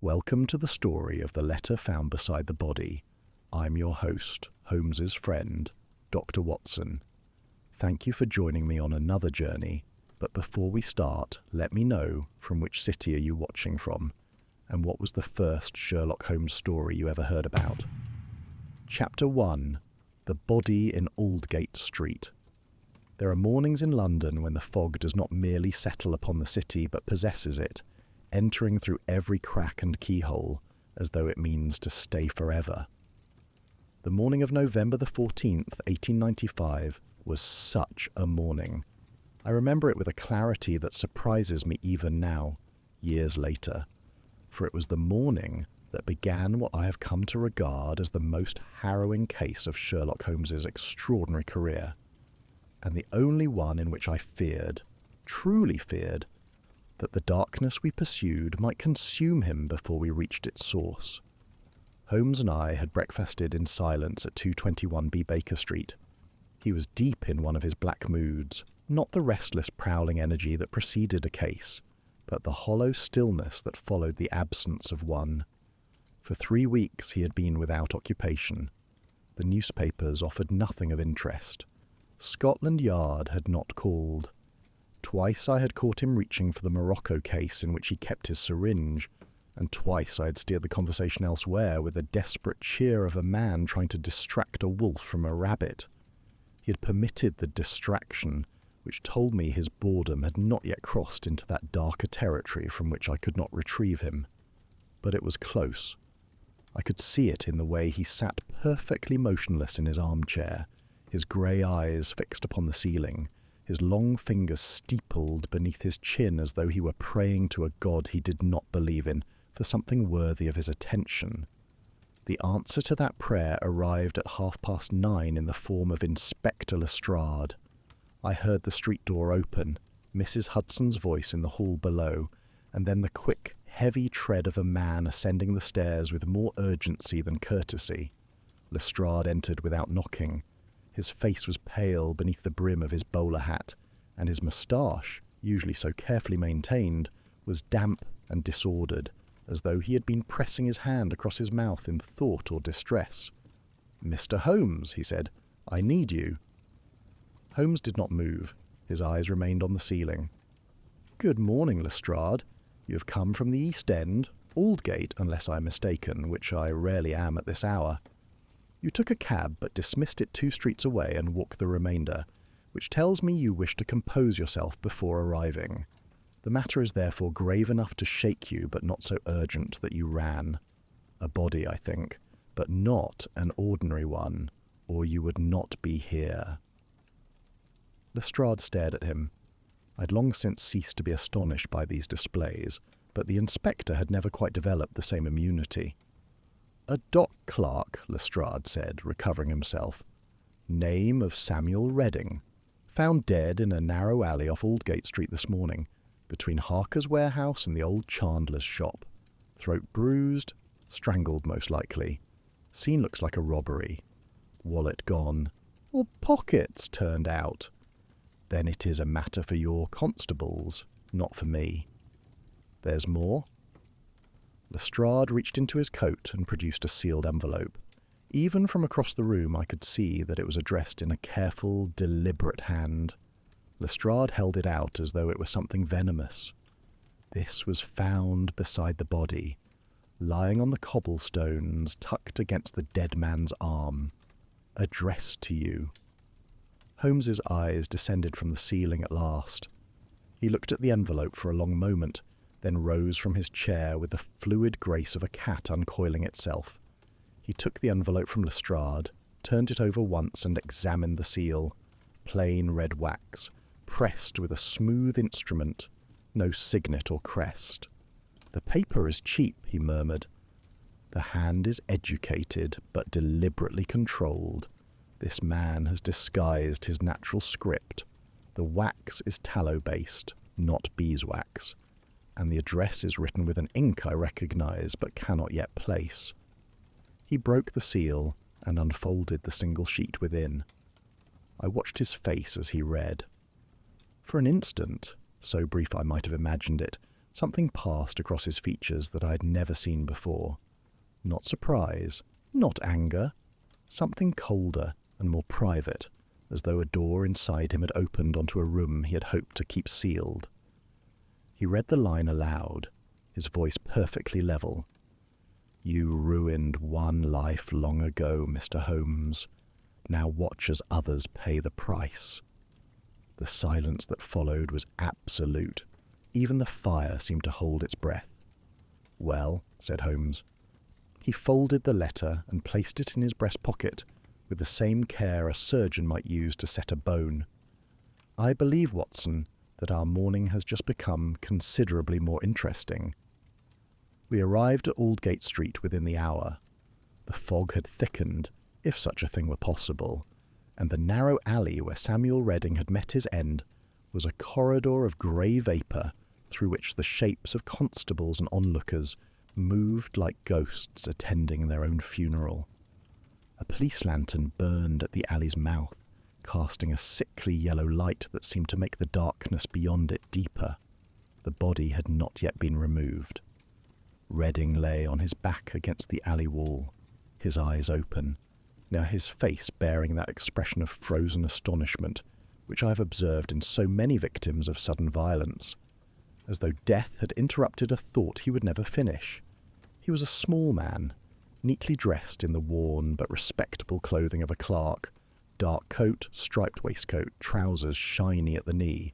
Welcome to the story of the letter found beside the body. I'm your host, Holmes's friend, Dr. Watson. Thank you for joining me on another journey, but before we start, let me know from which city are you watching from, and what was the first Sherlock Holmes story you ever heard about. Chapter 1. The Body in Aldgate Street. There are mornings in London when the fog does not merely settle upon the city but possesses it, entering through every crack and keyhole, as though it means to stay forever. The morning of November the 14th, 1895, was such a morning. I remember it with a clarity that surprises me even now, years later, for it was the morning that began what I have come to regard as the most harrowing case of Sherlock Holmes's extraordinary career, and the only one in which I feared, truly feared, that the darkness we pursued might consume him before we reached its source. Holmes and I had breakfasted in silence at 221B Baker Street. He was deep in one of his black moods, not the restless prowling energy that preceded a case, but the hollow stillness that followed the absence of one. For 3 weeks he had been without occupation. The newspapers offered nothing of interest. Scotland Yard had not called. Twice I had caught him reaching for the Morocco case in which he kept his syringe, and twice I had steered the conversation elsewhere with the desperate cheer of a man trying to distract a wolf from a rabbit. He had permitted the distraction, which told me his boredom had not yet crossed into that darker territory from which I could not retrieve him. But it was close. I could see it in the way he sat perfectly motionless in his armchair, his grey eyes fixed upon the ceiling, his long fingers steepled beneath his chin as though he were praying to a god he did not believe in for something worthy of his attention. The answer to that prayer arrived at 9:30 in the form of Inspector Lestrade. I heard the street door open, Mrs. Hudson's voice in the hall below, and then the quick, heavy tread of a man ascending the stairs with more urgency than courtesy. Lestrade entered without knocking. His face was pale beneath the brim of his bowler hat, and his moustache, usually so carefully maintained, was damp and disordered, as though he had been pressing his hand across his mouth in thought or distress. "Mr. Holmes," he said, "I need you." Holmes did not move. His eyes remained on the ceiling. "Good morning, Lestrade. You have come from the East End, Aldgate, unless I am mistaken, which I rarely am at this hour. You took a cab, but dismissed it 2 streets away and walked the remainder, which tells me you wish to compose yourself before arriving. The matter is therefore grave enough to shake you, but not so urgent that you ran. A body, I think, but not an ordinary one, or you would not be here." Lestrade stared at him. I'd long since ceased to be astonished by these displays, but the inspector had never quite developed the same immunity. "A dock clerk," Lestrade said, recovering himself. "Name of Samuel Redding. Found dead in a narrow alley off Aldgate Street this morning, between Harker's warehouse and the old chandler's shop. Throat bruised, strangled most likely. Scene looks like a robbery. Wallet gone, or pockets turned out. Then it is a matter for your constables, not for me. There's more?" Lestrade reached into his coat and produced a sealed envelope. Even from across the room I could see that it was addressed in a careful, deliberate hand. Lestrade held it out as though it were something venomous. This was found beside the body, lying on the cobblestones, tucked against the dead man's arm. Addressed to you. Holmes's eyes descended from the ceiling at last. He looked at the envelope for a long moment, then rose from his chair with the fluid grace of a cat uncoiling itself. He took the envelope from Lestrade, turned it over once and examined the seal. Plain red wax, pressed with a smooth instrument, no signet or crest. "The paper is cheap," he murmured. "The hand is educated, but deliberately controlled. This man has disguised his natural script. The wax is tallow-based, not beeswax, and the address is written with an ink I recognize but cannot yet place." He broke the seal and unfolded the single sheet within. I watched his face as he read. For an instant, so brief I might have imagined it, Something passed across his features that I had never seen before. Not surprise, not anger, something colder and more private, as though a door inside him had opened onto a room he had hoped to keep sealed. He read the line aloud, his voice perfectly level. "You ruined one life long ago, Mr. Holmes. Now watch as others pay the price." The silence that followed was absolute. Even the fire seemed to hold its breath. "Well," said Holmes. He folded the letter and placed it in his breast pocket with the same care a surgeon might use to set a bone. "I believe, Watson, that our morning has just become considerably more interesting." We arrived at Aldgate Street within the hour. The fog had thickened, if such a thing were possible, and the narrow alley where Samuel Redding had met his end was a corridor of grey vapour through which the shapes of constables and onlookers moved like ghosts attending their own funeral. A police lantern burned at the alley's mouth, casting a sickly yellow light that seemed to make the darkness beyond it deeper. The body had not yet been removed. Redding lay on his back against the alley wall, his eyes open, now his face bearing that expression of frozen astonishment which I have observed in so many victims of sudden violence, as though death had interrupted a thought he would never finish. He was a small man, neatly dressed in the worn but respectable clothing of a clerk, dark coat, striped waistcoat, trousers shiny at the knee.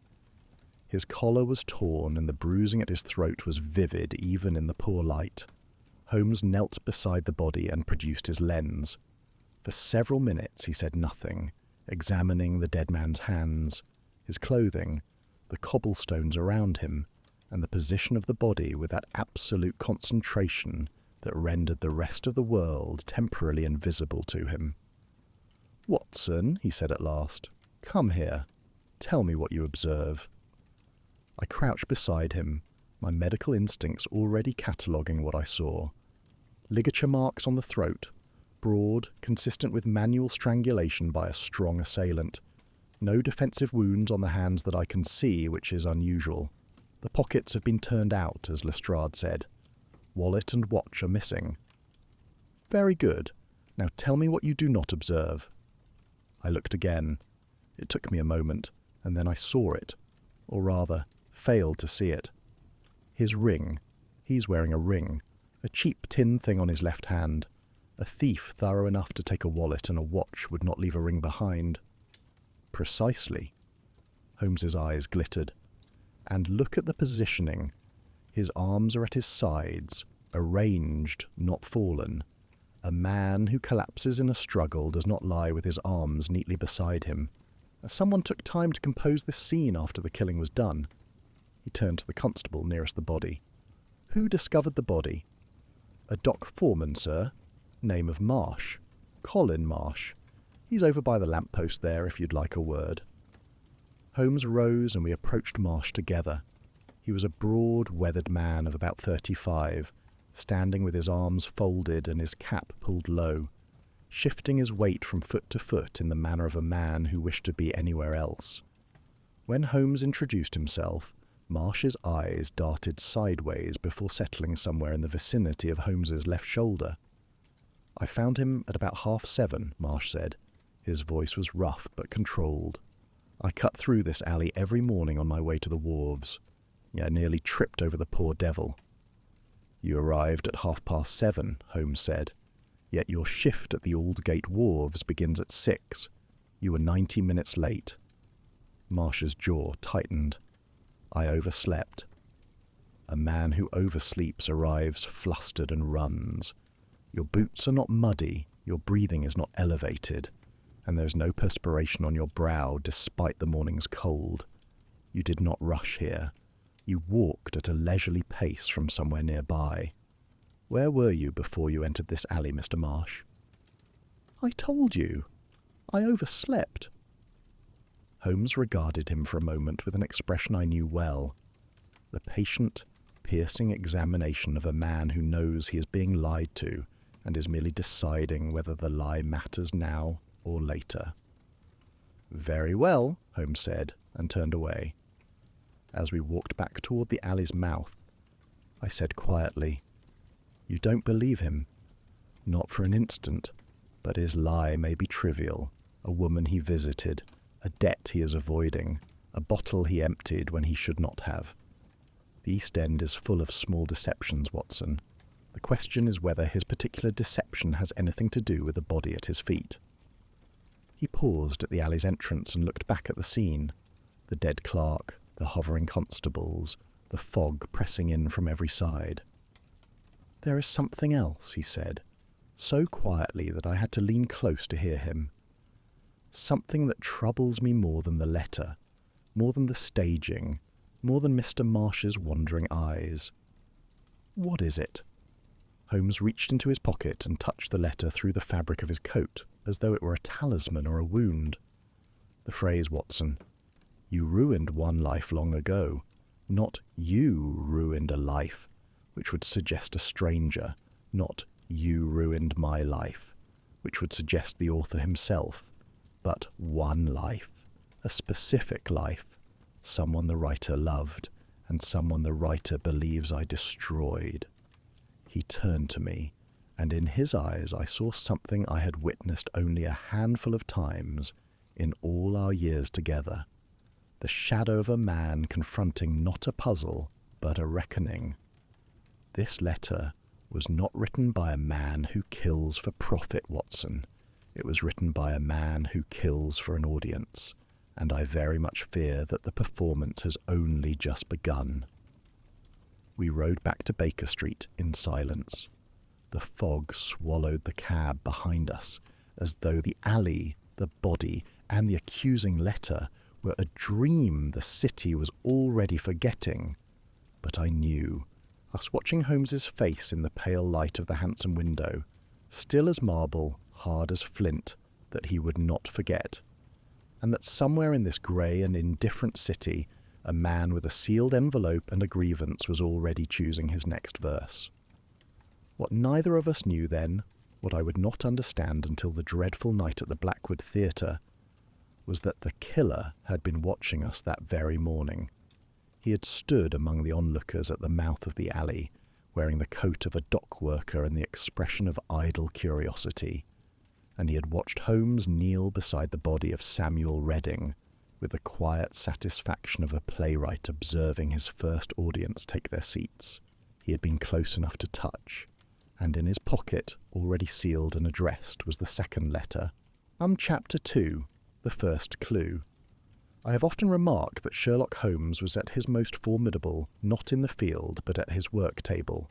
His collar was torn and the bruising at his throat was vivid even in the poor light. Holmes knelt beside the body and produced his lens. For several minutes he said nothing, examining the dead man's hands, his clothing, the cobblestones around him, and the position of the body with that absolute concentration that rendered the rest of the world temporarily invisible to him. "Watson," he said at last, "come here. Tell me what you observe." I crouched beside him, my medical instincts already cataloguing what I saw. Ligature marks on the throat, broad, consistent with manual strangulation by a strong assailant. No defensive wounds on the hands that I can see, which is unusual. The pockets have been turned out, as Lestrade said. Wallet and watch are missing. "Very good. Now tell me what you do not observe." I looked again. It took me a moment, and then I saw it, or rather, failed to see it. His ring. He's wearing a ring, a cheap tin thing on his left hand. A thief thorough enough to take a wallet and a watch would not leave a ring behind. Precisely. Holmes's eyes glittered. And look at the positioning. His arms are at his sides, arranged, not fallen. A man who collapses in a struggle does not lie with his arms neatly beside him. Someone took time to compose this scene after the killing was done. He turned to the constable nearest the body. "Who discovered the body?" "A dock foreman, sir. Name of Marsh. Colin Marsh. He's over by the lamp-post there if you'd like a word." Holmes rose and we approached Marsh together. He was a broad, weathered man of about 35, standing with his arms folded and his cap pulled low, shifting his weight from foot to foot in the manner of a man who wished to be anywhere else. When Holmes introduced himself, Marsh's eyes darted sideways before settling somewhere in the vicinity of Holmes's left shoulder. "I found him at about 7:30, Marsh said. His voice was rough but controlled. "I cut through this alley every morning on my way to the wharves. I nearly tripped over the poor devil." "You arrived at 7:30, Holmes said. "Yet your shift at the Aldgate wharves begins at 6. You were 90 minutes late." Marsh's jaw tightened. "I overslept." "A man who oversleeps arrives flustered and runs. Your boots are not muddy, your breathing is not elevated, and there is no perspiration on your brow despite the morning's cold. You did not rush here. You walked at a leisurely pace from somewhere nearby. Where were you before you entered this alley, Mr. Marsh?" "I told you. I overslept." Holmes regarded him for a moment with an expression I knew well. The patient, piercing examination of a man who knows he is being lied to and is merely deciding whether the lie matters now or later. "Very well," Holmes said, and turned away. As we walked back toward the alley's mouth, I said quietly. You don't believe him? Not for an instant, but his lie may be trivial. A woman he visited, a debt he is avoiding, a bottle he emptied when he should not have. The East End is full of small deceptions, Watson. The question is whether his particular deception has anything to do with the body at his feet. He paused at the alley's entrance and looked back at the scene. The dead clerk, the hovering constables, the fog pressing in from every side. There is something else, he said, so quietly that I had to lean close to hear him. Something that troubles me more than the letter, more than the staging, more than Mr. Marsh's wandering eyes. What is it? Holmes reached into his pocket and touched the letter through the fabric of his coat, as though it were a talisman or a wound. The phrase, Watson. You ruined one life long ago. Not you ruined a life, which would suggest a stranger. Not you ruined my life, which would suggest the author himself. But one life, a specific life, someone the writer loved, and someone the writer believes I destroyed. He turned to me, and in his eyes I saw something I had witnessed only a handful of times in all our years together. The shadow of a man confronting not a puzzle, but a reckoning. This letter was not written by a man who kills for profit, Watson. It was written by a man who kills for an audience, and I very much fear that the performance has only just begun. We rode back to Baker Street in silence. The fog swallowed the cab behind us, as though the alley, the body, and the accusing letter were a dream the city was already forgetting. But I knew, us watching Holmes's face in the pale light of the handsome window, still as marble, hard as flint, that he would not forget, and that somewhere in this grey and indifferent city a man with a sealed envelope and a grievance was already choosing his next verse. What neither of us knew then, what I would not understand until the dreadful night at the Blackwood Theatre, was that the killer had been watching us that very morning. He had stood among the onlookers at the mouth of the alley, wearing the coat of a dock worker and the expression of idle curiosity, and he had watched Holmes kneel beside the body of Samuel Redding, with the quiet satisfaction of a playwright observing his first audience take their seats. He had been close enough to touch, and in his pocket, already sealed and addressed, was the second letter. Chapter 2, the first clue. I have often remarked that Sherlock Holmes was at his most formidable, not in the field, but at his work table.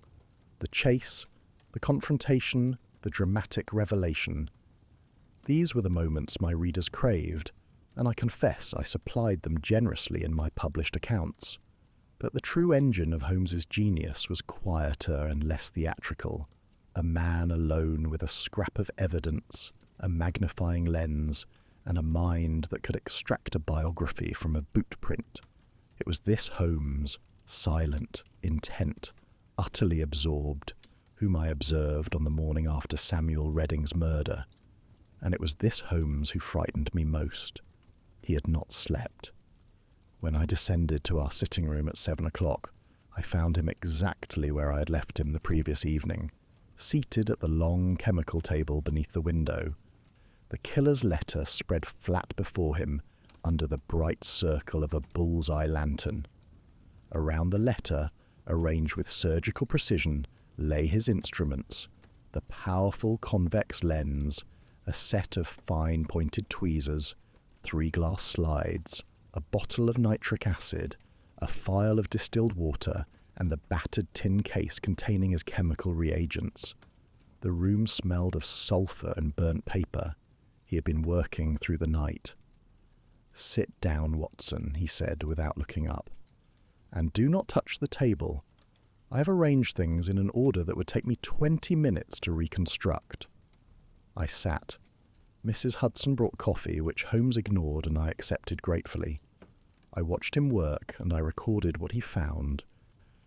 The chase, the confrontation, the dramatic revelation. These were the moments my readers craved, and I confess I supplied them generously in my published accounts. But the true engine of Holmes's genius was quieter and less theatrical. A man alone with a scrap of evidence, a magnifying lens, and a mind that could extract a biography from a boot print. It was this Holmes, silent, intent, utterly absorbed, whom I observed on the morning after Samuel Redding's murder. And it was this Holmes who frightened me most. He had not slept. When I descended to our sitting room at 7 o'clock, I found him exactly where I had left him the previous evening, seated at the long chemical table beneath the window, the killer's letter spread flat before him under the bright circle of a bull's-eye lantern. Around the letter, arranged with surgical precision, lay his instruments, the powerful convex lens, a set of fine-pointed tweezers, 3 glass slides, a bottle of nitric acid, a phial of distilled water, and the battered tin case containing his chemical reagents. The room smelled of sulphur and burnt paper. He had been working through the night. "Sit down, Watson," he said without looking up, "and do not touch the table. I have arranged things in an order that would take me 20 minutes to reconstruct." I sat. Mrs. Hudson brought coffee, which Holmes ignored and I accepted gratefully. I watched him work and I recorded what he found,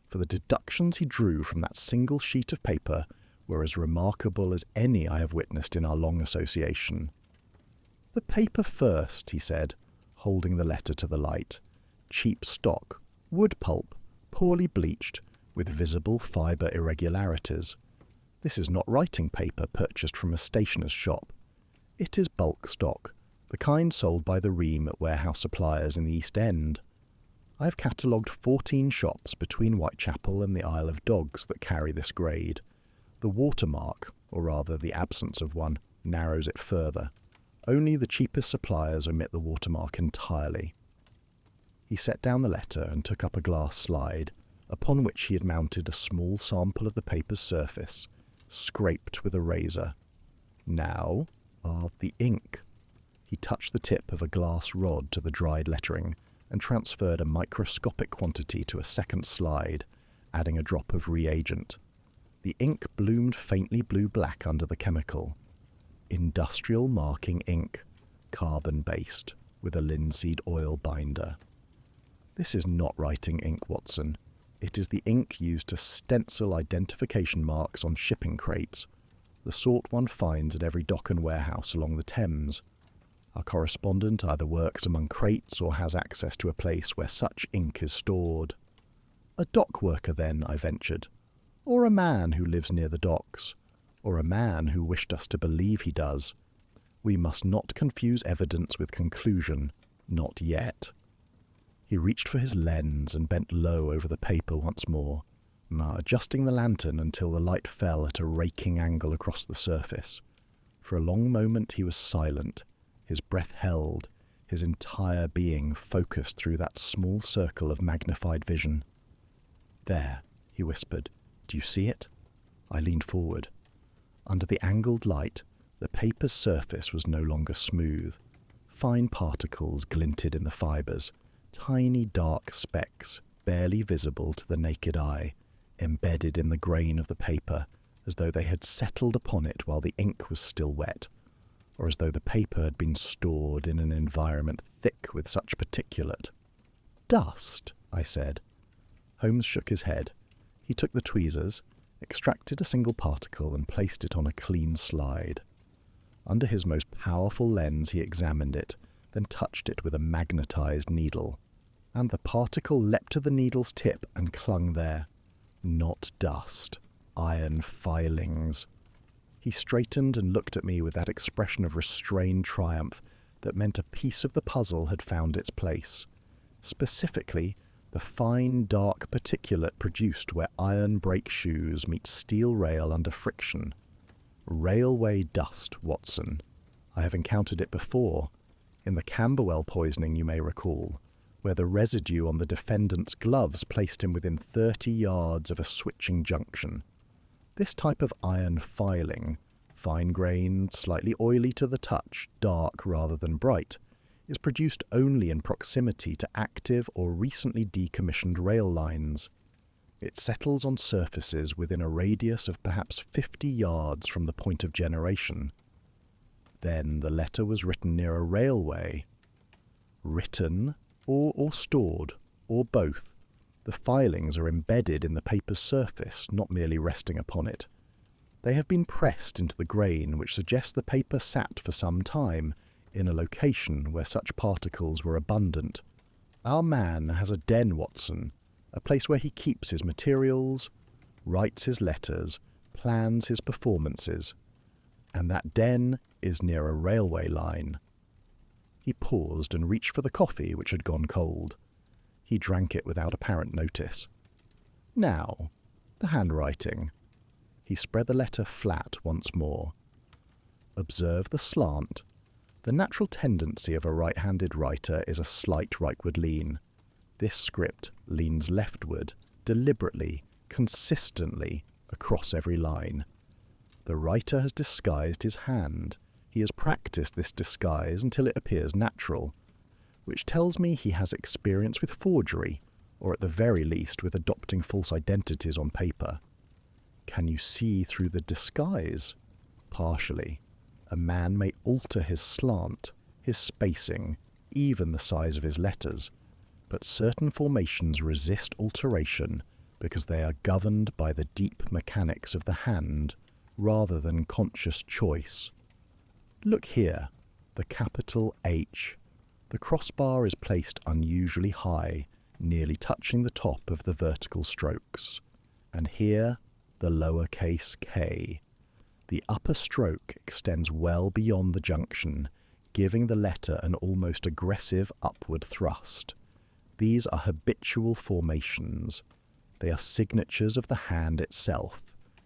for the deductions he drew from that single sheet of paper were as remarkable as any I have witnessed in our long association. "The paper first," he said, holding the letter to the light. "Cheap stock, wood pulp, poorly bleached, with visible fibre irregularities. This is not writing paper purchased from a stationer's shop. It is bulk stock, the kind sold by the ream at warehouse suppliers in the East End. I have catalogued 14 shops between Whitechapel and the Isle of Dogs that carry this grade. The watermark, or rather the absence of one, narrows it further. Only the cheapest suppliers omit the watermark entirely. He set down the letter and took up a glass slide, upon which he had mounted a small sample of the paper's surface, scraped with a razor. Now, the ink. He touched the tip of a glass rod to the dried lettering and transferred a microscopic quantity to a second slide, adding a drop of reagent. The ink bloomed faintly blue-black under the chemical. Industrial marking ink, carbon-based, with a linseed oil binder. This is not writing ink, Watson. It is the ink used to stencil identification marks on shipping crates, the sort one finds at every dock and warehouse along the Thames. Our correspondent either works among crates or has access to a place where such ink is stored. A dock worker, then, I ventured, or a man who lives near the docks, or a man who wished us to believe he does. We must not confuse evidence with conclusion, not yet. He reached for his lens and bent low over the paper once more, adjusting the lantern until the light fell at a raking angle across the surface. For a long moment he was silent, his breath held, his entire being focused through that small circle of magnified vision. "There," he whispered. "Do you see it?" I leaned forward. Under the angled light, the paper's surface was no longer smooth. Fine particles glinted in the fibres, tiny dark specks, barely visible to the naked eye, embedded in the grain of the paper, as though they had settled upon it while the ink was still wet, or as though the paper had been stored in an environment thick with such particulate. "Dust," I said. Holmes shook his head. He took the tweezers, extracted a single particle and placed it on a clean slide. Under his most powerful lens he examined it, then touched it with a magnetized needle. And the particle leapt to the needle's tip and clung there. Not dust, iron filings. He straightened and looked at me with that expression of restrained triumph that meant a piece of the puzzle had found its place. Specifically, the fine dark particulate produced where iron brake shoes meet steel rail under friction. Railway dust, Watson. I have encountered it before. In the Camberwell poisoning, you may recall, where the residue on the defendant's gloves placed him within 30 yards of a switching junction. This type of iron filing, fine-grained, slightly oily to the touch, dark rather than bright, is produced only in proximity to active or recently decommissioned rail lines. It settles on surfaces within a radius of perhaps 50 yards from the point of generation. Then the letter was written near a railway. Written or stored, or both. The filings are embedded in the paper's surface, not merely resting upon it. They have been pressed into the grain, which suggests the paper sat for some time in a location where such particles were abundant. Our man has a den, Watson, a place where he keeps his materials, writes his letters, plans his performances, and that den is near a railway line. He paused and reached for the coffee, which had gone cold. He drank it without apparent notice. Now, the handwriting. He spread the letter flat once more. Observe the slant. The natural tendency of a right-handed writer is a slight rightward lean. This script leans leftward, deliberately, consistently, across every line. The writer has disguised his hand. He has practiced this disguise until it appears natural, which tells me he has experience with forgery, or at the very least with adopting false identities on paper. Can you see through the disguise? Partially. A man may alter his slant, his spacing, even the size of his letters, but certain formations resist alteration because they are governed by the deep mechanics of the hand rather than conscious choice. Look here, the capital H. The crossbar is placed unusually high, nearly touching the top of the vertical strokes. and here the lowercase k. The upper stroke extends well beyond the junction, giving the letter an almost aggressive upward thrust. These are habitual formations. They are signatures of the hand itself,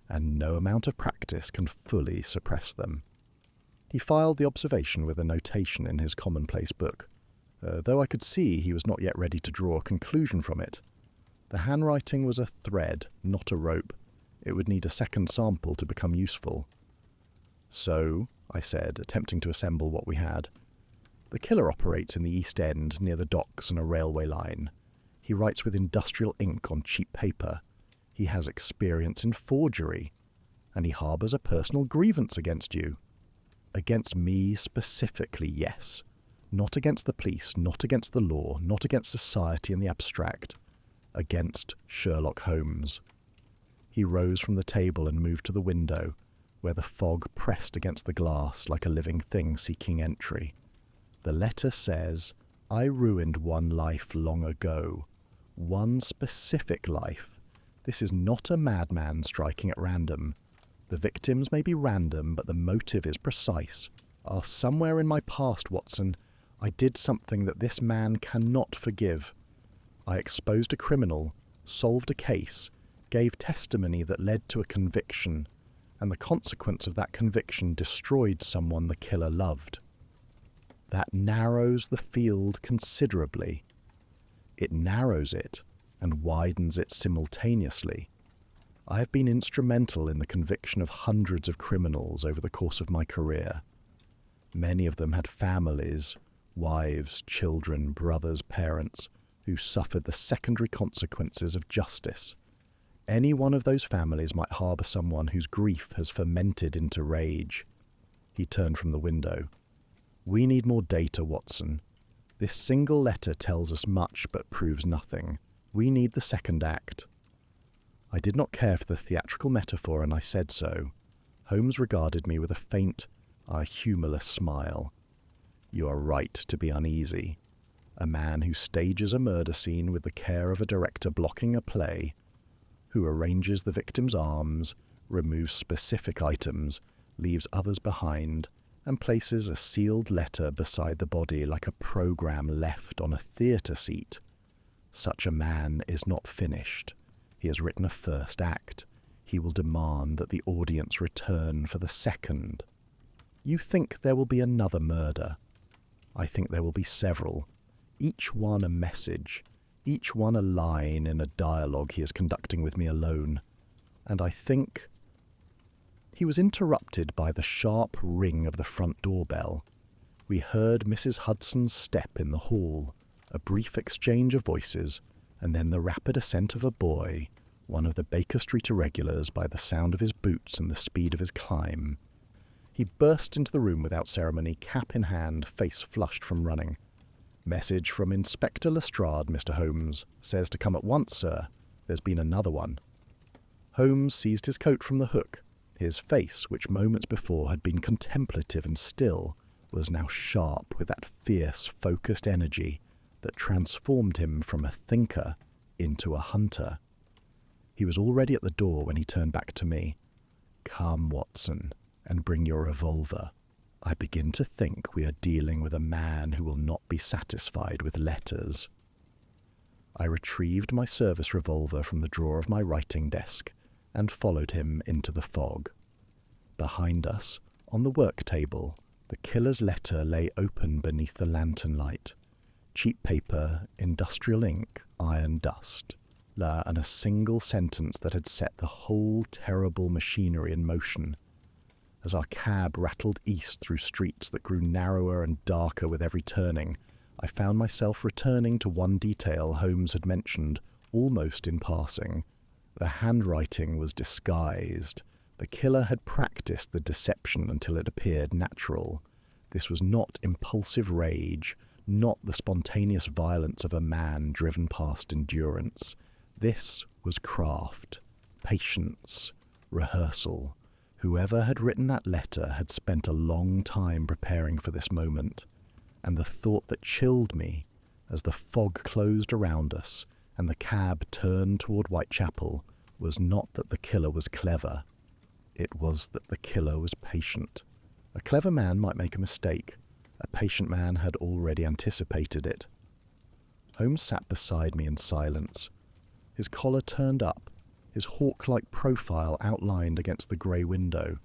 and no amount of practice can fully suppress them. He filed the observation with a notation in his commonplace book, though I could see he was not yet ready to draw a conclusion from it. The handwriting was a thread, not a rope. It would need a second sample to become useful. So, I said, attempting to assemble what we had, the killer operates in the East End near the docks and a railway line. He writes with industrial ink on cheap paper. He has experience in forgery, and he harbours a personal grievance against you. Against me specifically, yes. Not against the police, not against the law, not against society in the abstract. Against Sherlock Holmes. He rose from the table and moved to the window, where the fog pressed against the glass like a living thing seeking entry. The letter says, I ruined one life long ago. One specific life. This is not a madman striking at random. The victims may be random, but the motive is precise. Somewhere in my past, Watson, I did something that this man cannot forgive. I exposed a criminal, solved a case, gave testimony that led to a conviction, and the consequence of that conviction destroyed someone the killer loved. That narrows the field considerably. It narrows it and widens it simultaneously. I have been instrumental in the conviction of hundreds of criminals over the course of my career. Many of them had families, wives, children, brothers, parents, who suffered the secondary consequences of justice. Any one of those families might harbour someone whose grief has fermented into rage. He turned from the window. We need more data, Watson. This single letter tells us much but proves nothing. We need the second act. I did not care for the theatrical metaphor, and I said so. Holmes regarded me with a faint, humourless smile. You are right to be uneasy. A man who stages a murder scene with the care of a director blocking a play, who arranges the victim's arms, removes specific items, leaves others behind, and places a sealed letter beside the body like a program left on a theatre seat. Such a man is not finished. He has written a first act. He will demand that the audience return for the second. You think there will be another murder. I think there will be several, each one a message, each one a line in a dialogue he is conducting with me alone. And I think... He was interrupted by the sharp ring of the front doorbell. We heard Mrs. Hudson's step in the hall, a brief exchange of voices, and then the rapid ascent of a boy, one of the Baker Street irregulars, by the sound of his boots and the speed of his climb. He burst into the room without ceremony, cap in hand, face flushed from running. Message from Inspector Lestrade, Mr. Holmes. Says to come at once, sir. There's been another one. Holmes seized his coat from the hook. His face, which moments before had been contemplative and still, was now sharp with that fierce, focused energy that transformed him from a thinker into a hunter. He was already at the door when he turned back to me. Come, Watson, and bring your revolver. I begin to think we are dealing with a man who will not be satisfied with letters. I retrieved my service revolver from the drawer of my writing desk and followed him into the fog. Behind us, on the work table, the killer's letter lay open beneath the lantern light. Cheap paper, industrial ink, iron dust, and a single sentence that had set the whole terrible machinery in motion. As our cab rattled east through streets that grew narrower and darker with every turning, I found myself returning to one detail Holmes had mentioned, almost in passing. The handwriting was disguised. The killer had practiced the deception until it appeared natural. This was not impulsive rage, not the spontaneous violence of a man driven past endurance. This was craft, patience, rehearsal. Whoever had written that letter had spent a long time preparing for this moment, and the thought that chilled me as the fog closed around us and the cab turned toward Whitechapel was not that the killer was clever. It was that the killer was patient. A clever man might make a mistake. A patient man had already anticipated it. Holmes sat beside me in silence, his collar turned up, his hawk-like profile outlined against the grey window.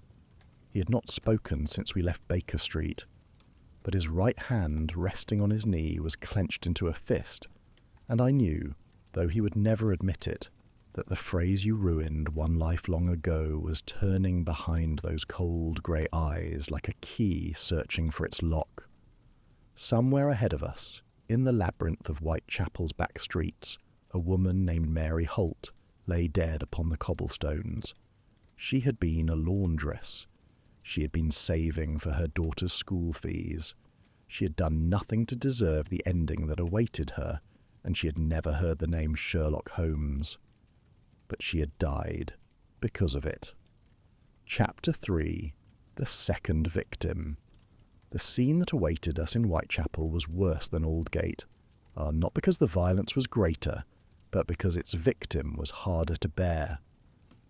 He had not spoken since we left Baker Street, but his right hand, resting on his knee, was clenched into a fist, and I knew, though he would never admit it, that the phrase "you ruined one life long ago" was turning behind those cold grey eyes like a key searching for its lock. Somewhere ahead of us, in the labyrinth of Whitechapel's back streets, a woman named Mary Holt lay dead upon the cobblestones. She had been a laundress. She had been saving for her daughter's school fees. She had done nothing to deserve the ending that awaited her, and she had never heard the name Sherlock Holmes. But she had died because of it. Chapter 3. The Second Victim. The scene that awaited us in Whitechapel was worse than Aldgate, not because the violence was greater, but because its victim was harder to bear.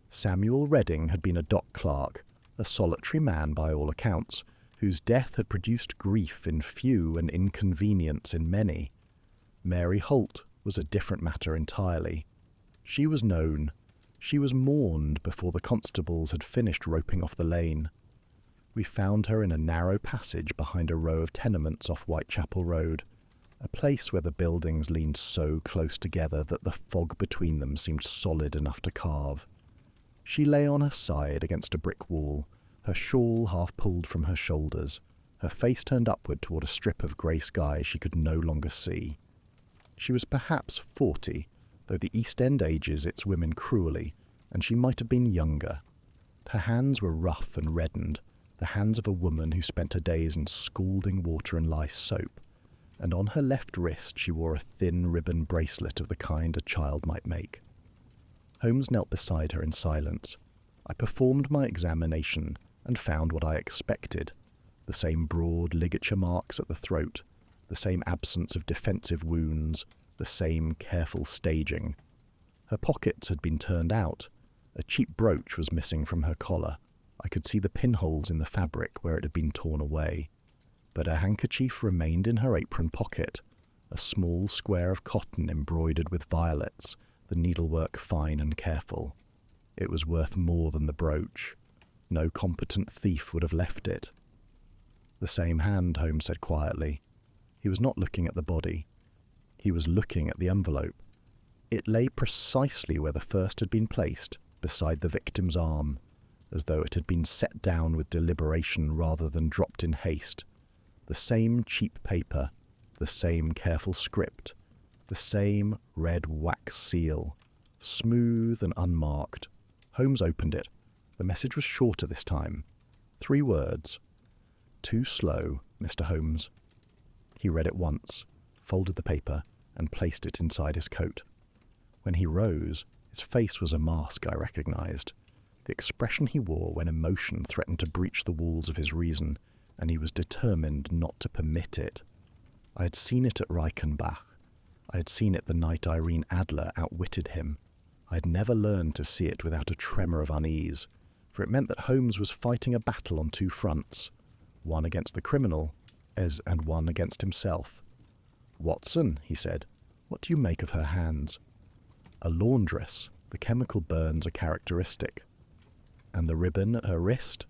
Samuel Redding had been a dock clerk, a solitary man by all accounts, whose death had produced grief in few and inconvenience in many. Mary Holt was a different matter entirely. She was known. She was mourned before the constables had finished roping off the lane. We found her in a narrow passage behind a row of tenements off Whitechapel Road, a place where the buildings leaned so close together that the fog between them seemed solid enough to carve. She lay on her side against a brick wall, her shawl half pulled from her shoulders, her face turned upward toward a strip of grey sky she could no longer see. She was perhaps 40, though the East End ages its women cruelly, and she might have been younger. Her hands were rough and reddened, the hands of a woman who spent her days in scalding water and lye soap, and on her left wrist she wore a thin ribbon bracelet of the kind a child might make. Holmes knelt beside her in silence. I performed my examination and found what I expected: the same broad ligature marks at the throat, the same absence of defensive wounds, the same careful staging. Her pockets had been turned out. A cheap brooch was missing from her collar. I could see the pinholes in the fabric where it had been torn away. But her handkerchief remained in her apron pocket, a small square of cotton embroidered with violets, the needlework fine and careful. It was worth more than the brooch. No competent thief would have left it. "The same hand," Holmes said quietly. He was not looking at the body. He was looking at the envelope. It lay precisely where the first had been placed, beside the victim's arm, as though it had been set down with deliberation rather than dropped in haste. The same cheap paper, the same careful script, the same red wax seal, smooth and unmarked. Holmes opened it. The message was shorter this time. 3 words. "Too slow, Mr. Holmes." He read it once, folded the paper, and placed it inside his coat. When he rose, his face was a mask I recognized. The expression he wore when emotion threatened to breach the walls of his reason, and he was determined not to permit it. I had seen it at Reichenbach. I had seen it the night Irene Adler outwitted him. I had never learned to see it without a tremor of unease, for it meant that Holmes was fighting a battle on 2 fronts, one against the criminal, and one against himself. "Watson," he said, "what do you make of her hands?" "A laundress. The chemical burns are characteristic." "And the ribbon at her wrist?"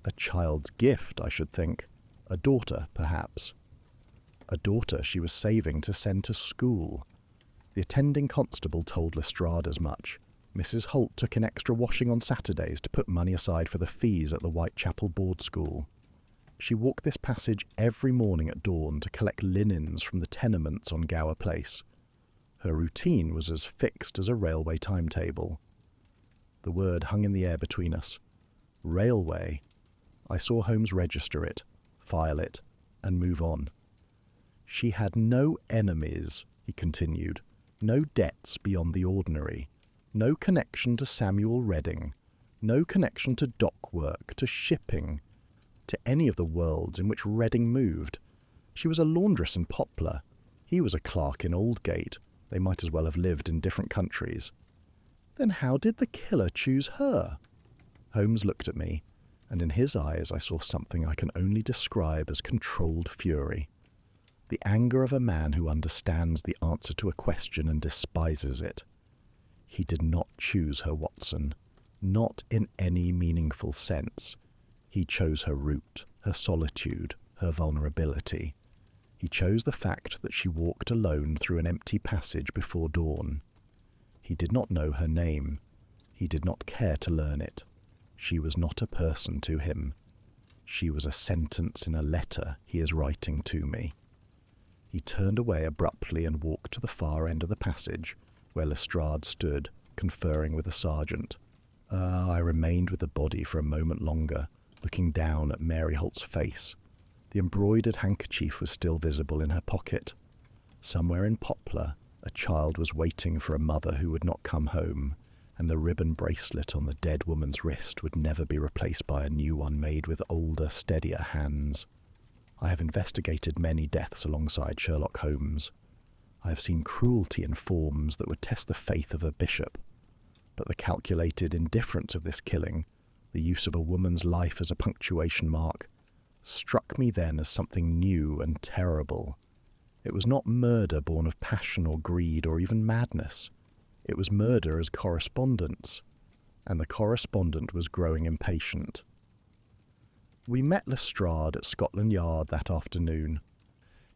"A child's gift, I should think. A daughter, perhaps." A daughter she was saving to send to school. The attending constable told Lestrade as much. Mrs. Holt took in extra washing on Saturdays to put money aside for the fees at the Whitechapel board school. She walked this passage every morning at dawn to collect linens from the tenements on Gower Place. Her routine was as fixed as a railway timetable. The word hung in the air between us. Railway. I saw Holmes register it, file it, and move on. "She had no enemies," he continued, "no debts beyond the ordinary, no connection to Samuel Redding, no connection to dock work, to shipping, to any of the worlds in which Redding moved. She was a laundress in Poplar. He was a clerk in Aldgate. They might as well have lived in different countries." Then how did the killer choose her? Holmes looked at me, and in his eyes I saw something I can only describe as controlled fury. The anger of a man who understands the answer to a question and despises it. He did not choose her, Watson. Not in any meaningful sense. He chose her route, her solitude, her vulnerability. He chose the fact that she walked alone through an empty passage before dawn. He did not know her name. He did not care to learn it. She was not a person to him. She was a sentence in a letter he is writing to me. He turned away abruptly and walked to the far end of the passage, where Lestrade stood, conferring with a sergeant. I remained with the body for a moment longer, looking down at Mary Holt's face. The embroidered handkerchief was still visible in her pocket. Somewhere in Poplar, a child was waiting for a mother who would not come home, and the ribbon bracelet on the dead woman's wrist would never be replaced by a new one made with older, steadier hands. I have investigated many deaths alongside Sherlock Holmes. I have seen cruelty in forms that would test the faith of a bishop. But the calculated indifference of this killing, the use of a woman's life as a punctuation mark, struck me then as something new and terrible. It was not murder born of passion or greed or even madness. It was murder as correspondence, and the correspondent was growing impatient. We met Lestrade at Scotland Yard that afternoon.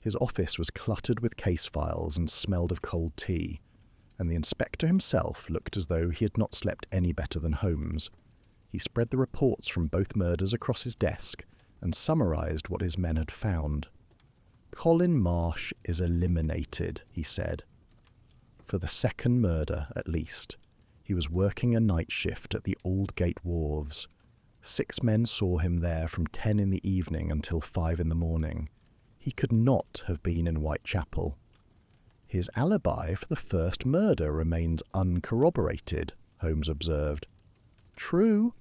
His office was cluttered with case files and smelled of cold tea, and the inspector himself looked as though he had not slept any better than Holmes. He spread the reports from both murders across his desk and summarised what his men had found. "Colin Marsh is eliminated," he said. For the second murder, at least. He was working a night shift at the Aldgate wharves. 6 men saw him there from 10 in the evening until 5 in the morning. He could not have been in Whitechapel. His alibi for the first murder remains uncorroborated, Holmes observed. True,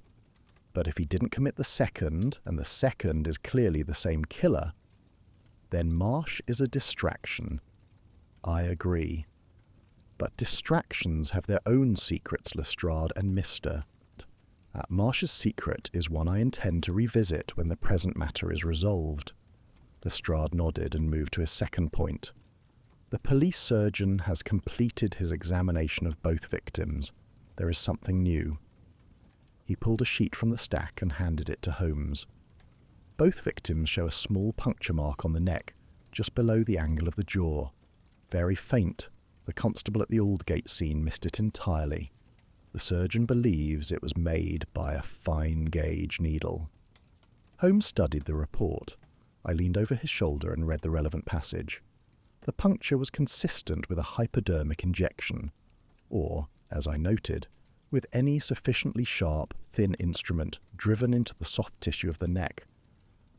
but if he didn't commit the second, and the second is clearly the same killer, then Marsh is a distraction. I agree. But distractions have their own secrets, Lestrade and Mr. Marsh's secret is one I intend to revisit when the present matter is resolved. Lestrade nodded and moved to his second point. The police surgeon has completed his examination of both victims. There is something new. He pulled a sheet from the stack and handed it to Holmes. Both victims show a small puncture mark on the neck, just below the angle of the jaw. Very faint. The constable at the Aldgate scene missed it entirely. The surgeon believes it was made by a fine-gauge needle. Holmes studied the report. I leaned over his shoulder and read the relevant passage. The puncture was consistent with a hypodermic injection, or, as I noted, with any sufficiently sharp, thin instrument driven into the soft tissue of the neck.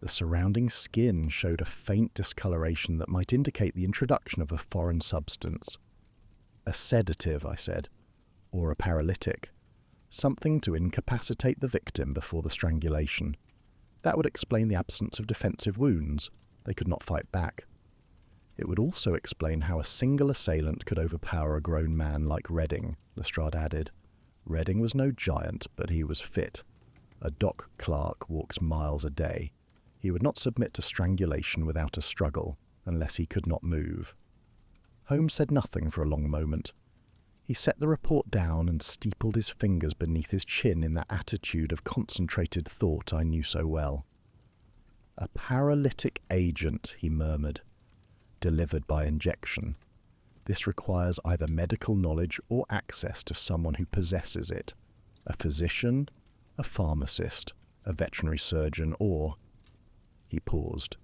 The surrounding skin showed a faint discoloration that might indicate the introduction of a foreign substance. A sedative, I said, or a paralytic. Something to incapacitate the victim before the strangulation. That would explain the absence of defensive wounds. They could not fight back. It would also explain how a single assailant could overpower a grown man like Redding, Lestrade added. Redding was no giant, but he was fit. A dock clerk walks miles a day. He would not submit to strangulation without a struggle, unless he could not move. Holmes said nothing for a long moment. He set the report down and steepled his fingers beneath his chin in that attitude of concentrated thought I knew so well. "A paralytic agent," he murmured, "delivered by injection. This requires either medical knowledge or access to someone who possesses it. A physician, a pharmacist, a veterinary surgeon, or..." He paused.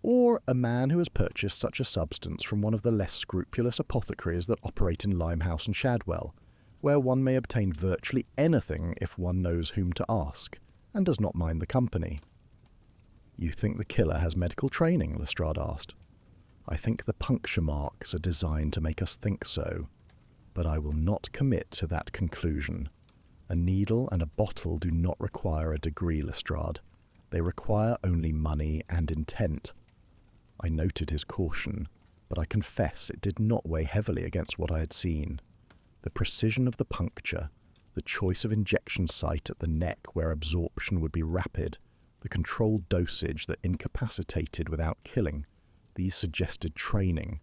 "Or a man who has purchased such a substance from one of the less scrupulous apothecaries that operate in Limehouse and Shadwell, where one may obtain virtually anything if one knows whom to ask, and does not mind the company." "You think the killer has medical training?" Lestrade asked. "I think the puncture marks are designed to make us think so, but I will not commit to that conclusion. A needle and a bottle do not require a degree, Lestrade. They require only money and intent." I noted his caution, but I confess it did not weigh heavily against what I had seen. The precision of the puncture, the choice of injection site at the neck where absorption would be rapid, the controlled dosage that incapacitated without killing, these suggested training.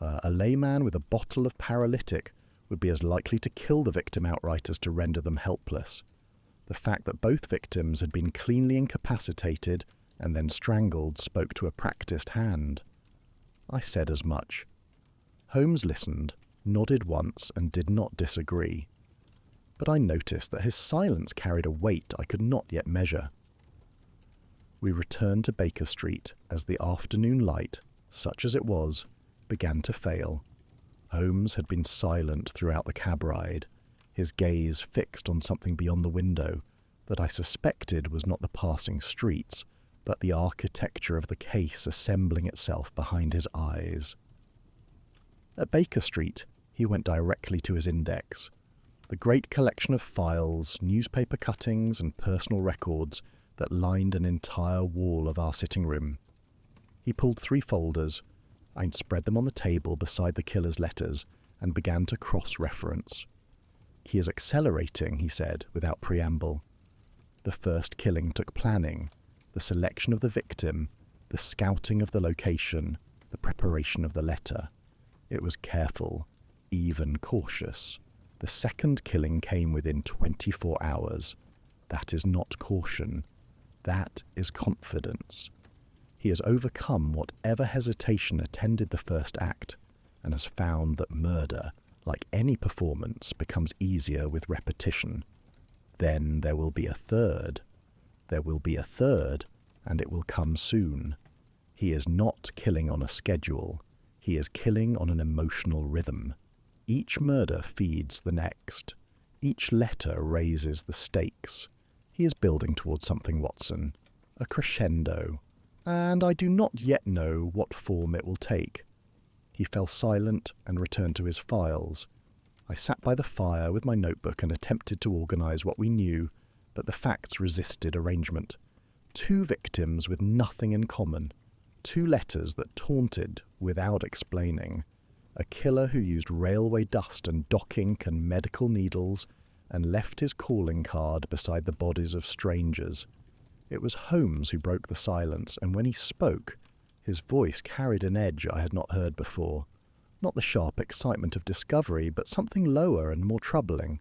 A layman with a bottle of paralytic would be as likely to kill the victim outright as to render them helpless. The fact that both victims had been cleanly incapacitated and then strangled spoke to a practiced hand. I said as much. Holmes listened, nodded once, and did not disagree. But I noticed that his silence carried a weight I could not yet measure. We returned to Baker Street as the afternoon light, such as it was, began to fail. Holmes had been silent throughout the cab ride, his gaze fixed on something beyond the window that I suspected was not the passing streets, but the architecture of the case assembling itself behind his eyes. At Baker Street, he went directly to his index. The great collection of files, newspaper cuttings, and personal records that lined an entire wall of our sitting room. He pulled 3 folders. I spread them on the table beside the killer's letters and began to cross-reference. He is accelerating, he said, without preamble. The first killing took planning, the selection of the victim, the scouting of the location, the preparation of the letter. It was careful, even cautious. The second killing came within 24 hours. That is not caution. That is confidence. He has overcome whatever hesitation attended the first act and has found that murder, like any performance, becomes easier with repetition. Then there will be a third. There will be a third, and it will come soon. He is not killing on a schedule. He is killing on an emotional rhythm. Each murder feeds the next. Each letter raises the stakes. He is building towards something, Watson. A crescendo. And I do not yet know what form it will take. He fell silent and returned to his files. I sat by the fire with my notebook and attempted to organize what we knew, but the facts resisted arrangement. 2 victims with nothing in common. 2 letters that taunted without explaining. A killer who used railway dust and dock ink and medical needles and left his calling card beside the bodies of strangers. It was Holmes who broke the silence, and when he spoke, his voice carried an edge I had not heard before. Not the sharp excitement of discovery, but something lower and more troubling.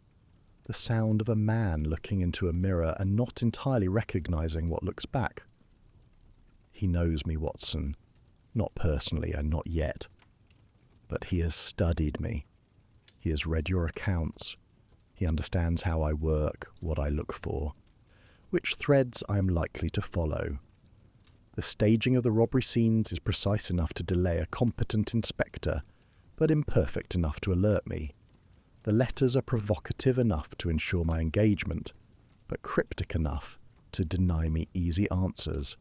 The sound of a man looking into a mirror and not entirely recognizing what looks back. He knows me, Watson. Not personally, and not yet. But he has studied me. He has read your accounts. He understands how I work, what I look for, which threads I am likely to follow. The staging of the robbery scenes is precise enough to delay a competent inspector, but imperfect enough to alert me. The letters are provocative enough to ensure my engagement, but cryptic enough to deny me easy answers.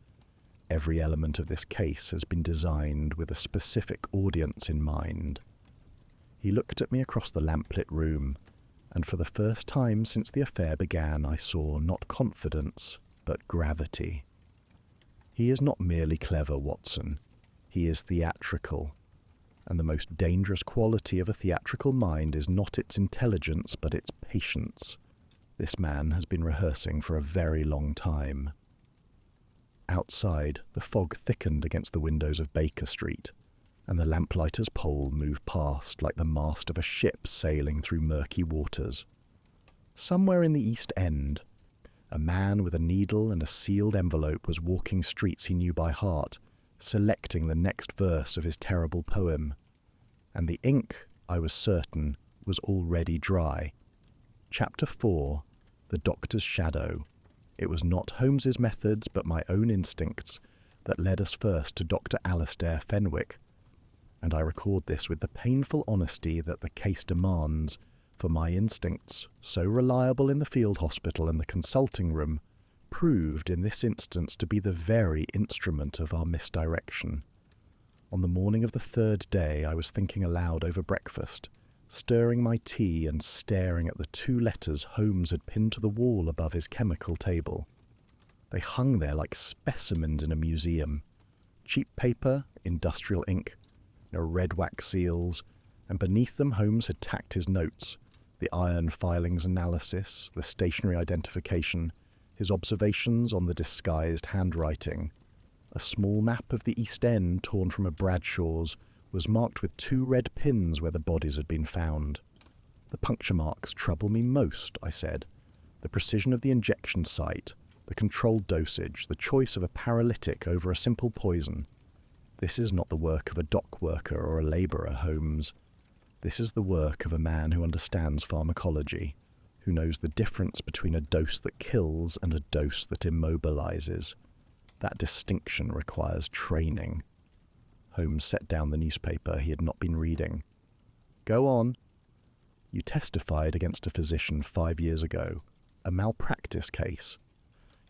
Every element of this case has been designed with a specific audience in mind. He looked at me across the lamplit room, and for the first time since the affair began I saw not confidence, but gravity. He is not merely clever, Watson. He is theatrical, and the most dangerous quality of a theatrical mind is not its intelligence, but its patience. This man has been rehearsing for a very long time. Outside, the fog thickened against the windows of Baker Street, and the lamplighter's pole moved past like the mast of a ship sailing through murky waters. Somewhere in the East End, a man with a needle and a sealed envelope was walking streets he knew by heart, selecting the next verse of his terrible poem. And the ink, I was certain, was already dry. Chapter 4, The Doctor's Shadow. It was not Holmes's methods, but my own instincts, that led us first to Dr. Alastair Fenwick, and I record this with the painful honesty that the case demands, for my instincts, so reliable in the field hospital and the consulting room, proved in this instance to be the very instrument of our misdirection. On the morning of the 3rd day I was thinking aloud over breakfast, stirring my tea and staring at the 2 letters Holmes had pinned to the wall above his chemical table. They hung there like specimens in a museum. Cheap paper, industrial ink, red wax seals, and beneath them Holmes had tacked his notes, The iron filings analysis, the stationary identification, his observations on the disguised handwriting. A small map of the East End torn from a Bradshaw's was marked with 2 red pins where the bodies had been found. The puncture marks trouble me most, I said. The precision of the injection site, the controlled dosage, the choice of a paralytic over a simple poison. This is not the work of a dock worker or a labourer, Holmes. This is the work of a man who understands pharmacology, who knows the difference between a dose that kills and a dose that immobilizes. That distinction requires training. Holmes set down the newspaper he had not been reading. Go on. You testified against a physician 5 years ago, a malpractice case.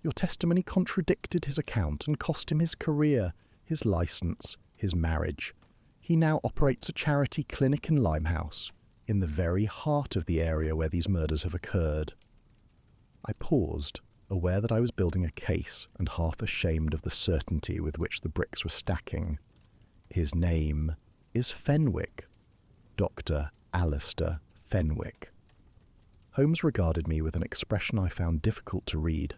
Your testimony contradicted his account and cost him his career, his licence, his marriage. He now operates a charity clinic in Limehouse, in the very heart of the area where these murders have occurred. I paused, aware that I was building a case and half ashamed of the certainty with which the bricks were stacking. His name is Fenwick. Dr. Alistair Fenwick. Holmes regarded me with an expression I found difficult to read.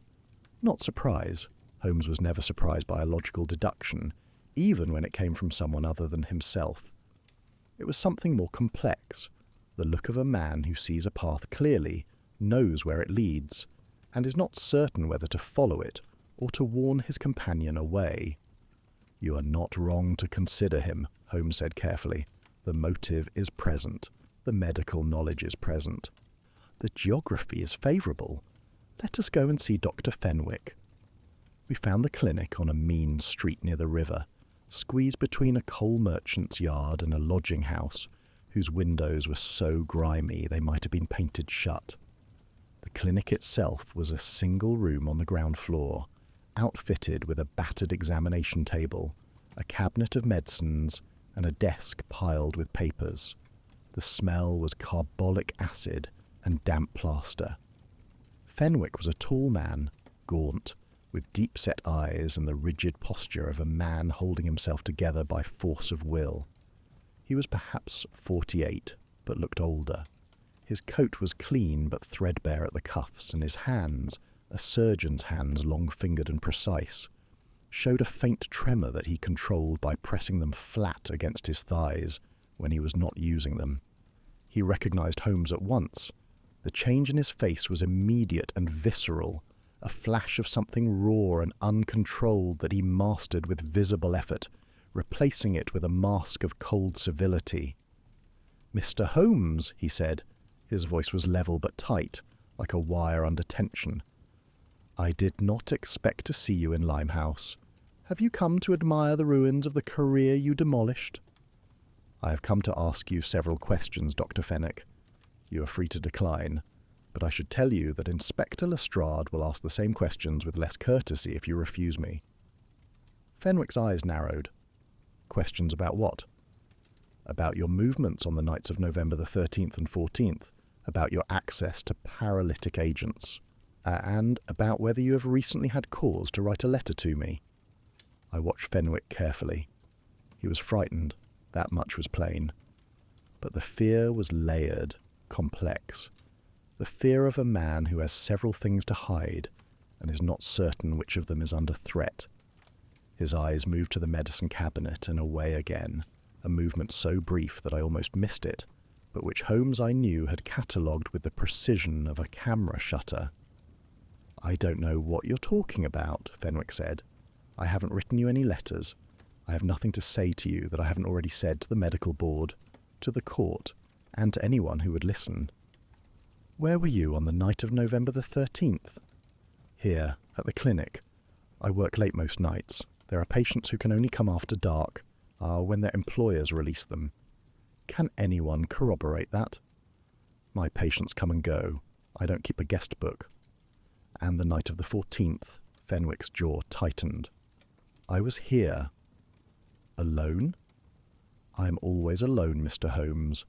Not surprise. Holmes was never surprised by a logical deduction, even when it came from someone other than himself. It was something more complex, the look of a man who sees a path clearly, knows where it leads, and is not certain whether to follow it or to warn his companion away. You are not wrong to consider him, Holmes said carefully. The motive is present. The medical knowledge is present. The geography is favourable. Let us go and see Dr. Fenwick. We found the clinic on a mean street near the river, squeezed between a coal merchant's yard and a lodging house, whose windows were so grimy they might have been painted shut. The clinic itself was a single room on the ground floor, outfitted with a battered examination table, a cabinet of medicines, and a desk piled with papers. The smell was carbolic acid and damp plaster. Fenwick was a tall man, gaunt, with deep-set eyes and the rigid posture of a man holding himself together by force of will. He was perhaps 48, but looked older. His coat was clean but threadbare at the cuffs, and his hands, a surgeon's hands long-fingered and precise, showed a faint tremor that he controlled by pressing them flat against his thighs when he was not using them. He recognized Holmes at once. The change in his face was immediate and visceral, a flash of something raw and uncontrolled that he mastered with visible effort, replacing it with a mask of cold civility. "Mr. Holmes," he said. His voice was level but tight, like a wire under tension. "I did not expect to see you in Limehouse. Have you come to admire the ruins of the career you demolished?" "I have come to ask you several questions, Dr. Fenwick. You are free to decline, but I should tell you that Inspector Lestrade will ask the same questions with less courtesy if you refuse me." Fenwick's eyes narrowed. "Questions about what?" "About your movements on the nights of November the 13th and 14th, about your access to paralytic agents, and about whether you have recently had cause to write a letter to me." I watched Fenwick carefully. He was frightened, that much was plain. But the fear was layered, complex. The fear of a man who has several things to hide and is not certain which of them is under threat. His eyes moved to the medicine cabinet and away again, a movement so brief that I almost missed it, but which Holmes I knew had catalogued with the precision of a camera shutter. "I don't know what you're talking about," Fenwick said. "I haven't written you any letters. I have nothing to say to you that I haven't already said to the medical board, to the court, and to anyone who would listen." "Where were you on the night of November the 13th? "Here, at the clinic. I work late most nights. There are patients who can only come after dark, when their employers release them." "Can anyone corroborate that?" "My patients come and go. I don't keep a guest book." "And the night of the 14th, Fenwick's jaw tightened. "I was here." "Alone?" "I am always alone, Mr. Holmes.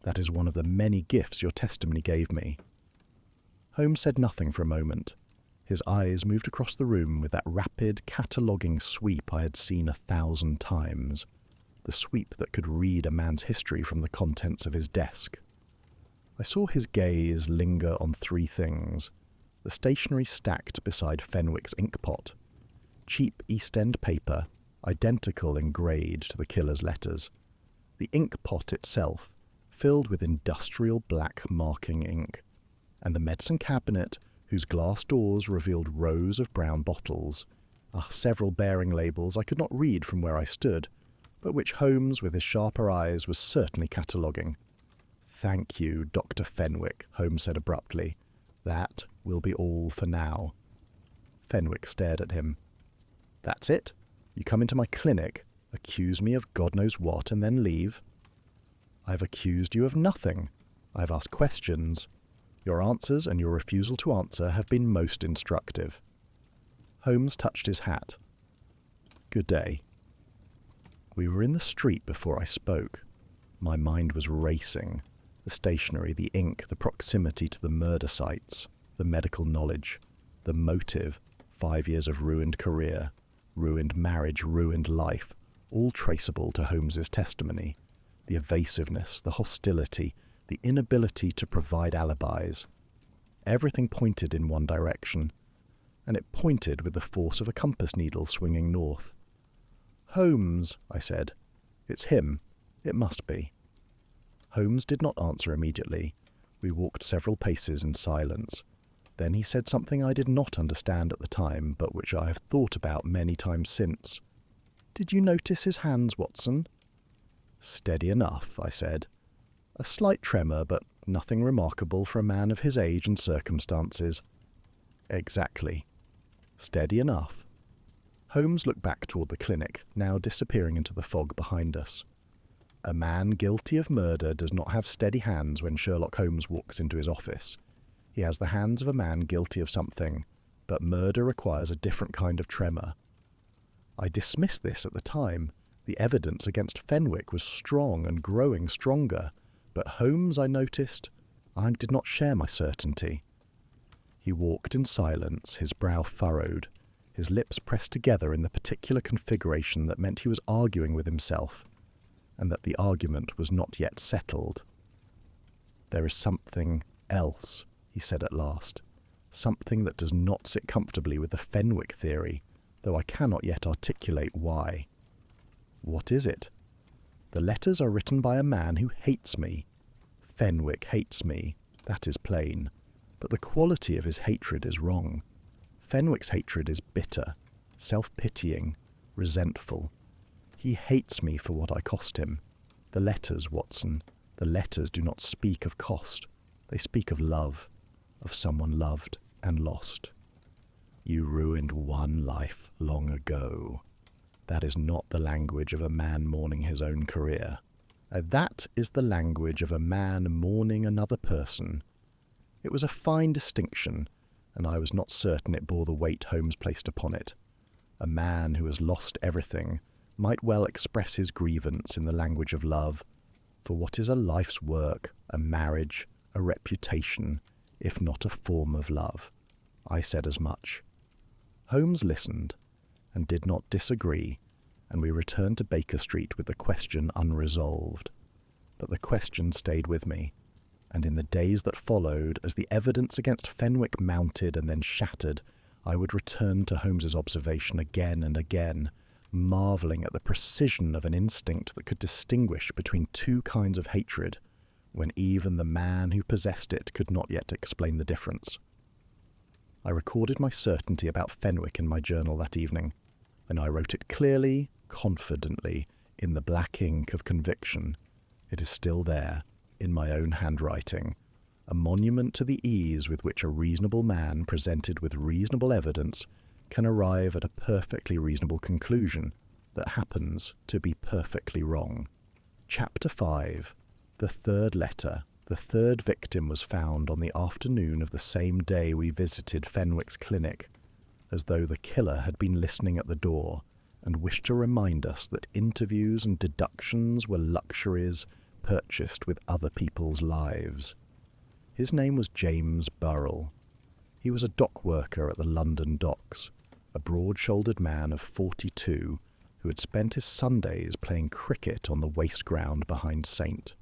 That is one of the many gifts your testimony gave me." Holmes said nothing for a moment. His eyes moved across the room with that rapid, cataloguing sweep I had seen 1,000 times, the sweep that could read a man's history from the contents of his desk. I saw his gaze linger on three things: the stationery stacked beside Fenwick's inkpot, cheap East End paper, identical in grade to the killer's letters, the inkpot itself, filled with industrial black marking ink, and the medicine cabinet whose glass doors revealed rows of brown bottles, several bearing labels I could not read from where I stood, but which Holmes, with his sharper eyes, was certainly cataloguing. "Thank you, Dr. Fenwick," Holmes said abruptly. "That will be all for now." Fenwick stared at him. "That's it? You come into my clinic, accuse me of God knows what, and then leave?" "I've accused you of nothing. I've asked questions. Your answers and your refusal to answer have been most instructive." Holmes touched his hat. "Good day." We were in the street before I spoke. My mind was racing. The stationery, the ink, the proximity to the murder sites, the medical knowledge, the motive, 5 years of ruined career, ruined marriage, ruined life, all traceable to Holmes's testimony, the evasiveness, the hostility, the inability to provide alibis. Everything pointed in one direction, and it pointed with the force of a compass needle swinging north. "Holmes," I said. "It's him. It must be." Holmes did not answer immediately. We walked several paces in silence. Then he said something I did not understand at the time, but which I have thought about many times since. "Did you notice his hands, Watson?" "Steady enough," I said. "A slight tremor, but nothing remarkable for a man of his age and circumstances." "Exactly. Steady enough." Holmes looked back toward the clinic, now disappearing into the fog behind us. A man guilty of murder does not have steady hands when Sherlock Holmes walks into his office. He has the hands of a man guilty of something, but murder requires a different kind of tremor. I dismissed this at the time. The evidence against Fenwick was strong and growing stronger, but Holmes, I noticed, I did not share my certainty. He walked in silence, his brow furrowed, his lips pressed together in the particular configuration that meant he was arguing with himself, and that the argument was not yet settled. "There is something else," he said at last, "something that does not sit comfortably with the Fenwick theory, though I cannot yet articulate why." "What is it?" "The letters are written by a man who hates me. Fenwick hates me, that is plain, but the quality of his hatred is wrong. Fenwick's hatred is bitter, self-pitying, resentful. He hates me for what I cost him. The letters, Watson, the letters do not speak of cost. They speak of love, of someone loved and lost. You ruined one life long ago. That is not the language of a man mourning his own career. That is the language of a man mourning another person." It was a fine distinction, and I was not certain it bore the weight Holmes placed upon it. A man who has lost everything might well express his grievance in the language of love, for what is a life's work, a marriage, a reputation, if not a form of love? I said as much. Holmes listened, and did not disagree, and we returned to Baker Street with the question unresolved. But the question stayed with me, and in the days that followed, as the evidence against Fenwick mounted and then shattered, I would return to Holmes's observation again and again, marvelling at the precision of an instinct that could distinguish between two kinds of hatred, when even the man who possessed it could not yet explain the difference. I recorded my certainty about Fenwick in my journal that evening, and I wrote it clearly, confidently, in the black ink of conviction. It is still there, in my own handwriting, a monument to the ease with which a reasonable man, presented with reasonable evidence, can arrive at a perfectly reasonable conclusion that happens to be perfectly wrong. Chapter 5. The third letter. The third victim was found on the afternoon of the same day we visited Fenwick's clinic, as though the killer had been listening at the door and wished to remind us that interviews and deductions were luxuries purchased with other people's lives. His name was James Burrell. He was a dock worker at the London docks, a broad-shouldered man of 42 who had spent his Sundays playing cricket on the waste ground behind St.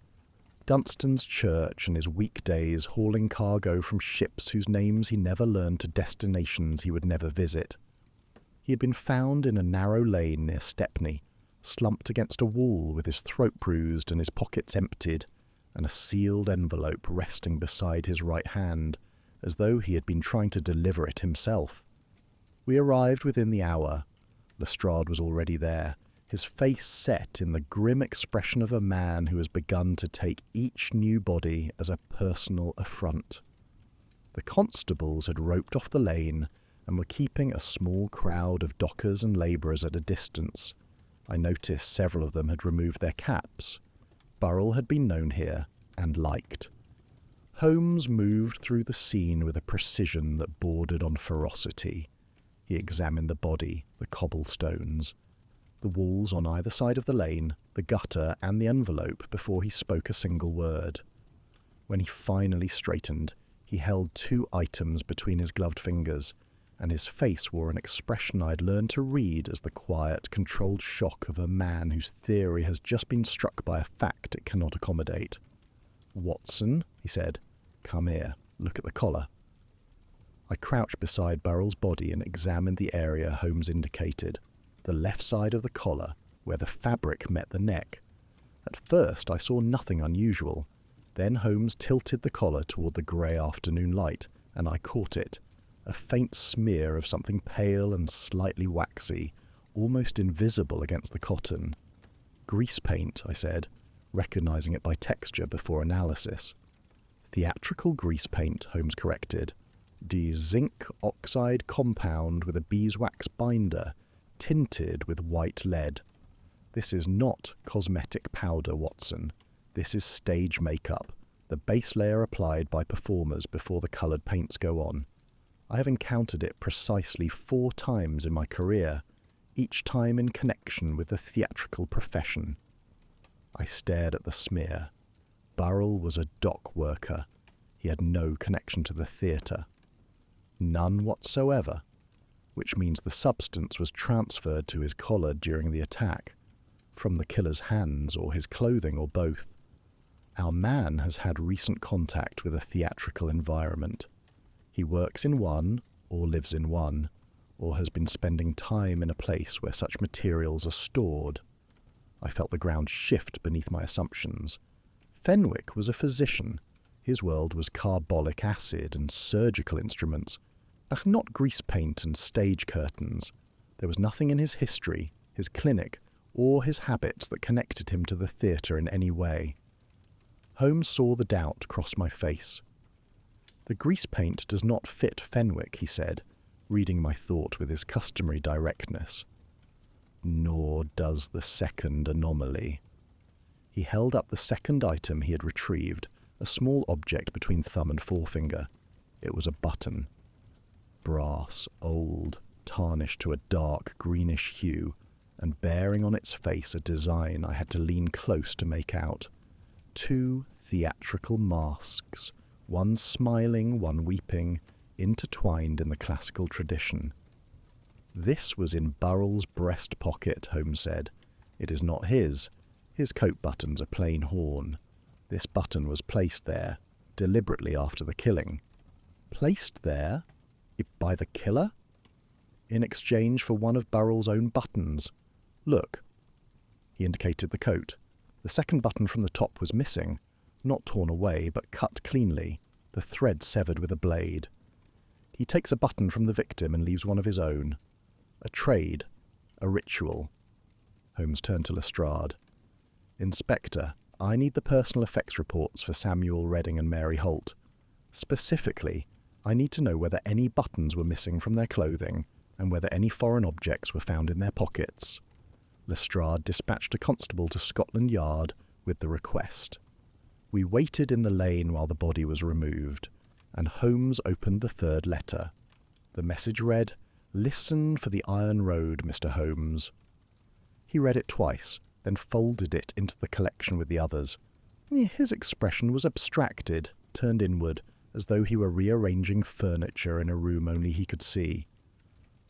Dunstan's church and his weekdays hauling cargo from ships whose names he never learned to destinations he would never visit. He had been found in a narrow lane near Stepney, slumped against a wall with his throat bruised and his pockets emptied, and a sealed envelope resting beside his right hand, as though he had been trying to deliver it himself. We arrived within the hour. Lestrade was already there, his face set in the grim expression of a man who has begun to take each new body as a personal affront. The constables had roped off the lane and were keeping a small crowd of dockers and labourers at a distance. I noticed several of them had removed their caps. Burrell had been known here and liked. Holmes moved through the scene with a precision that bordered on ferocity. He examined the body, the cobblestones, the walls on either side of the lane, the gutter and the envelope before he spoke a single word. When he finally straightened, he held 2 items between his gloved fingers, and his face wore an expression I'd learned to read as the quiet, controlled shock of a man whose theory has just been struck by a fact it cannot accommodate. "Watson," he said, "come here. Look at the collar." I crouched beside Burrell's body and examined the area Holmes indicated, the left side of the collar, where the fabric met the neck. At first I saw nothing unusual. Then Holmes tilted the collar toward the grey afternoon light, and I caught it, a faint smear of something pale and slightly waxy, almost invisible against the cotton. "Grease paint," I said, recognizing it by texture before analysis. "Theatrical grease paint," Holmes corrected. "The zinc oxide compound with a beeswax binder, tinted with white lead. This is not cosmetic powder, Watson. This is stage makeup, the base layer applied by performers before the coloured paints go on. I have encountered it precisely 4 times in my career, each time in connection with the theatrical profession." I stared at the smear. Burrell was a dock worker. He had no connection to the theatre. None whatsoever, which means the substance was transferred to his collar during the attack, from the killer's hands or his clothing or both. Our man has had recent contact with a theatrical environment. He works in one, or lives in one, or has been spending time in a place where such materials are stored. I felt the ground shift beneath my assumptions. Fenwick was a physician. His world was carbolic acid and surgical instruments, not grease paint and stage curtains. There was nothing in his history, his clinic, or his habits that connected him to the theatre in any way. Holmes saw the doubt cross my face. "The grease paint does not fit Fenwick," he said, reading my thought with his customary directness. "Nor does the second anomaly." He held up the second item he had retrieved, a small object between thumb and forefinger. It was a button. Brass, old, tarnished to a dark greenish hue, and bearing on its face a design I had to lean close to make out. 2 theatrical masks, one smiling, one weeping, intertwined in the classical tradition. "This was in Burrell's breast pocket," Holmes said. "It is not his. His coat buttons are plain horn. This button was placed there, deliberately after the killing." "Placed there? By the killer?" "In exchange for one of Burrell's own buttons. Look." He indicated the coat. The second button from the top was missing, not torn away, but cut cleanly, the thread severed with a blade. He takes a button from the victim and leaves one of his own. A trade, a ritual. Holmes turned to Lestrade. "Inspector, I need the personal effects reports for Samuel Redding and Mary Holt. Specifically, I need to know whether any buttons were missing from their clothing and whether any foreign objects were found in their pockets." Lestrade dispatched a constable to Scotland Yard with the request. We waited in the lane while the body was removed, and Holmes opened the 3rd letter. The message read, "Listen for the Iron Road, Mr. Holmes." He read it twice, then folded it into the collection with the others. His expression was abstracted, turned inward, as though he were rearranging furniture in a room only he could see.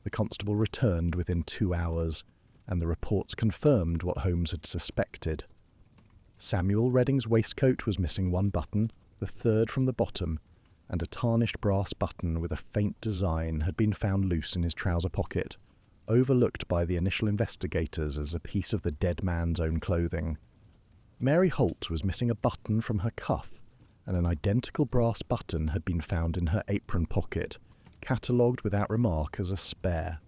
The constable returned within 2 hours, and the reports confirmed what Holmes had suspected. Samuel Redding's waistcoat was missing one button, the third from the bottom, and a tarnished brass button with a faint design had been found loose in his trouser pocket, overlooked by the initial investigators as a piece of the dead man's own clothing. Mary Holt was missing a button from her cuff, and an identical brass button had been found in her apron pocket, catalogued without remark as a spare.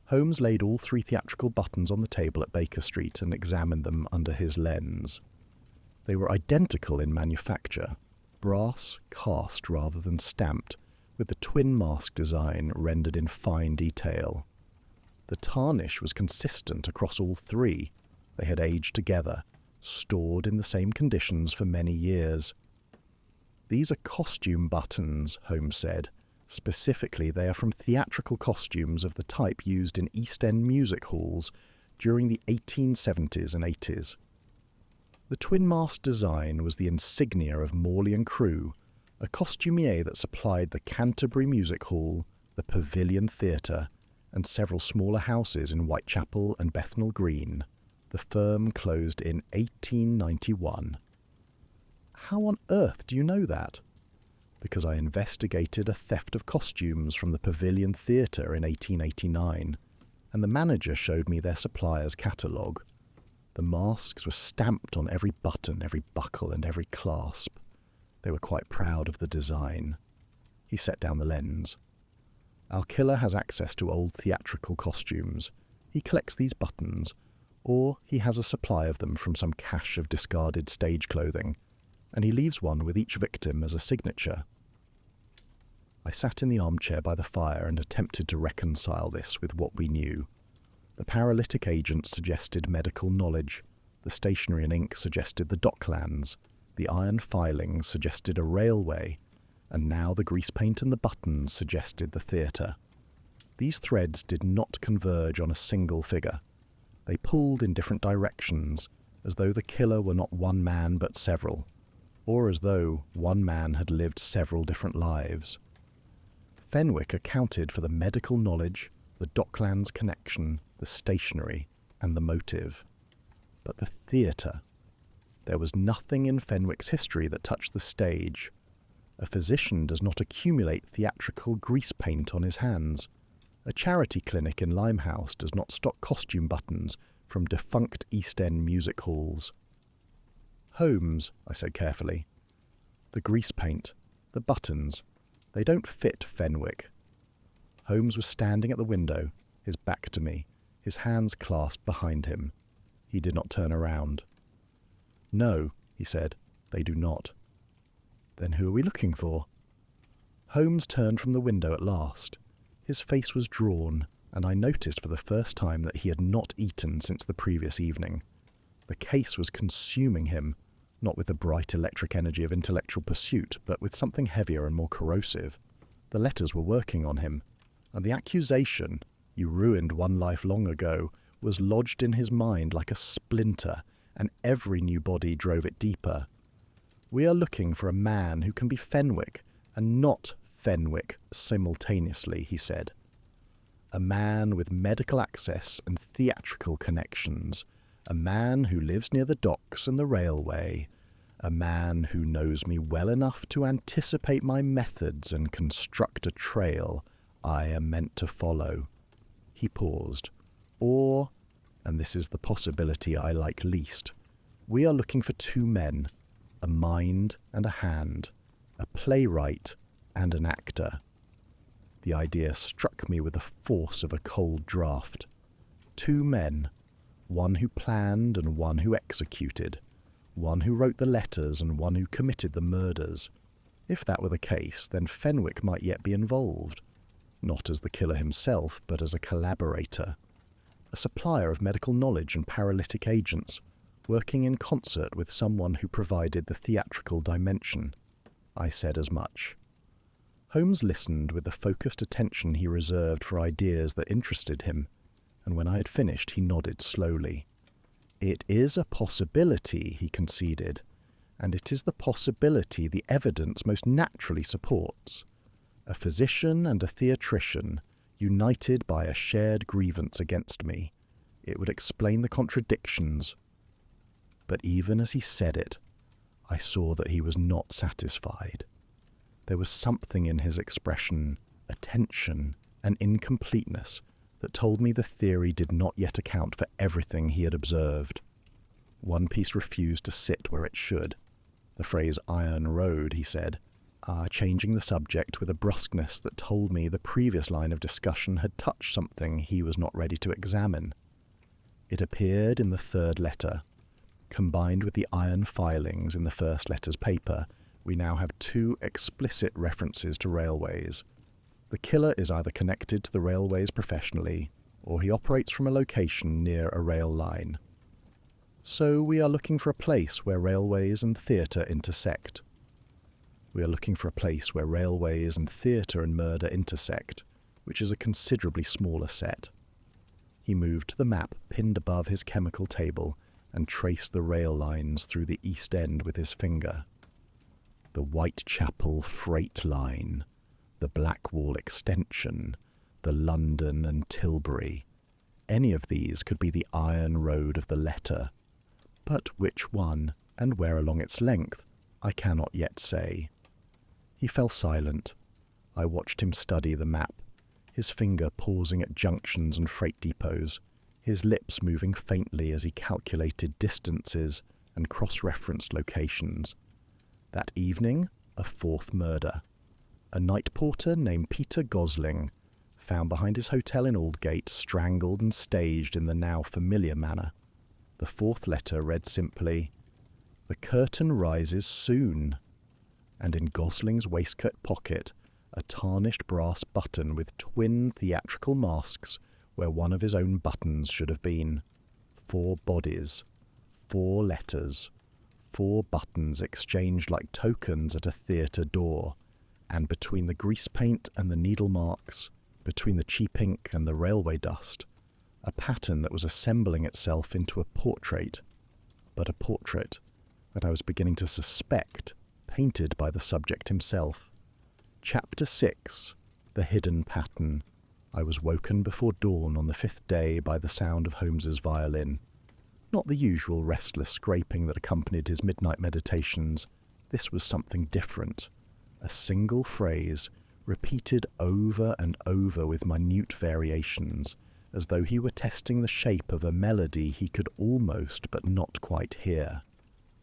Holmes laid all 3 theatrical buttons on the table at Baker Street and examined them under his lens. They were identical in manufacture, brass, cast rather than stamped, with the twin mask design rendered in fine detail. The tarnish was consistent across all 3. They had aged together, stored in the same conditions for many years. "These are costume buttons," Holmes said. "Specifically, they are from theatrical costumes of the type used in East End music halls during the 1870s and 80s. The twin-mast design was the insignia of Morley and Crewe, a costumier that supplied the Canterbury Music Hall, the Pavilion Theatre, and several smaller houses in Whitechapel and Bethnal Green. The firm closed in 1891. "How on earth do you know that?" "Because I investigated a theft of costumes from the Pavilion Theatre in 1889, and the manager showed me their supplier's catalogue. The masks were stamped on every button, every buckle, and every clasp. They were quite proud of the design." He set down the lens. "Our killer has access to old theatrical costumes. He collects these buttons, or he has a supply of them from some cache of discarded stage clothing, and he leaves one with each victim as a signature." I sat in the armchair by the fire and attempted to reconcile this with what we knew. The paralytic agent suggested medical knowledge, the stationery and ink suggested the docklands, the iron filings suggested a railway, and now the grease paint and the buttons suggested the theatre. These threads did not converge on a single figure. They pulled in different directions, as though the killer were not one man but several, or as though one man had lived several different lives. Fenwick accounted for the medical knowledge, the docklands connection, the stationery, and the motive. But the theatre. There was nothing in Fenwick's history that touched the stage. A physician does not accumulate theatrical grease paint on his hands. A charity clinic in Limehouse does not stock costume buttons from defunct East End music halls. "Holmes," I said carefully, "the grease paint, the buttons, they don't fit Fenwick." Holmes was standing at the window, his back to me, his hands clasped behind him. He did not turn around. "No," he said, "they do not." "Then who are we looking for?" Holmes turned from the window at last. His face was drawn, and I noticed for the first time that he had not eaten since the previous evening. The case was consuming him, not with the bright electric energy of intellectual pursuit, but with something heavier and more corrosive. The letters were working on him, and the accusation, "You ruined one life long ago," was lodged in his mind like a splinter, and every new body drove it deeper. "We are looking for a man who can be Fenwick and not Fenwick simultaneously," he said. "A man with medical access and theatrical connections, a man who lives near the docks and the railway, a man who knows me well enough to anticipate my methods and construct a trail I am meant to follow." He paused. "Or, and this is the possibility I like least, we are looking for 2 men, a mind and a hand, a playwright and an actor." The idea struck me with the force of a cold draught. 2 men, one who planned and one who executed, one who wrote the letters and one who committed the murders. If that were the case, then Fenwick might yet be involved, not as the killer himself, but as a collaborator, a supplier of medical knowledge and paralytic agents, working in concert with someone who provided the theatrical dimension. I said as much. Holmes listened with the focused attention he reserved for ideas that interested him, and when I had finished he nodded slowly. "It is a possibility," he conceded, "and it is the possibility the evidence most naturally supports. A physician and a theatrician, united by a shared grievance against me. It would explain the contradictions." But even as he said it, I saw that he was not satisfied. There was something in his expression, a tension, an incompleteness, that told me the theory did not yet account for everything he had observed. One piece refused to sit where it should. The phrase "iron road," he said, changing the subject with a brusqueness that told me the previous line of discussion had touched something he was not ready to examine. It appeared in the third letter. Combined with the iron filings in the first letter's paper, we now have two explicit references to railways. The killer is either connected to the railways professionally, or he operates from a location near a rail line. So we are looking for a place where railways and theatre intersect. We are looking for a place where railways and theatre and murder intersect, which is a considerably smaller set. He moved to the map pinned above his chemical table and traced the rail lines through the East End with his finger. The Whitechapel Freight Line, the Blackwall Extension, the London and Tilbury. Any of these could be the iron road of the letter. But which one, and where along its length, I cannot yet say. He fell silent. I watched him study the map, his finger pausing at junctions and freight depots, his lips moving faintly as he calculated distances and cross-referenced locations. That evening, a fourth murder. A night porter named Peter Gosling, found behind his hotel in Aldgate, strangled and staged in the now familiar manner. The fourth letter read simply, "The curtain rises soon," and in Gosling's waistcoat pocket, a tarnished brass button with twin theatrical masks where one of his own buttons should have been. 4 bodies, 4 letters, 4 buttons exchanged like tokens at a theatre door, and between the grease paint and the needle marks, between the cheap ink and the railway dust, a pattern that was assembling itself into a portrait, but a portrait that I was beginning to suspect painted by the subject himself. Chapter 6. The Hidden Pattern. I was woken before dawn on the 5th day by the sound of Holmes's violin. Not the usual restless scraping that accompanied his midnight meditations. This was something different. A single phrase, repeated over and over with minute variations, as though he were testing the shape of a melody he could almost but not quite hear.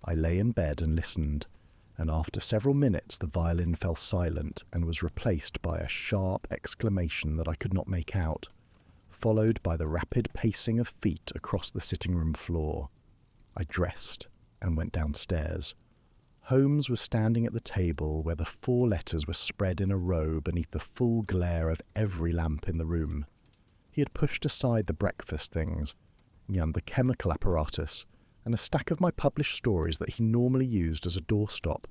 I lay in bed and listened, and after several minutes the violin fell silent and was replaced by a sharp exclamation that I could not make out, followed by the rapid pacing of feet across the sitting-room floor. I dressed and went downstairs. Holmes was standing at the table where the 4 letters were spread in a row beneath the full glare of every lamp in the room. He had pushed aside the breakfast things, and the chemical apparatus, and a stack of my published stories that he normally used as a doorstop.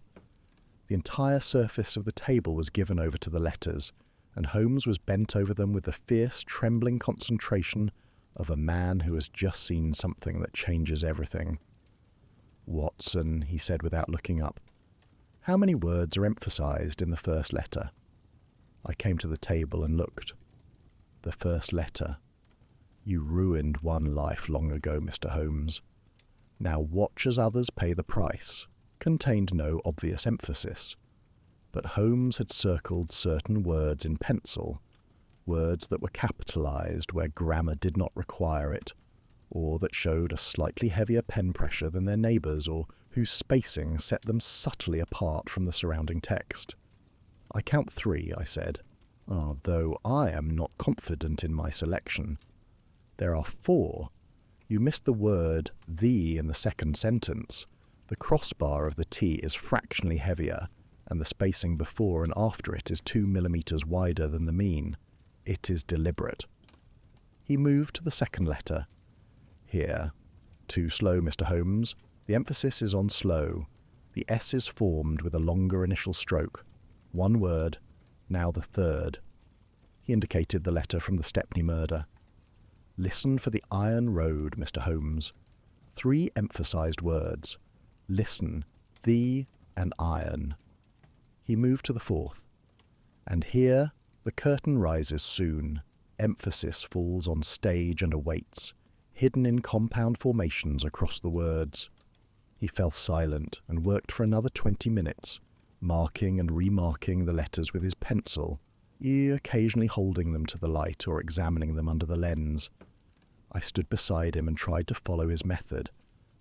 The entire surface of the table was given over to the letters, and Holmes was bent over them with the fierce, trembling concentration of a man who has just seen something that changes everything. "Watson," he said without looking up, "how many words are emphasized in the first letter?" I came to the table and looked. The first letter. "You ruined one life long ago, Mr. Holmes. Now watch as others pay the price," contained no obvious emphasis. But Holmes had circled certain words in pencil, words that were capitalized where grammar did not require it, or that showed a slightly heavier pen pressure than their neighbours, or whose spacing set them subtly apart from the surrounding text. "I count 3, I said, though I am not confident in my selection. "There are 4. You missed the word 'the' in the second sentence. The crossbar of the T is fractionally heavier, and the spacing before and after it is 2 millimeters wider than the mean. It is deliberate." He moved to the second letter. "Here. Too slow, Mr. Holmes. The emphasis is on slow. The S is formed with a longer initial stroke. 1 word. Now the third." He indicated the letter from the Stepney murder. "Listen for the iron road, Mr. Holmes. 3 emphasized words. Listen, the and iron." He moved to the 4th. "And here the curtain rises soon. Emphasis falls on stage and awaits, hidden in compound formations across the words. He fell silent and worked for another 20 minutes, marking and remarking the letters with his pencil, occasionally holding them to the light or examining them under the lens. I stood beside him and tried to follow his method,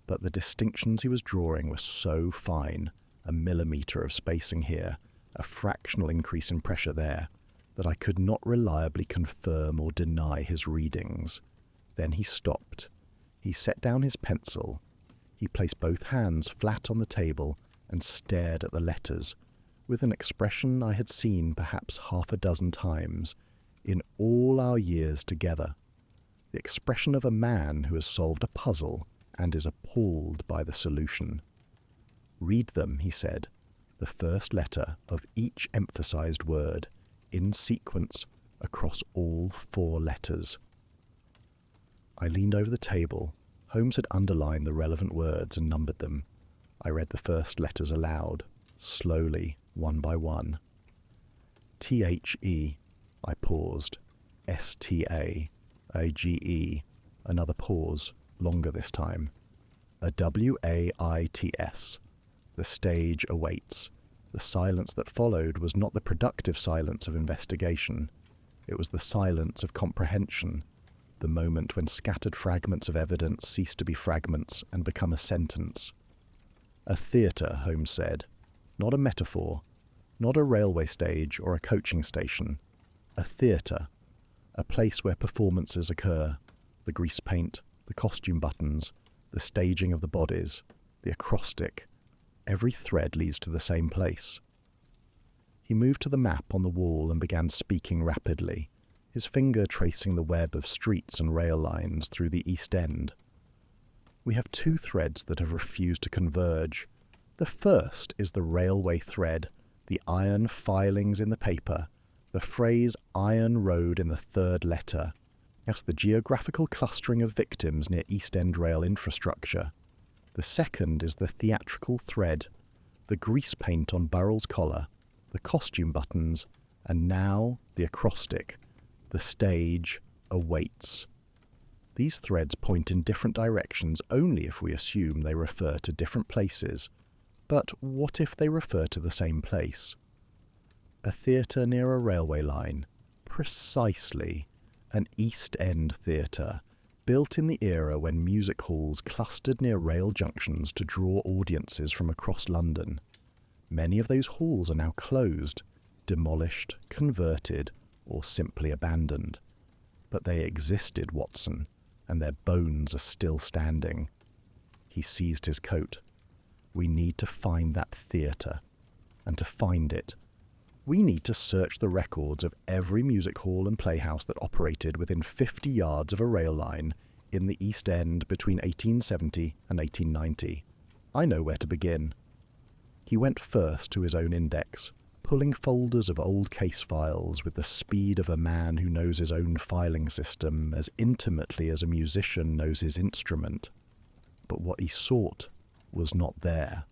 but the distinctions he was drawing were so fine, a millimetre of spacing here, a fractional increase in pressure there, that I could not reliably confirm or deny his readings. Then he stopped. He set down his pencil. He placed both hands flat on the table and stared at the letters, with an expression I had seen perhaps half a dozen times in all our years together. The expression of a man who has solved a puzzle and is appalled by the solution. "Read them," he said, "the first letter of each emphasized word, in sequence across all 4 letters." I leaned over the table. Holmes had underlined the relevant words and numbered them. I read the first letters aloud, slowly, one by one. "T-H-E," I paused. "S-T-A," another pause, longer this time. "A W-A-I-T-S. The stage awaits." The silence that followed was not the productive silence of investigation. It was the silence of comprehension, the moment when scattered fragments of evidence cease to be fragments and become a sentence. "A theatre," Holmes said. "Not a metaphor, not a railway stage or a coaching station. A theatre. A place where performances occur, the grease paint, the costume buttons, the staging of the bodies, the acrostic. Every thread leads to the same place." He moved to the map on the wall and began speaking rapidly, his finger tracing the web of streets and rail lines through the East End. "We have 2 threads that have refused to converge. The first is the railway thread, the iron filings in the paper, the phrase Iron Road in the 3rd letter. That's the geographical clustering of victims near East End rail infrastructure. The second is the theatrical thread, the grease paint on Burrell's collar, the costume buttons, and now the acrostic, the stage awaits. These threads point in different directions only if we assume they refer to different places. But what if they refer to the same place? A theatre near a railway line. Precisely. An East End theatre, built in the era when music halls clustered near rail junctions to draw audiences from across London. Many of those halls are now closed, demolished, converted, or simply abandoned. But they existed, Watson, and their bones are still standing. He seized his coat. "We need to find that theatre. And to find it, we need to search the records of every music hall and playhouse that operated within 50 yards of a rail line in the East End between 1870 and 1890. I know where to begin." He went first to his own index, pulling folders of old case files with the speed of a man who knows his own filing system as intimately as a musician knows his instrument. But what he sought was not there.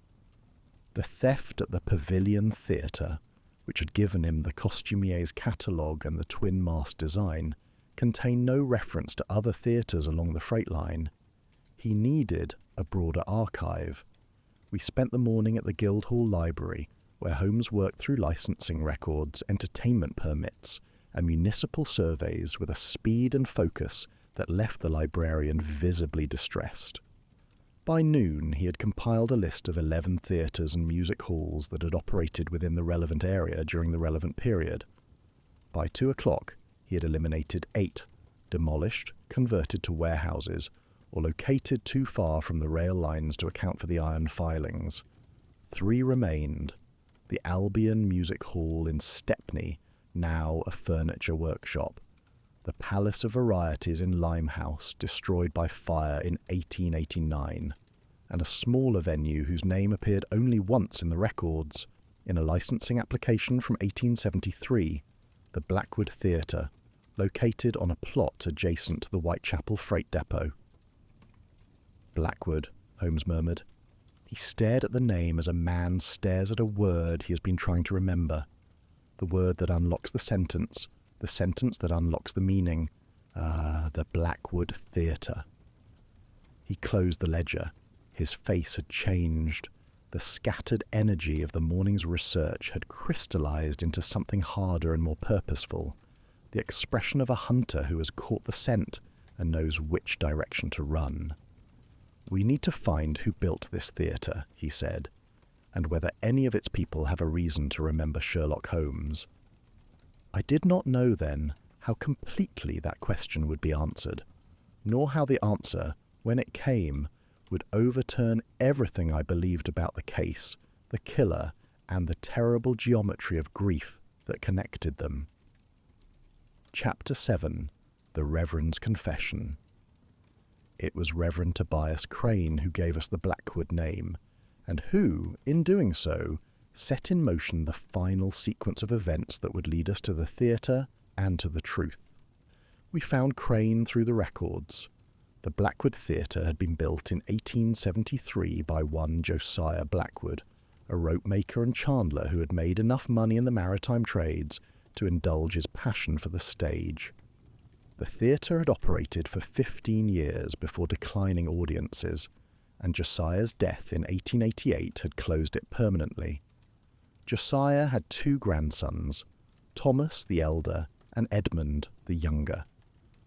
The theft at the Pavilion Theatre, which had given him the costumier's catalogue and the twin-mast design, contained no reference to other theatres along the freight line. He needed a broader archive. We spent the morning at the Guildhall Library, where Holmes worked through licensing records, entertainment permits, and municipal surveys with a speed and focus that left the librarian visibly distressed. By noon, he had compiled a list of 11 theatres and music halls that had operated within the relevant area during the relevant period. By 2 o'clock, he had eliminated 8, demolished, converted to warehouses, or located too far from the rail lines to account for the iron filings. 3 remained. The Albion Music Hall in Stepney, now a furniture workshop. The Palace of Varieties in Limehouse, destroyed by fire in 1889. And a smaller venue whose name appeared only once in the records, in a licensing application from 1873, the Blackwood Theatre, located on a plot adjacent to the Whitechapel Freight Depot. "Blackwood," Holmes murmured. He stared at the name as a man stares at a word he has been trying to remember. The word that unlocks the sentence that unlocks the meaning. The Blackwood Theatre. He closed the ledger. His face had changed. The scattered energy of the morning's research had crystallized into something harder and more purposeful, the expression of a hunter who has caught the scent and knows which direction to run. "We need to find who built this theatre," he said, "and whether any of its people have a reason to remember Sherlock Holmes." I did not know then how completely that question would be answered, nor how the answer, when it came, would overturn everything I believed about the case, the killer, and the terrible geometry of grief that connected them. Chapter 7. The Reverend's Confession. It was Reverend Tobias Crane who gave us the Blackwood name, and who, in doing so, set in motion the final sequence of events that would lead us to the theatre and to the truth. We found Crane through the records. The Blackwood Theatre had been built in 1873 by one Josiah Blackwood, a rope maker and chandler who had made enough money in the maritime trades to indulge his passion for the stage. The theatre had operated for 15 years before declining audiences, and Josiah's death in 1888 had closed it permanently. Josiah had 2 grandsons, Thomas the elder and Edmund the younger.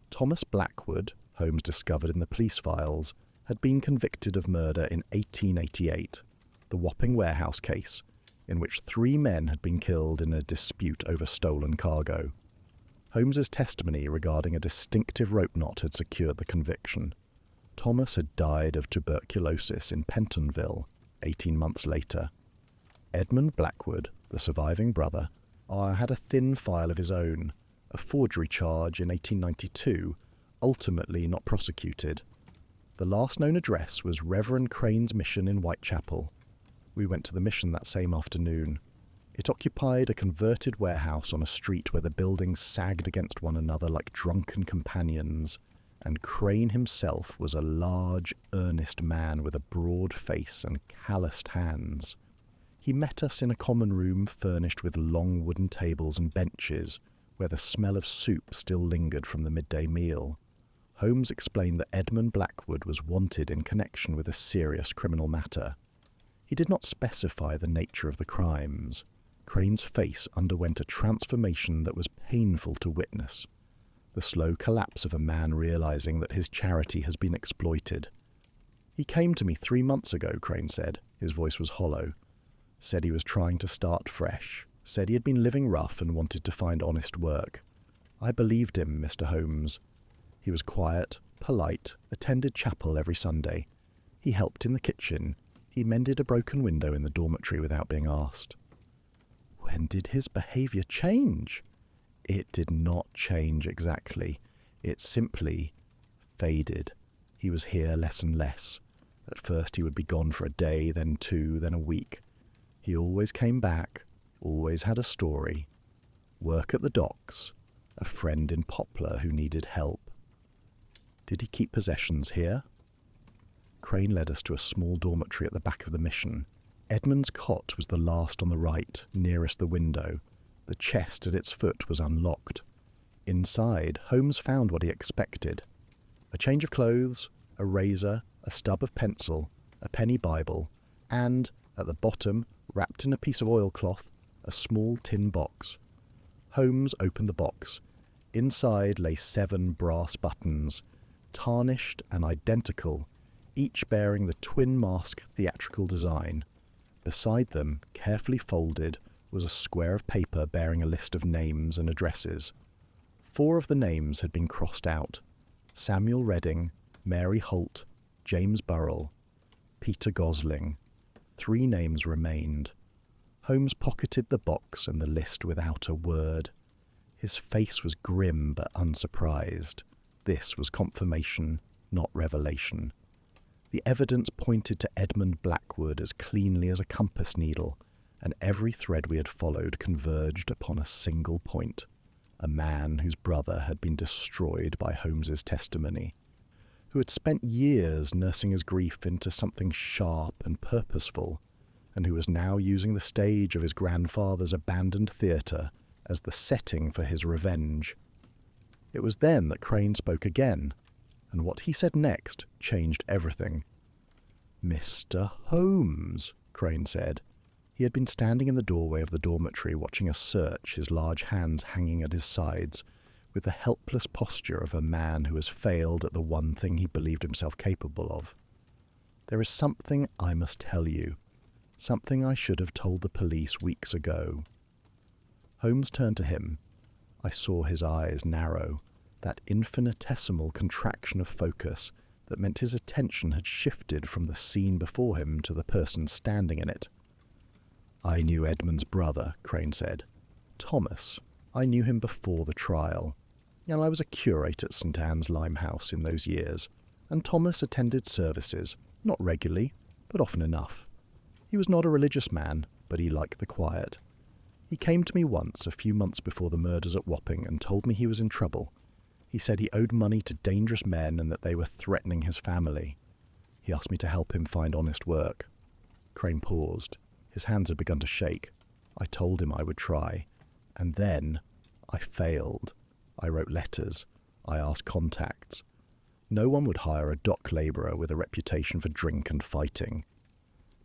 Thomas Blackwood, Holmes discovered in the police files, had been convicted of murder in 1888, the Wapping warehouse case, in which 3 men had been killed in a dispute over stolen cargo. Holmes's testimony regarding a distinctive rope knot had secured the conviction. Thomas had died of tuberculosis in Pentonville 18 months later. Edmund Blackwood, the surviving brother, had a thin file of his own, a forgery charge in 1892, ultimately not prosecuted. The last known address was Reverend Crane's mission in Whitechapel. We went to the mission that same afternoon. It occupied a converted warehouse on a street where the buildings sagged against one another like drunken companions, and Crane himself was a large, earnest man with a broad face and calloused hands. He met us in a common room furnished with long wooden tables and benches, where the smell of soup still lingered from the midday meal. Holmes explained that Edmund Blackwood was wanted in connection with a serious criminal matter. He did not specify the nature of the crimes. Crane's face underwent a transformation that was painful to witness, the slow collapse of a man realizing that his charity has been exploited. "He came to me 3 months ago," Crane said. His voice was hollow. "Said he was trying to start fresh. Said he had been living rough and wanted to find honest work. I believed him, Mr. Holmes. He was quiet, polite, attended chapel every Sunday. He helped in the kitchen. He mended a broken window in the dormitory without being asked." When did his behaviour change? It did not change exactly. It simply faded. He was here less and less. At first he would be gone for a day, then 2, then a week. He always came back, always had a story. Work at the docks, a friend in Poplar who needed help. Did he keep possessions here? Crane led us to a small dormitory at the back of the mission. Edmund's cot was the last on the right, nearest the window. The chest at its foot was unlocked. Inside, Holmes found what he expected. A change of clothes, a razor, a stub of pencil, a penny Bible, and, at the bottom, wrapped in a piece of oilcloth, a small tin box. Holmes opened the box. Inside lay 7 brass buttons, tarnished and identical, each bearing the twin mask theatrical design. Beside them, carefully folded, was a square of paper bearing a list of names and addresses. 4 of the names had been crossed out: Samuel Redding, Mary Holt, James Burrell, Peter Gosling. 3 names remained. Holmes pocketed the box and the list without a word. His face was grim but unsurprised. This was confirmation, not revelation. The evidence pointed to Edmund Blackwood as cleanly as a compass needle, and every thread we had followed converged upon a single point: a man whose brother had been destroyed by Holmes's testimony, who had spent years nursing his grief into something sharp and purposeful, and who was now using the stage of his grandfather's abandoned theatre as the setting for his revenge. It was then that Crane spoke again, and what he said next changed everything. "Mr. Holmes," Crane said. He had been standing in the doorway of the dormitory watching us search, his large hands hanging at his sides, with the helpless posture of a man who has failed at the one thing he believed himself capable of. "There is something I must tell you, something I should have told the police weeks ago." Holmes turned to him. I saw his eyes narrow, that infinitesimal contraction of focus that meant his attention had shifted from the scene before him to the person standing in it. "I knew Edmund's brother," Crane said. "Thomas. I knew him before the trial. And I was a curate at St. Anne's Limehouse in those years, and Thomas attended services, not regularly, but often enough. He was not a religious man, but he liked the quiet. He came to me once, a few months before the murders at Wapping, and told me he was in trouble. He said he owed money to dangerous men and that they were threatening his family. He asked me to help him find honest work." Crane paused. His hands had begun to shake. I told him I would try. And then I failed. I wrote letters. I asked contacts. No one would hire a dock labourer with a reputation for drink and fighting.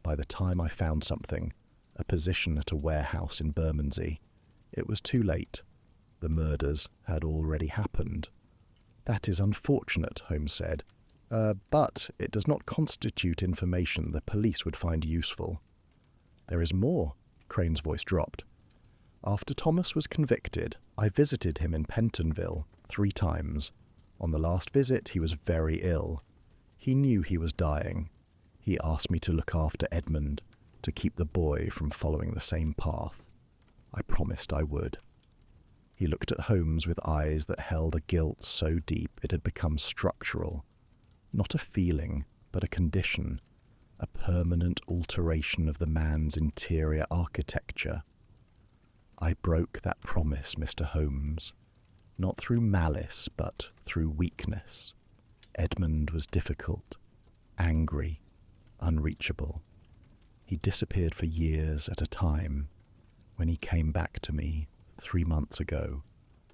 By the time I found something, a position at a warehouse in Bermondsey, it was too late. The murders had already happened. "That is unfortunate," Holmes said, "but it does not constitute information the police would find useful." "There is more." Crane's voice dropped. "After Thomas was convicted, I visited him in Pentonville 3 times. On the last visit, he was very ill. He knew he was dying. He asked me to look after Edmund, to keep the boy from following the same path. I promised I would." He looked at Holmes with eyes that held a guilt so deep it had become structural. Not a feeling, but a condition, a permanent alteration of the man's interior architecture. "I broke that promise, Mr. Holmes, not through malice, but through weakness. Edmund was difficult, angry, unreachable. He disappeared for years at a time. When he came back to me 3 months ago,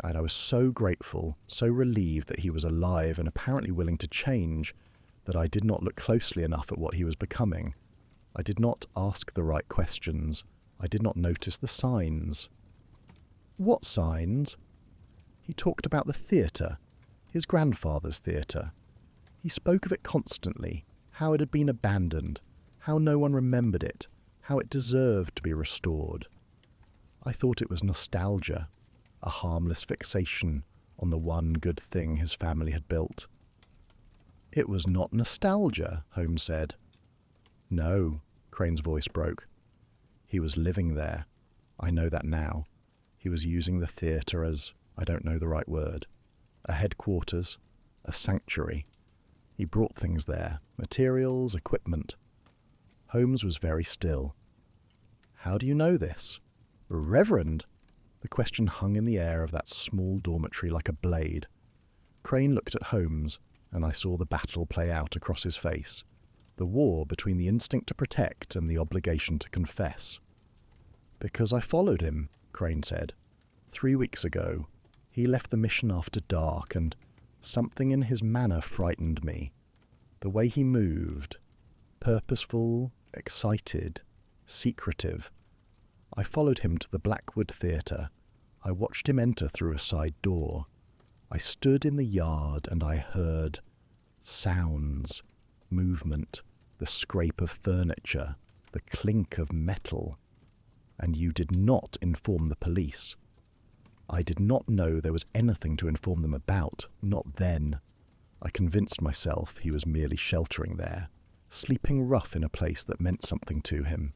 and I was so grateful, so relieved that he was alive and apparently willing to change, that I did not look closely enough at what he was becoming. I did not ask the right questions. I did not notice the signs." "What signs?" "He talked about the theatre, his grandfather's theatre. He spoke of it constantly, how it had been abandoned, how no one remembered it, how it deserved to be restored. I thought it was nostalgia, a harmless fixation on the one good thing his family had built." "It was not nostalgia," Holmes said. "No," Crane's voice broke. "He was living there. I know that now. He was using the theatre as, I don't know the right word, a headquarters, a sanctuary. He brought things there, materials, equipment." Holmes was very still. "How do you know this?" "Reverend?" The question hung in the air of that small dormitory like a blade. Crane looked at Holmes, and I saw the battle play out across his face, the war between the instinct to protect and the obligation to confess. "Because I followed him," Crane said. 3 weeks ago, he left the mission after dark, and something in his manner frightened me. The way he moved, purposeful, excited, secretive. I followed him to the Blackwood Theatre. I watched him enter through a side door. I stood in the yard and I heard sounds, movement, the scrape of furniture, the clink of metal. And you did not inform the police. I did not know there was anything to inform them about, not then. I convinced myself he was merely sheltering there, sleeping rough in a place that meant something to him.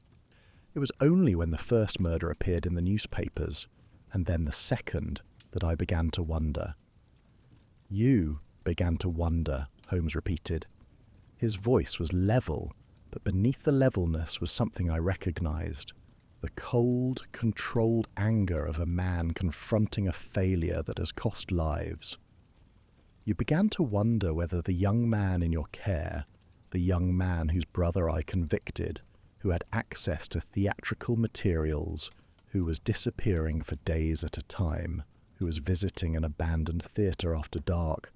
It was only when the first murder appeared in the newspapers, and then the second, that I began to wonder." "You began to wonder," Holmes repeated. His voice was level, but beneath the levelness was something I recognized. The cold, controlled anger of a man confronting a failure that has cost lives. "You began to wonder whether the young man in your care, the young man whose brother I convicted, who had access to theatrical materials, who was disappearing for days at a time, who was visiting an abandoned theatre after dark,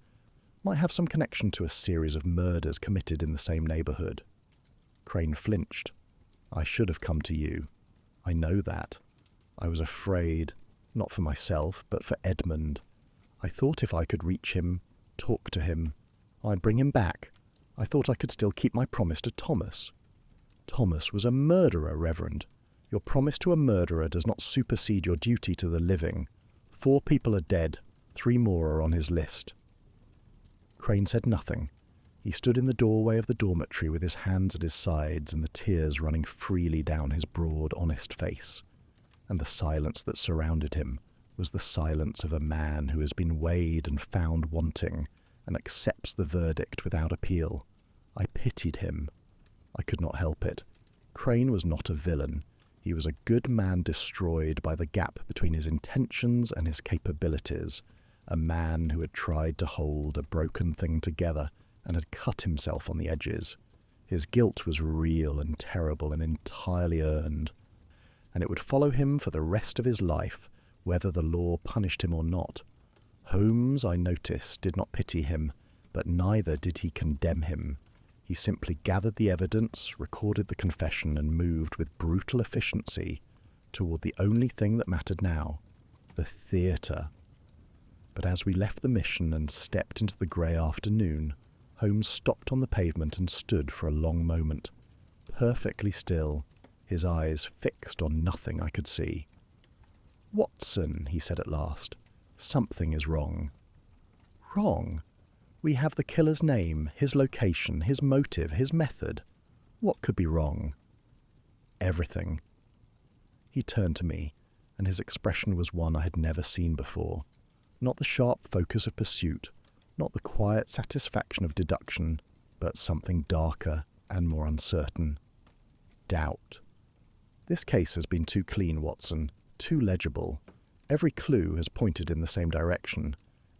might have some connection to a series of murders committed in the same neighbourhood." Crane flinched. "I should have come to you. I know that. I was afraid, not for myself, but for Edmund. I thought if I could reach him, talk to him, I'd bring him back. I thought I could still keep my promise to Thomas." "Thomas was a murderer, Reverend. Your promise to a murderer does not supersede your duty to the living. 4 people are dead. 3 more are on his list." Crane said nothing. He stood in the doorway of the dormitory with his hands at his sides and the tears running freely down his broad, honest face. And the silence that surrounded him was the silence of a man who has been weighed and found wanting and accepts the verdict without appeal. I pitied him. I could not help it. Crane was not a villain. He was a good man destroyed by the gap between his intentions and his capabilities, a man who had tried to hold a broken thing together and had cut himself on the edges. His guilt was real and terrible and entirely earned, and it would follow him for the rest of his life, whether the law punished him or not. Holmes, I noticed, did not pity him, but neither did he condemn him. He simply gathered the evidence, recorded the confession, and moved with brutal efficiency toward the only thing that mattered now, the theatre. But as we left the mission and stepped into the grey afternoon, Holmes stopped on the pavement and stood for a long moment, perfectly still, his eyes fixed on nothing I could see. "Watson," he said at last, "something is wrong." "Wrong? We have the killer's name, his location, his motive, his method. What could be wrong?" "Everything." He turned to me, and his expression was one I had never seen before. Not the sharp focus of pursuit, not the quiet satisfaction of deduction, but something darker and more uncertain. Doubt. "This case has been too clean, Watson, too legible. Every clue has pointed in the same direction.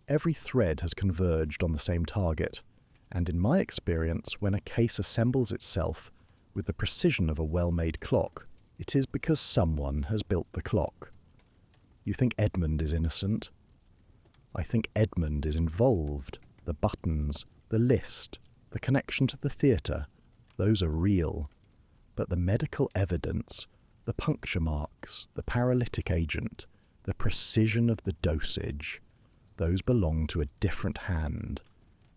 Every thread has converged on the same target. And in my experience, when a case assembles itself with the precision of a well-made clock, it is because someone has built the clock. You think Edmund is innocent? I think Edmund is involved. The buttons, the list, the connection to the theatre, those are real. But the medical evidence, the puncture marks, the paralytic agent, the precision of the dosage, those belong to a different hand.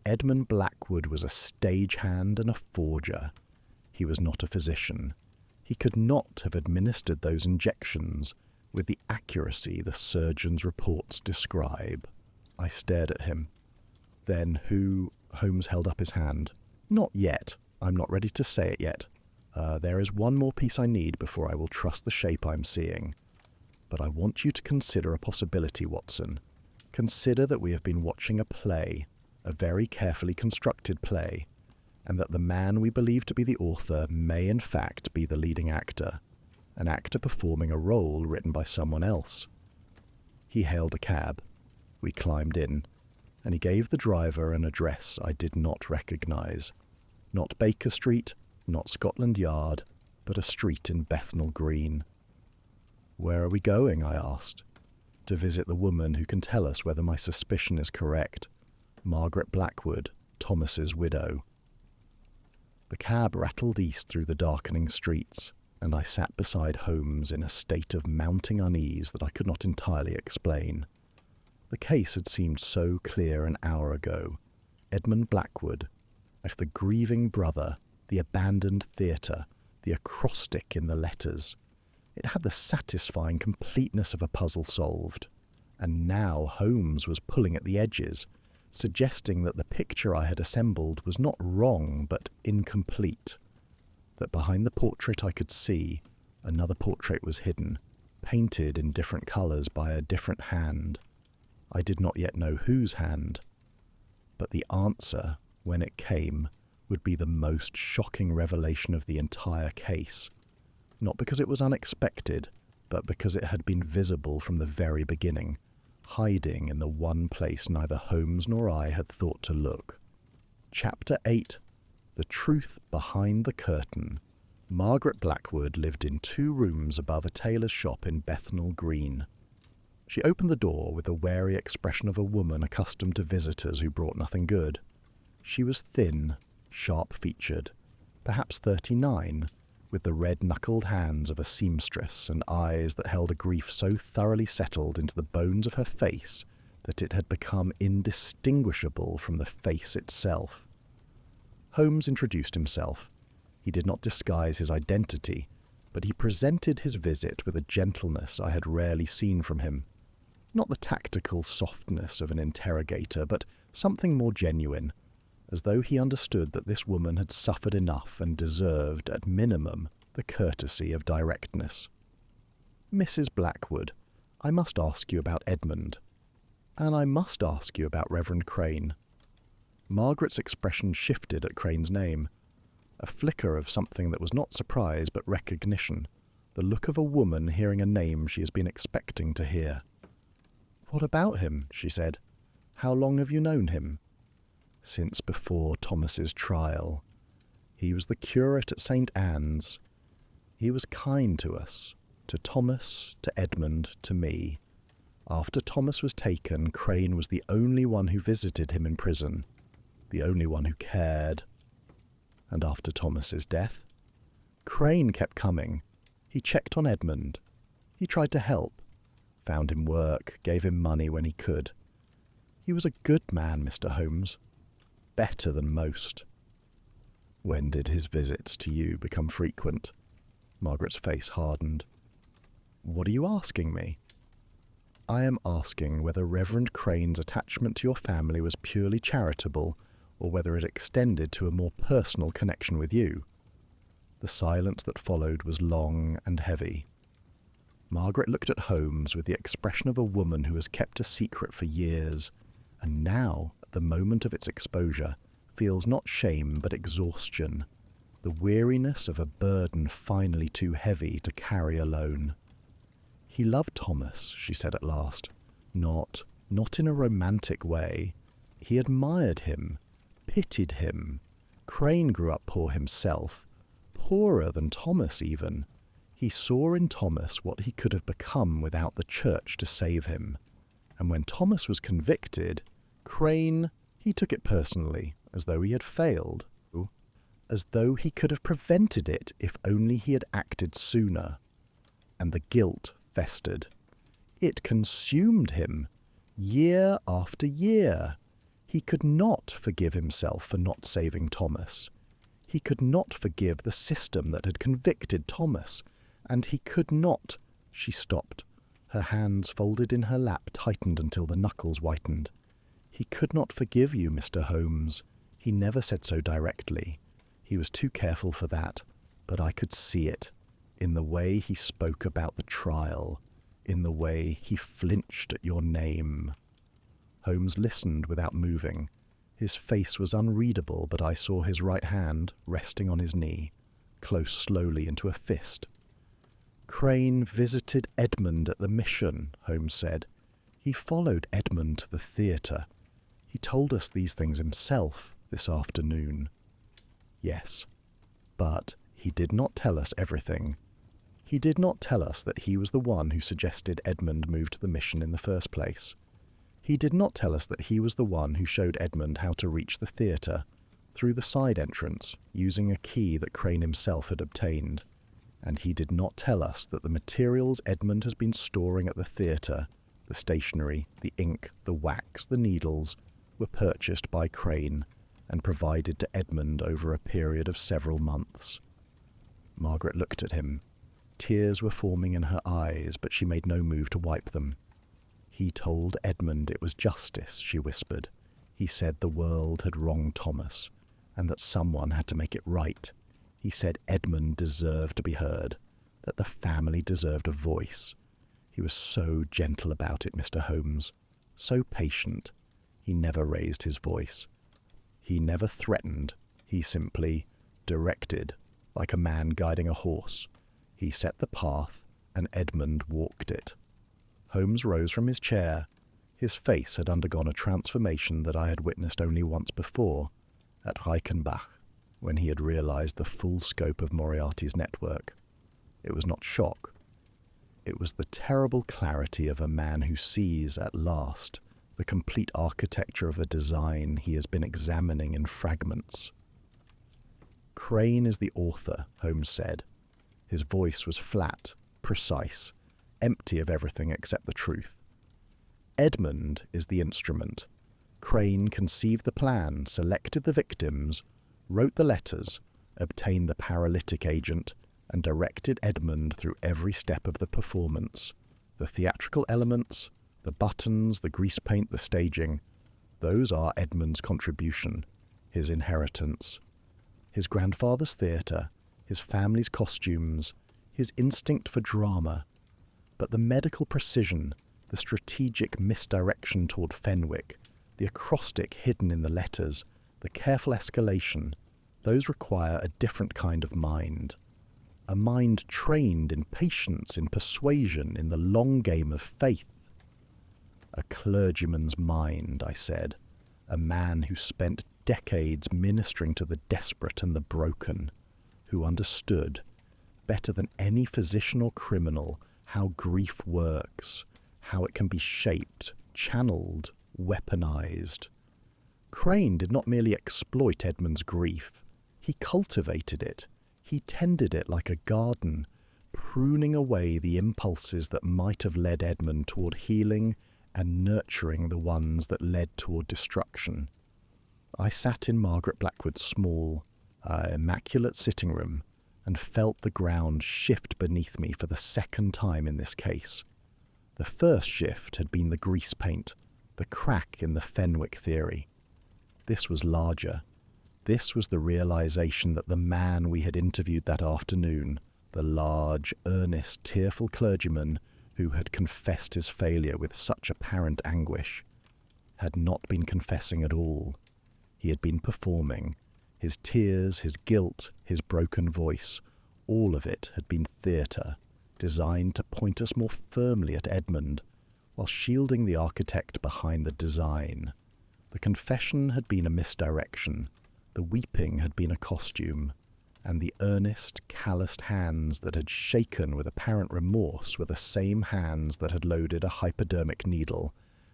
Edmund Blackwood was a stagehand and a forger. He was not a physician. He could not have administered those injections with the accuracy the surgeon's reports describe. I stared at him. "Then who—" Holmes held up his hand. "Not yet. I'm not ready to say it yet. There is one more piece I need before I will trust the shape I'm seeing. But I want you to consider a possibility, Watson. Consider that we have been watching a play, a very carefully constructed play, and that the man we believe to be the author may in fact be the leading actor, an actor performing a role written by someone else." He hailed a cab. We climbed in, and he gave the driver an address I did not recognize. Not Baker Street, not Scotland Yard, but a street in Bethnal Green. "Where are we going?" I asked. "To visit the woman who can tell us whether my suspicion is correct. Margaret Blackwood, Thomas's widow." The cab rattled east through the darkening streets, and I sat beside Holmes in a state of mounting unease that I could not entirely explain. The case had seemed so clear an hour ago. Edmund Blackwood, if the grieving brother, the abandoned theatre, the acrostic in the letters. It had the satisfying completeness of a puzzle solved. And now Holmes was pulling at the edges, suggesting that the picture I had assembled was not wrong but incomplete. That behind the portrait I could see, another portrait was hidden, painted in different colours by a different hand. I did not yet know whose hand. But the answer, when it came, would be the most shocking revelation of the entire case. Not because it was unexpected, but because it had been visible from the very beginning, hiding in the one place neither Holmes nor I had thought to look. Chapter 8. The Truth Behind the Curtain. Margaret Blackwood lived in 2 rooms above a tailor's shop in Bethnal Green. She opened the door with the wary expression of a woman accustomed to visitors who brought nothing good. She was thin, sharp-featured, perhaps 39, with the red-knuckled hands of a seamstress and eyes that held a grief so thoroughly settled into the bones of her face that it had become indistinguishable from the face itself. Holmes introduced himself. He did not disguise his identity, but he presented his visit with a gentleness I had rarely seen from him. Not the tactical softness of an interrogator, but something more genuine, as though he understood that this woman had suffered enough and deserved, at minimum, the courtesy of directness. "Mrs. Blackwood, I must ask you about Edmund. And I must ask you about Reverend Crane." Margaret's expression shifted at Crane's name. A flicker of something that was not surprise but recognition, the look of a woman hearing a name she has been expecting to hear. "What about him?" she said. "How long have you known him?" "Since before Thomas's trial. He was the curate at St. Anne's. He was kind to us, to Thomas, to Edmund, to me. After Thomas was taken, Crane was the only one who visited him in prison, the only one who cared. And after Thomas's death, Crane kept coming. He checked on Edmund. He tried to help, found him work, gave him money when he could. He was a good man, Mr. Holmes. Better than most." "When did his visits to you become frequent?" Margaret's face hardened. "What are you asking me?" "I am asking whether Reverend Crane's attachment to your family was purely charitable, or whether it extended to a more personal connection with you." The silence that followed was long and heavy. Margaret looked at Holmes with the expression of a woman who has kept a secret for years, and now, at the moment of its exposure, feels not shame but exhaustion, the weariness of a burden finally too heavy to carry alone. "He loved Thomas," she said at last. Not in a romantic way. He admired him, pitied him. Crane grew up poor himself, poorer than Thomas even. He saw in Thomas what he could have become without the church to save him. And when Thomas was convicted, Crane, he took it personally, as though he had failed, as though he could have prevented it if only he had acted sooner. And the guilt festered. It consumed him, year after year. He could not forgive himself for not saving Thomas. He could not forgive the system that had convicted Thomas. And he could not— She stopped. Her hands folded in her lap tightened until the knuckles whitened. "He could not forgive you, Mr. Holmes. He never said so directly. He was too careful for that. But I could see it, in the way he spoke about the trial, in the way he flinched at your name." Holmes listened without moving. His face was unreadable, but I saw his right hand, resting on his knee, close slowly into a fist. "Crane visited Edmund at the mission," Holmes said. "He followed Edmund to the theatre. He told us these things himself this afternoon." "Yes, but he did not tell us everything. He did not tell us that he was the one who suggested Edmund move to the mission in the first place. He did not tell us that he was the one who showed Edmund how to reach the theatre, through the side entrance, using a key that Crane himself had obtained. And he did not tell us that the materials Edmund has been storing at the theatre, the stationery, the ink, the wax, the needles, were purchased by Crane and provided to Edmund over a period of several months." Margaret looked at him. Tears were forming in her eyes, but she made no move to wipe them. "He told Edmund it was justice," she whispered. "He said the world had wronged Thomas, and that someone had to make it right. He said Edmund deserved to be heard, that the family deserved a voice. He was so gentle about it, Mr. Holmes, so patient. He never raised his voice. He never threatened. He simply directed, like a man guiding a horse. He set the path, and Edmund walked it." Holmes rose from his chair. His face had undergone a transformation that I had witnessed only once before, at Reichenbach, when he had realized the full scope of Moriarty's network. It was not shock. It was the terrible clarity of a man who sees, at last, the complete architecture of a design he has been examining in fragments. Crane is the author, Holmes said. His voice was flat, precise, empty of everything except the truth. Edmund is the instrument. Crane conceived the plan, selected the victims, wrote the letters, obtained the paralytic agent, and directed Edmund through every step of the performance. The theatrical elements, the buttons, the grease paint, the staging, those are Edmund's contribution, his inheritance. His grandfather's theatre, his family's costumes, his instinct for drama. But the medical precision, the strategic misdirection toward Fenwick, the acrostic hidden in the letters, the careful escalation, those require a different kind of mind. A mind trained in patience, in persuasion, in the long game of faith. A clergyman's mind, I said, a man who spent decades ministering to the desperate and the broken, who understood, better than any physician or criminal, how grief works, how it can be shaped, channeled, weaponized. Crane did not merely exploit Edmund's grief. He cultivated it. He tended it like a garden, pruning away the impulses that might have led Edmund toward healing and nurturing the ones that led toward destruction. I sat in Margaret Blackwood's small, immaculate sitting room and felt the ground shift beneath me for the second time in this case. The first shift had been the grease paint, the crack in the Fenwick theory. This was larger. This was the realization that the man we had interviewed that afternoon, the large, earnest, tearful clergyman who had confessed his failure with such apparent anguish, had not been confessing at all. He had been performing. His tears, his guilt, his broken voice, all of it had been theatre, designed to point us more firmly at Edmund, while shielding the architect behind the design. The confession had been a misdirection, the weeping had been a costume, and the earnest, calloused hands that had shaken with apparent remorse were the same hands that had loaded a hypodermic needle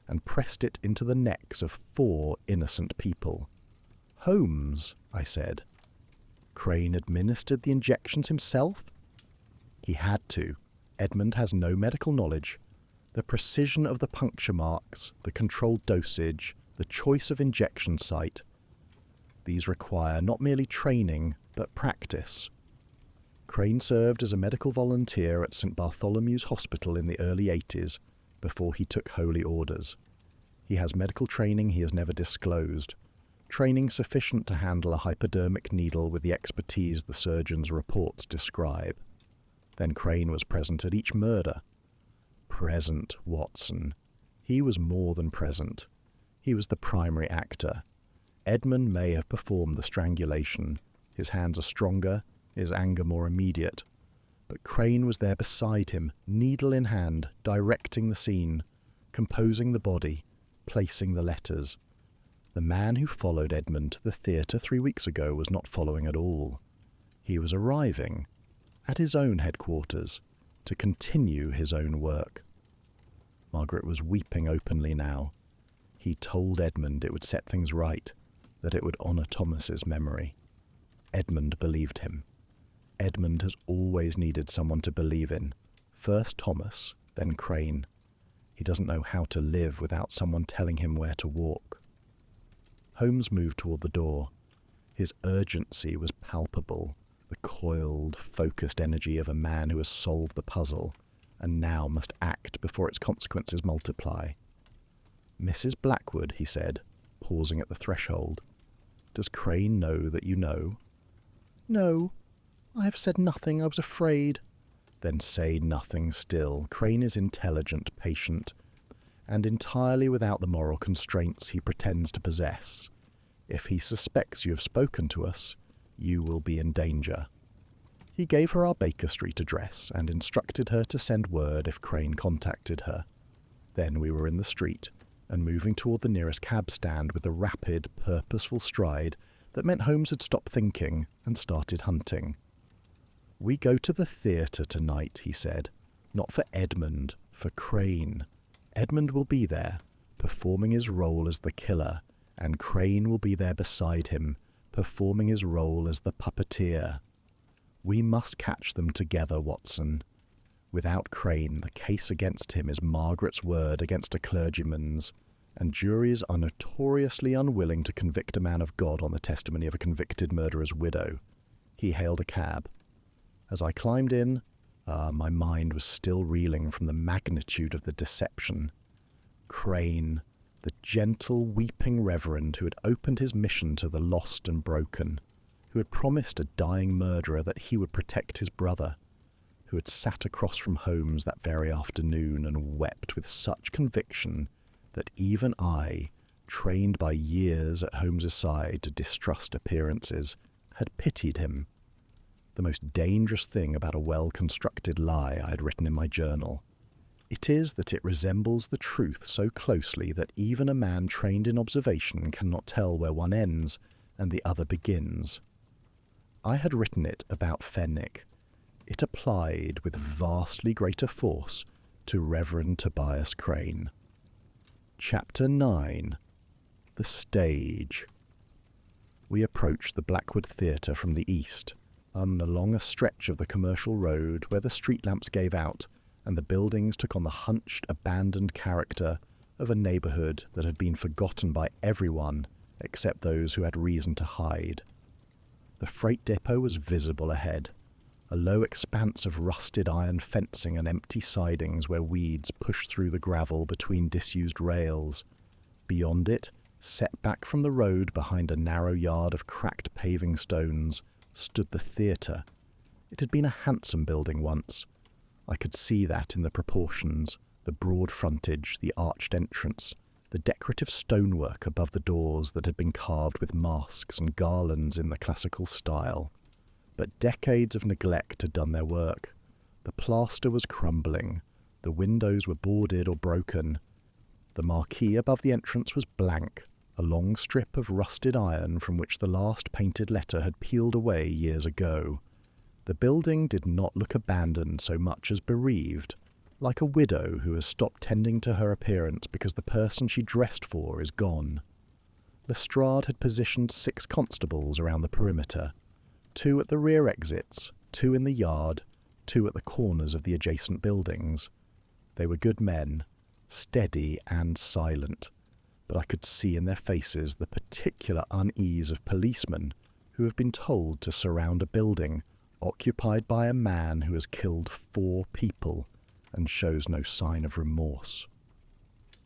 and pressed it into the necks of 4 innocent people. "Holmes," I said. "Crane administered the injections himself?" "He had to. Edmund has no medical knowledge. The precision of the puncture marks, the controlled dosage, the choice of injection site, these require not merely training, but practice. Crane served as a medical volunteer at St. Bartholomew's Hospital in the early 80s, before he took holy orders. He has medical training he has never disclosed, training sufficient to handle a hypodermic needle with the expertise the surgeon's reports describe. Then Crane was present at each murder. Present, Watson. He was more than present. He was the primary actor. Edmund may have performed the strangulation. His hands are stronger, his anger more immediate. But Crane was there beside him, needle in hand, directing the scene, composing the body, placing the letters. The man who followed Edmund to the theatre 3 weeks ago was not following at all. He was arriving, at his own headquarters, to continue his own work. Margaret was weeping openly now. He told Edmund it would set things right, that it would honour Thomas's memory. Edmund believed him. Edmund has always needed someone to believe in. First Thomas, then Crane. He doesn't know how to live without someone telling him where to walk. Holmes moved toward the door. His urgency was palpable, the coiled, focused energy of a man who has solved the puzzle, and now must act before its consequences multiply. "Mrs. Blackwood," he said, pausing at the threshold, "does Crane know that you know?" "No. I have said nothing. I was afraid." "Then say nothing still. Crane is intelligent, patient, and entirely without the moral constraints he pretends to possess. If he suspects you have spoken to us, you will be in danger." He gave her our Baker Street address and instructed her to send word if Crane contacted her. Then we were in the street, and moving toward the nearest cab stand with a rapid, purposeful stride that meant Holmes had stopped thinking and started hunting. "We go to the theatre tonight," he said. "Not for Edmund, for Crane. Edmund will be there, performing his role as the killer, and Crane will be there beside him, performing his role as the puppeteer. We must catch them together, Watson. Without Crane, the case against him is Margaret's word against a clergyman's, and juries are notoriously unwilling to convict a man of God on the testimony of a convicted murderer's widow. He hailed a cab. As I climbed in, my mind was still reeling from the magnitude of the deception. Crane, the gentle, weeping Reverend who had opened his mission to the lost and broken, who had promised a dying murderer that he would protect his brother, who had sat across from Holmes that very afternoon and wept with such conviction that even I, trained by years at Holmes's side to distrust appearances, had pitied him. The most dangerous thing about a well-constructed lie I had written in my journal. It is that it resembles the truth so closely that even a man trained in observation cannot tell where one ends and the other begins. I had written it about Fenwick. It applied with vastly greater force to Reverend Tobias Crane. Chapter 9. The Stage. We approached the Blackwood Theatre from the east, along a stretch of the commercial road where the street lamps gave out and the buildings took on the hunched, abandoned character of a neighbourhood that had been forgotten by everyone except those who had reason to hide. The freight depot was visible ahead, a low expanse of rusted iron fencing and empty sidings where weeds pushed through the gravel between disused rails. Beyond it, set back from the road behind a narrow yard of cracked paving stones, stood the theatre. It had been a handsome building once. I could see that in the proportions, the broad frontage, the arched entrance, the decorative stonework above the doors that had been carved with masks and garlands in the classical style. But decades of neglect had done their work. The plaster was crumbling, the windows were boarded or broken. The marquee above the entrance was blank, a long strip of rusted iron from which the last painted letter had peeled away years ago. The building did not look abandoned so much as bereaved, like a widow who has stopped tending to her appearance because the person she dressed for is gone. Lestrade had positioned 6 constables around the perimeter, 2 at the rear exits, 2 in the yard, 2 at the corners of the adjacent buildings. They were good men, steady and silent, but I could see in their faces the particular unease of policemen who have been told to surround a building occupied by a man who has killed 4 people and shows no sign of remorse.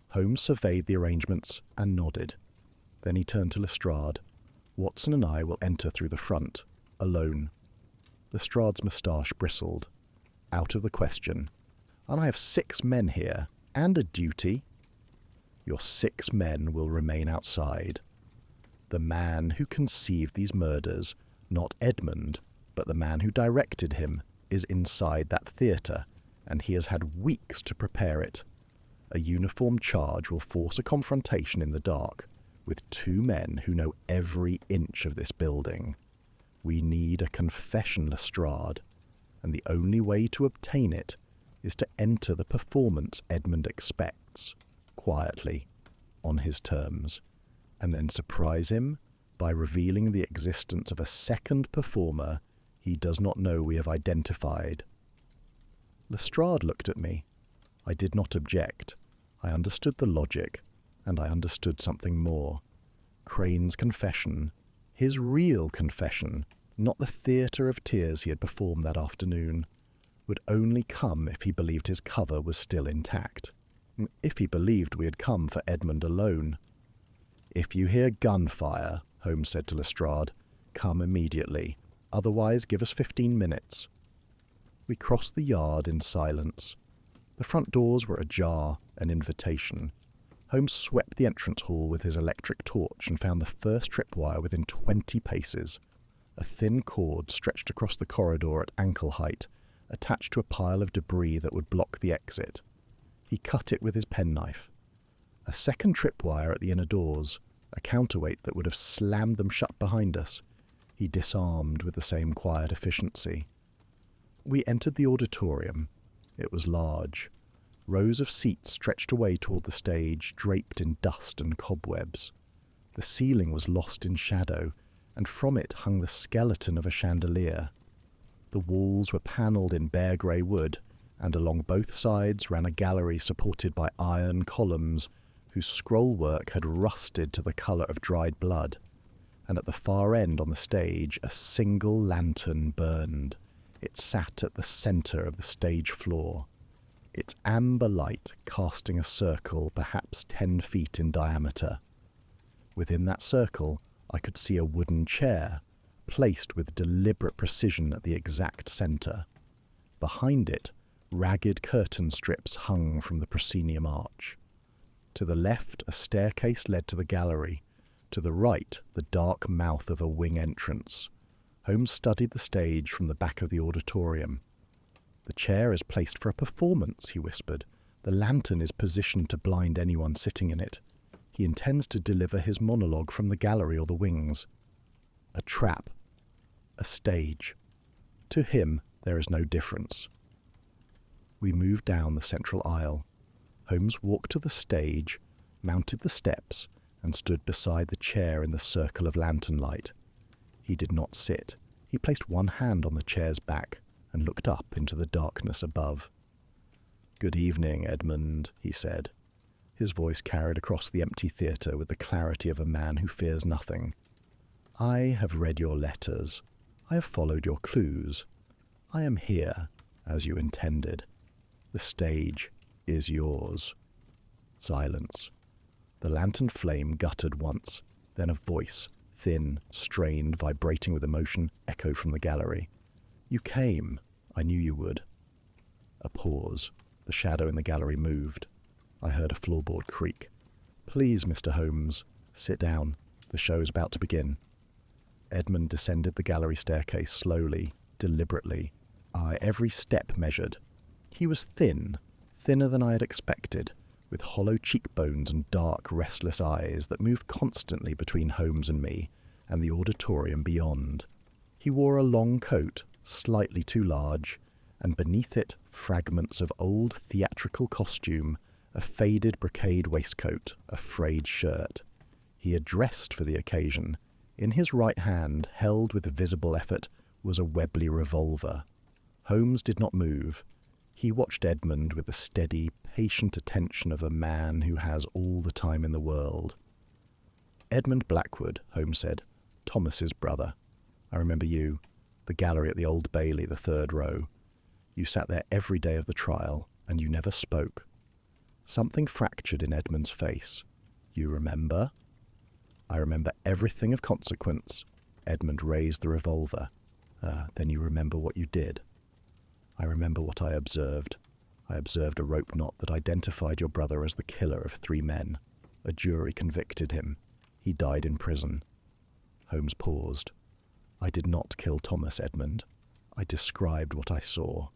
Holmes surveyed the arrangements and nodded. Then he turned to Lestrade. Watson and I will enter through the front, alone. Lestrade's moustache bristled. Out of the question. And I have 6 men here, and a duty. Your 6 men will remain outside. The man who conceived these murders, not Edmund, but the man who directed him, is inside that theatre, and he has had weeks to prepare it. A uniformed charge will force a confrontation in the dark with 2 men who know every inch of this building. We need a confession, Lestrade, and the only way to obtain it is to enter the performance Edmund expects, quietly, on his terms, and then surprise him by revealing the existence of a second performer he does not know we have identified. Lestrade looked at me. I did not object. I understood the logic, and I understood something more. Crane's confession, his real confession, not the theatre of tears he had performed that afternoon, would only come if he believed his cover was still intact, if he believed we had come for Edmund alone. "If you hear gunfire," Holmes said to Lestrade, "come immediately. Otherwise give us 15 minutes. We crossed the yard in silence. The front doors were ajar, an invitation. Holmes swept the entrance hall with his electric torch and found the first tripwire within 20 paces. A thin cord stretched across the corridor at ankle height, attached to a pile of debris that would block the exit. He cut it with his penknife. A second tripwire at the inner doors, a counterweight that would have slammed them shut behind us. He disarmed with the same quiet efficiency. We entered the auditorium. It was large. Rows of seats stretched away toward the stage, draped in dust and cobwebs. The ceiling was lost in shadow, and from it hung the skeleton of a chandelier. The walls were panelled in bare grey wood, and along both sides ran a gallery supported by iron columns whose scrollwork had rusted to the colour of dried blood, and at the far end on the stage a single lantern burned. It sat at the centre of the stage floor, its amber light casting a circle perhaps 10 feet in diameter. Within that circle I could see a wooden chair, placed with deliberate precision at the exact centre. Behind it, ragged curtain strips hung from the proscenium arch. To the left, a staircase led to the gallery. To the right, the dark mouth of a wing entrance. Holmes studied the stage from the back of the auditorium. "The chair is placed for a performance," he whispered. "The lantern is positioned to blind anyone sitting in it. He intends to deliver his monologue from the gallery or the wings. A trap. A stage. To him, there is no difference." We moved down the central aisle. Holmes walked to the stage, mounted the steps, and stood beside the chair in the circle of lantern light. He did not sit. He placed one hand on the chair's back and looked up into the darkness above. "Good evening, Edmund," he said. His voice carried across the empty theatre with the clarity of a man who fears nothing. "I have read your letters. I have followed your clues. I am here, as you intended. The stage is yours." Silence. The lantern flame guttered once, then a voice, thin, strained, vibrating with emotion, echoed from the gallery. "You came. I knew you would." A pause. The shadow in the gallery moved. I heard a floorboard creak. "Please, Mr. Holmes, sit down. The show is about to begin." Edmund descended the gallery staircase slowly, deliberately, every step measured. He was thin, thinner than I had expected, with hollow cheekbones and dark, restless eyes that moved constantly between Holmes and me, and the auditorium beyond. He wore a long coat, slightly too large, and beneath it fragments of old theatrical costume, a faded brocade waistcoat, a frayed shirt. He had dressed for the occasion. In his right hand, held with visible effort, was a Webley revolver. Holmes did not move. He watched Edmund with the steady, patient attention of a man who has all the time in the world. "Edmund Blackwood," Holmes said. "Thomas's brother. I remember you. The gallery at the Old Bailey, the 3rd row. You sat there every day of the trial, and you never spoke." Something fractured in Edmund's face. "You remember?" "I remember everything of consequence." Edmund raised the revolver. "Then you remember what you did?" "I remember what I observed. I observed a rope knot that identified your brother as the killer of 3 men. A jury convicted him. He died in prison." Holmes paused. "I did not kill Thomas, Edmund. I described what I saw."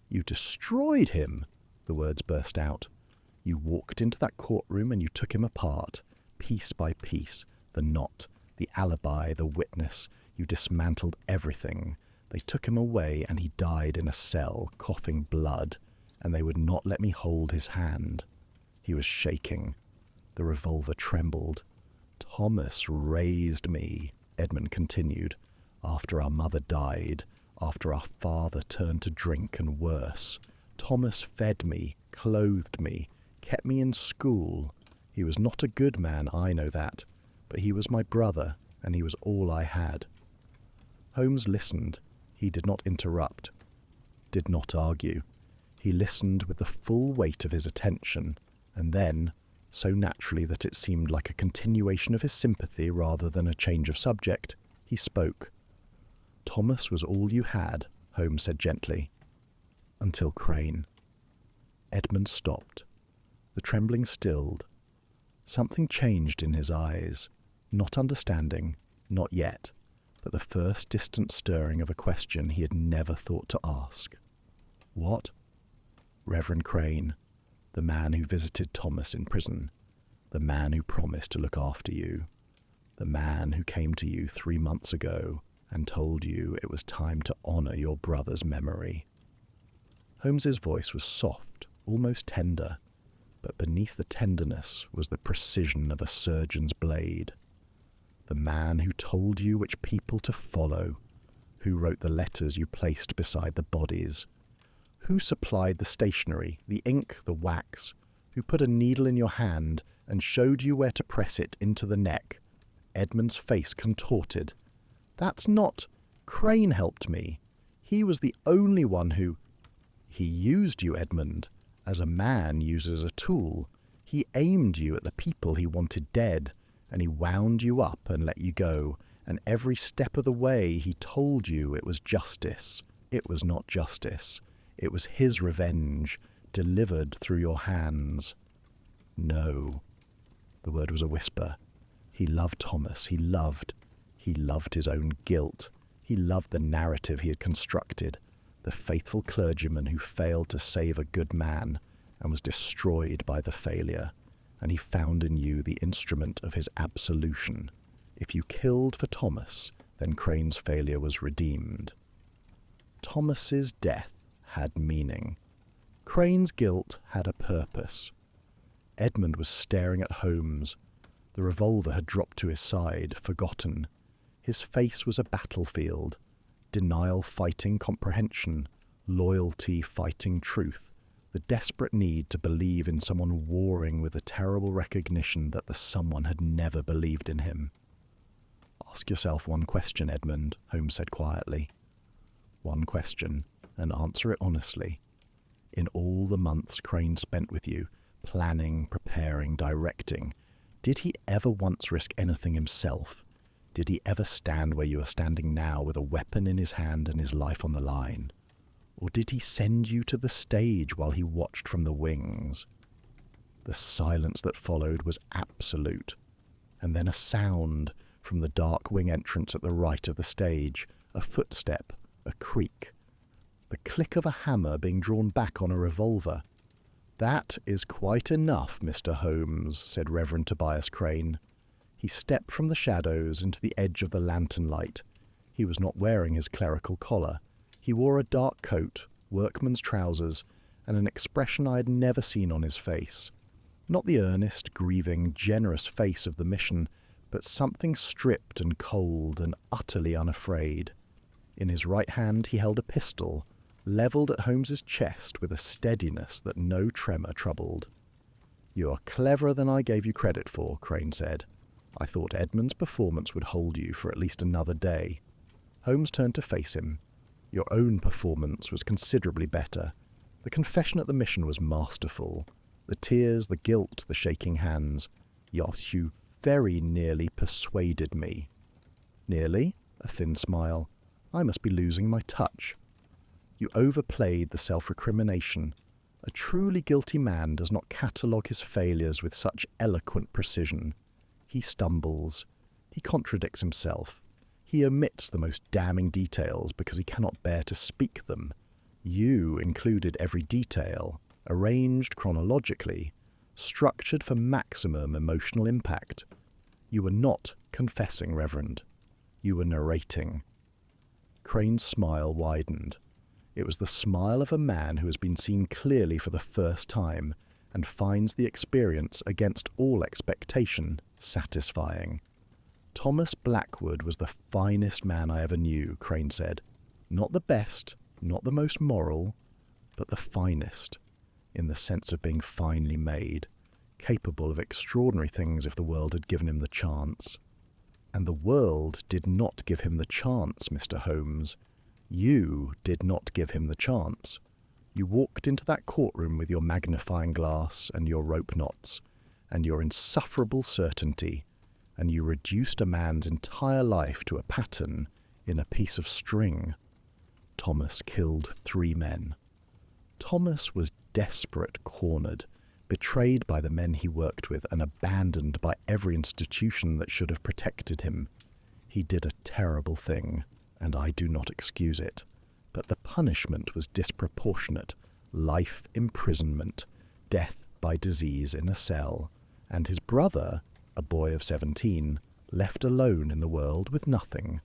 "You destroyed him!" The words burst out. "You walked into that courtroom and you took him apart, piece by piece. The knot, the alibi, the witness. You dismantled everything. They took him away and he died in a cell, coughing blood, and they would not let me hold his hand." He was shaking. The revolver trembled. "Thomas raised me," Edmund continued, "after our mother died, after our father turned to drink and worse. Thomas fed me, clothed me, kept me in school. He was not a good man, I know that, but he was my brother, and he was all I had." Holmes listened. He did not interrupt, did not argue. He listened with the full weight of his attention, and then, so naturally that it seemed like a continuation of his sympathy rather than a change of subject, he spoke. "Thomas was all you had," Holmes said gently. "Until Crane." Edmund stopped. The trembling stilled. Something changed in his eyes. Not understanding, not yet, but the first distant stirring of a question he had never thought to ask. "What?" "Reverend Crane, the man who visited Thomas in prison, the man who promised to look after you, the man who came to you 3 months ago and told you it was time to honour your brother's memory." Holmes's voice was soft, almost tender, but beneath the tenderness was the precision of a surgeon's blade. The man who told you which people to follow, who wrote the letters you placed beside the bodies, who supplied the stationery, the ink, the wax, who put a needle in your hand and showed you where to press it into the neck. Edmund's face contorted. That's not... Crane helped me. He was the only one who... He used you, Edmund, as a man uses a tool. He aimed you at the people he wanted dead, and he wound you up and let you go, and every step of the way he told you it was justice. It was not justice. It was his revenge, delivered through your hands. No. The word was a whisper. He loved Thomas. He loved his own guilt. He loved the narrative he had constructed, the faithful clergyman who failed to save a good man and was destroyed by the failure, and he found in you the instrument of his absolution. If you killed for Thomas, then Crane's failure was redeemed. Thomas's death had meaning. Crane's guilt had a purpose. Edmund was staring at Holmes. The revolver had dropped to his side, forgotten. His face was a battlefield, denial fighting comprehension, loyalty fighting truth, the desperate need to believe in someone warring with the terrible recognition that the someone had never believed in him. Ask yourself one question, Edmund, Holmes said quietly. One question, and answer it honestly. In all the months Crane spent with you, planning, preparing, directing, did he ever once risk anything himself? Did he ever stand where you are standing now with a weapon in his hand and his life on the line? Or did he send you to the stage while he watched from the wings? The silence that followed was absolute, and then a sound from the dark wing entrance at the right of the stage, a footstep, a creak, the click of a hammer being drawn back on a revolver. That is quite enough, Mr. Holmes, said Reverend Tobias Crane. He stepped from the shadows into the edge of the lantern light. He was not wearing his clerical collar. He wore a dark coat, workman's trousers, and an expression I had never seen on his face. Not the earnest, grieving, generous face of the mission, but something stripped and cold and utterly unafraid. In his right hand he held a pistol, levelled at Holmes's chest with a steadiness that no tremor troubled. "You are cleverer than I gave you credit for," Crane said. "I thought Edmund's performance would hold you for at least another day." Holmes turned to face him. "Your own performance was considerably better. The confession at the mission was masterful. The tears, the guilt, the shaking hands. Yes, you very nearly persuaded me." "Nearly?" A thin smile. "I must be losing my touch." "You overplayed the self-recrimination. A truly guilty man does not catalogue his failures with such eloquent precision. He stumbles. He contradicts himself. He omits the most damning details because he cannot bear to speak them. You included every detail, arranged chronologically, structured for maximum emotional impact. You were not confessing, Reverend. You were narrating." Crane's smile widened. It was the smile of a man who has been seen clearly for the first time and finds the experience, against all expectation, satisfying. "Thomas Blackwood was the finest man I ever knew," Crane said. "Not the best, not the most moral, but the finest, in the sense of being finely made, capable of extraordinary things if the world had given him the chance. And the world did not give him the chance, Mr. Holmes. You did not give him the chance. You walked into that courtroom with your magnifying glass and your rope knots, and your insufferable certainty, and you reduced a man's entire life to a pattern in a piece of string. Thomas killed 3 men. Thomas was desperate, cornered, betrayed by the men he worked with, and abandoned by every institution that should have protected him. He did a terrible thing, and I do not excuse it. But the punishment was disproportionate. Life imprisonment, death by disease in a cell, and his brother, a boy of 17, left alone in the world with nothing.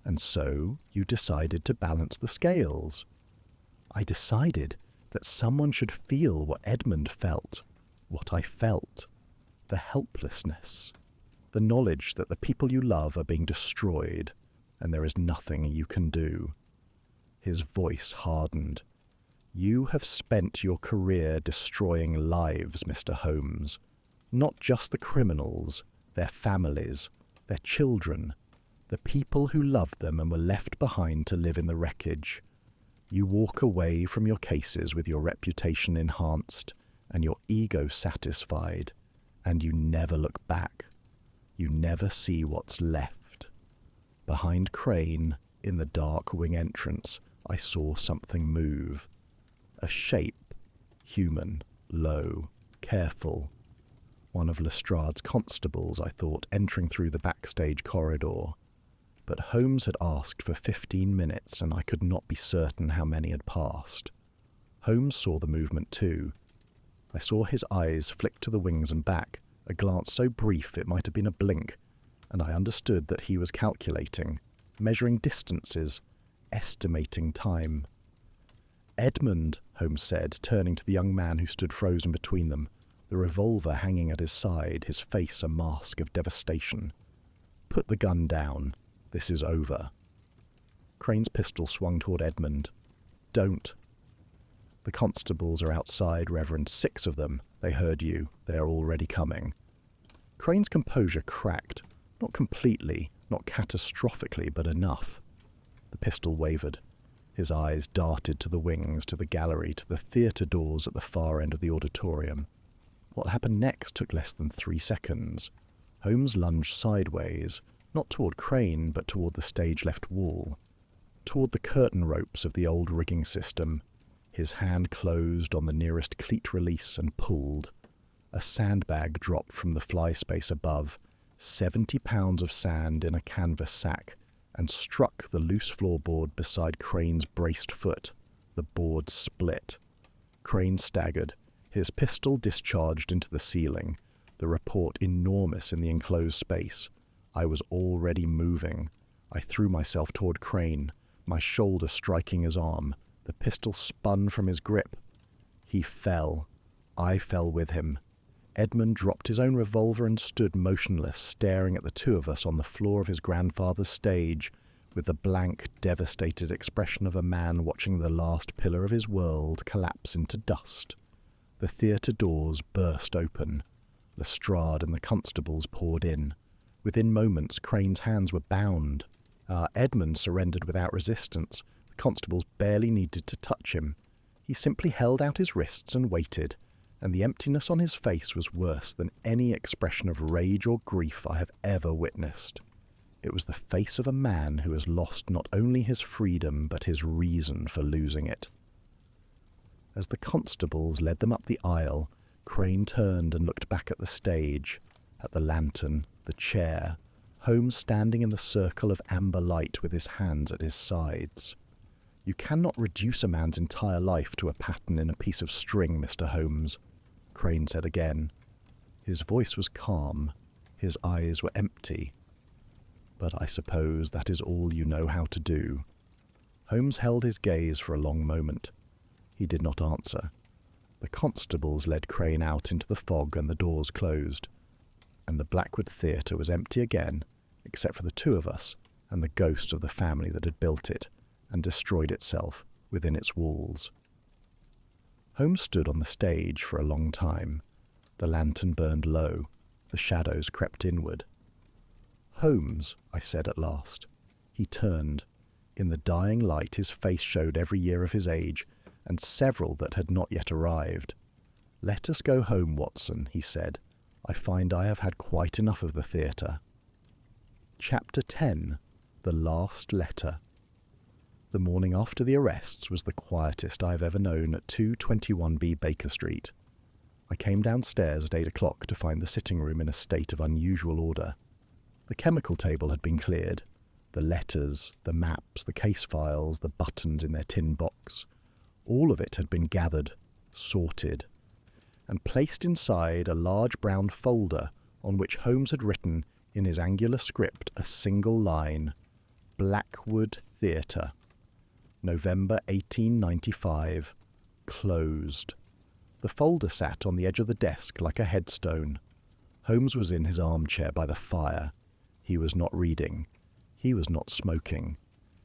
And so you decided to balance the scales. I decided that someone should feel what Edmund felt, what I felt, the helplessness, the The knowledge that the people you love are being destroyed, and there is nothing you can do. His voice hardened. You have spent your career destroying lives, Mr. Holmes. Not just the criminals, their families, their children, the people who loved them and were left behind to live in the wreckage. You walk away from your cases with your reputation enhanced and your ego satisfied, and you never look back. You never see what's left. Behind Crane, in the dark wing entrance, I saw something move. A shape, human, low, careful. One of Lestrade's constables, I thought, entering through the backstage corridor. But Holmes had asked for 15 minutes, and I could not be certain how many had passed. Holmes saw the movement too. I saw his eyes flick to the wings and back, a glance so brief it might have been a blink, and I understood that he was calculating, measuring distances, estimating time. Edmund, Holmes said, turning to the young man who stood frozen between them, the revolver hanging at his side, his face a mask of devastation. Put the gun down. This is over. Crane's pistol swung toward Edmund. Don't. The constables are outside, Reverend. 6 of them. They heard you. They are already coming. Crane's composure cracked. Not completely, not catastrophically, but enough. The pistol wavered. His eyes darted to the wings, to the gallery, to the theatre doors at the far end of the auditorium. What happened next took less than 3 seconds. Holmes lunged sideways, not toward Crane, but toward the stage left wall, toward the curtain ropes of the old rigging system. His hand closed on the nearest cleat release and pulled. A sandbag dropped from the fly space above, 70 pounds of sand in a canvas sack, and struck the loose floorboard beside Crane's braced foot. The board split. Crane staggered, his pistol discharged into the ceiling, the report enormous in the enclosed space. I was already moving. I threw myself toward Crane, my shoulder striking his arm. The pistol spun from his grip. He fell. I fell with him. Edmund dropped his own revolver and stood motionless, staring at the two of us on the floor of his grandfather's stage, with the blank, devastated expression of a man watching the last pillar of his world collapse into dust. The theatre doors burst open. Lestrade and the constables poured in. Within moments, Crane's hands were bound. Edmund surrendered without resistance. The constables barely needed to touch him. He simply held out his wrists and waited, and the emptiness on his face was worse than any expression of rage or grief I have ever witnessed. It was the face of a man who has lost not only his freedom, but his reason for losing it. As the constables led them up the aisle, Crane turned and looked back at the stage, at the lantern, the chair, Holmes standing in the circle of amber light with his hands at his sides. You cannot reduce a man's entire life to a pattern in a piece of string, Mr. Holmes, Crane said again. His voice was calm, his eyes were empty. But I suppose that is all you know how to do. Holmes held his gaze for a long moment. He did not answer. The constables led Crane out into the fog and the doors closed, and the Blackwood Theatre was empty again, except for the two of us and the ghost of the family that had built it and destroyed itself within its walls. Holmes stood on the stage for a long time. The lantern burned low. The shadows crept inward. "Holmes," I said at last. He turned. In the dying light his face showed every year of his age, and several that had not yet arrived. "Let us go home, Watson," he said. "I find I have had quite enough of the theatre." Chapter 10. The Last Letter. The morning after the arrests was the quietest I have ever known at 221B Baker Street. I came downstairs at 8 o'clock to find the sitting room in a state of unusual order. The chemical table had been cleared. The letters, the maps, the case files, the buttons in their tin box, all of it had been gathered, sorted, and placed inside a large brown folder on which Holmes had written in his angular script a single line: Blackwood Theatre, November 1895, closed. The folder sat on the edge of the desk like a headstone. Holmes was in his armchair by the fire. He was not reading. He was not smoking.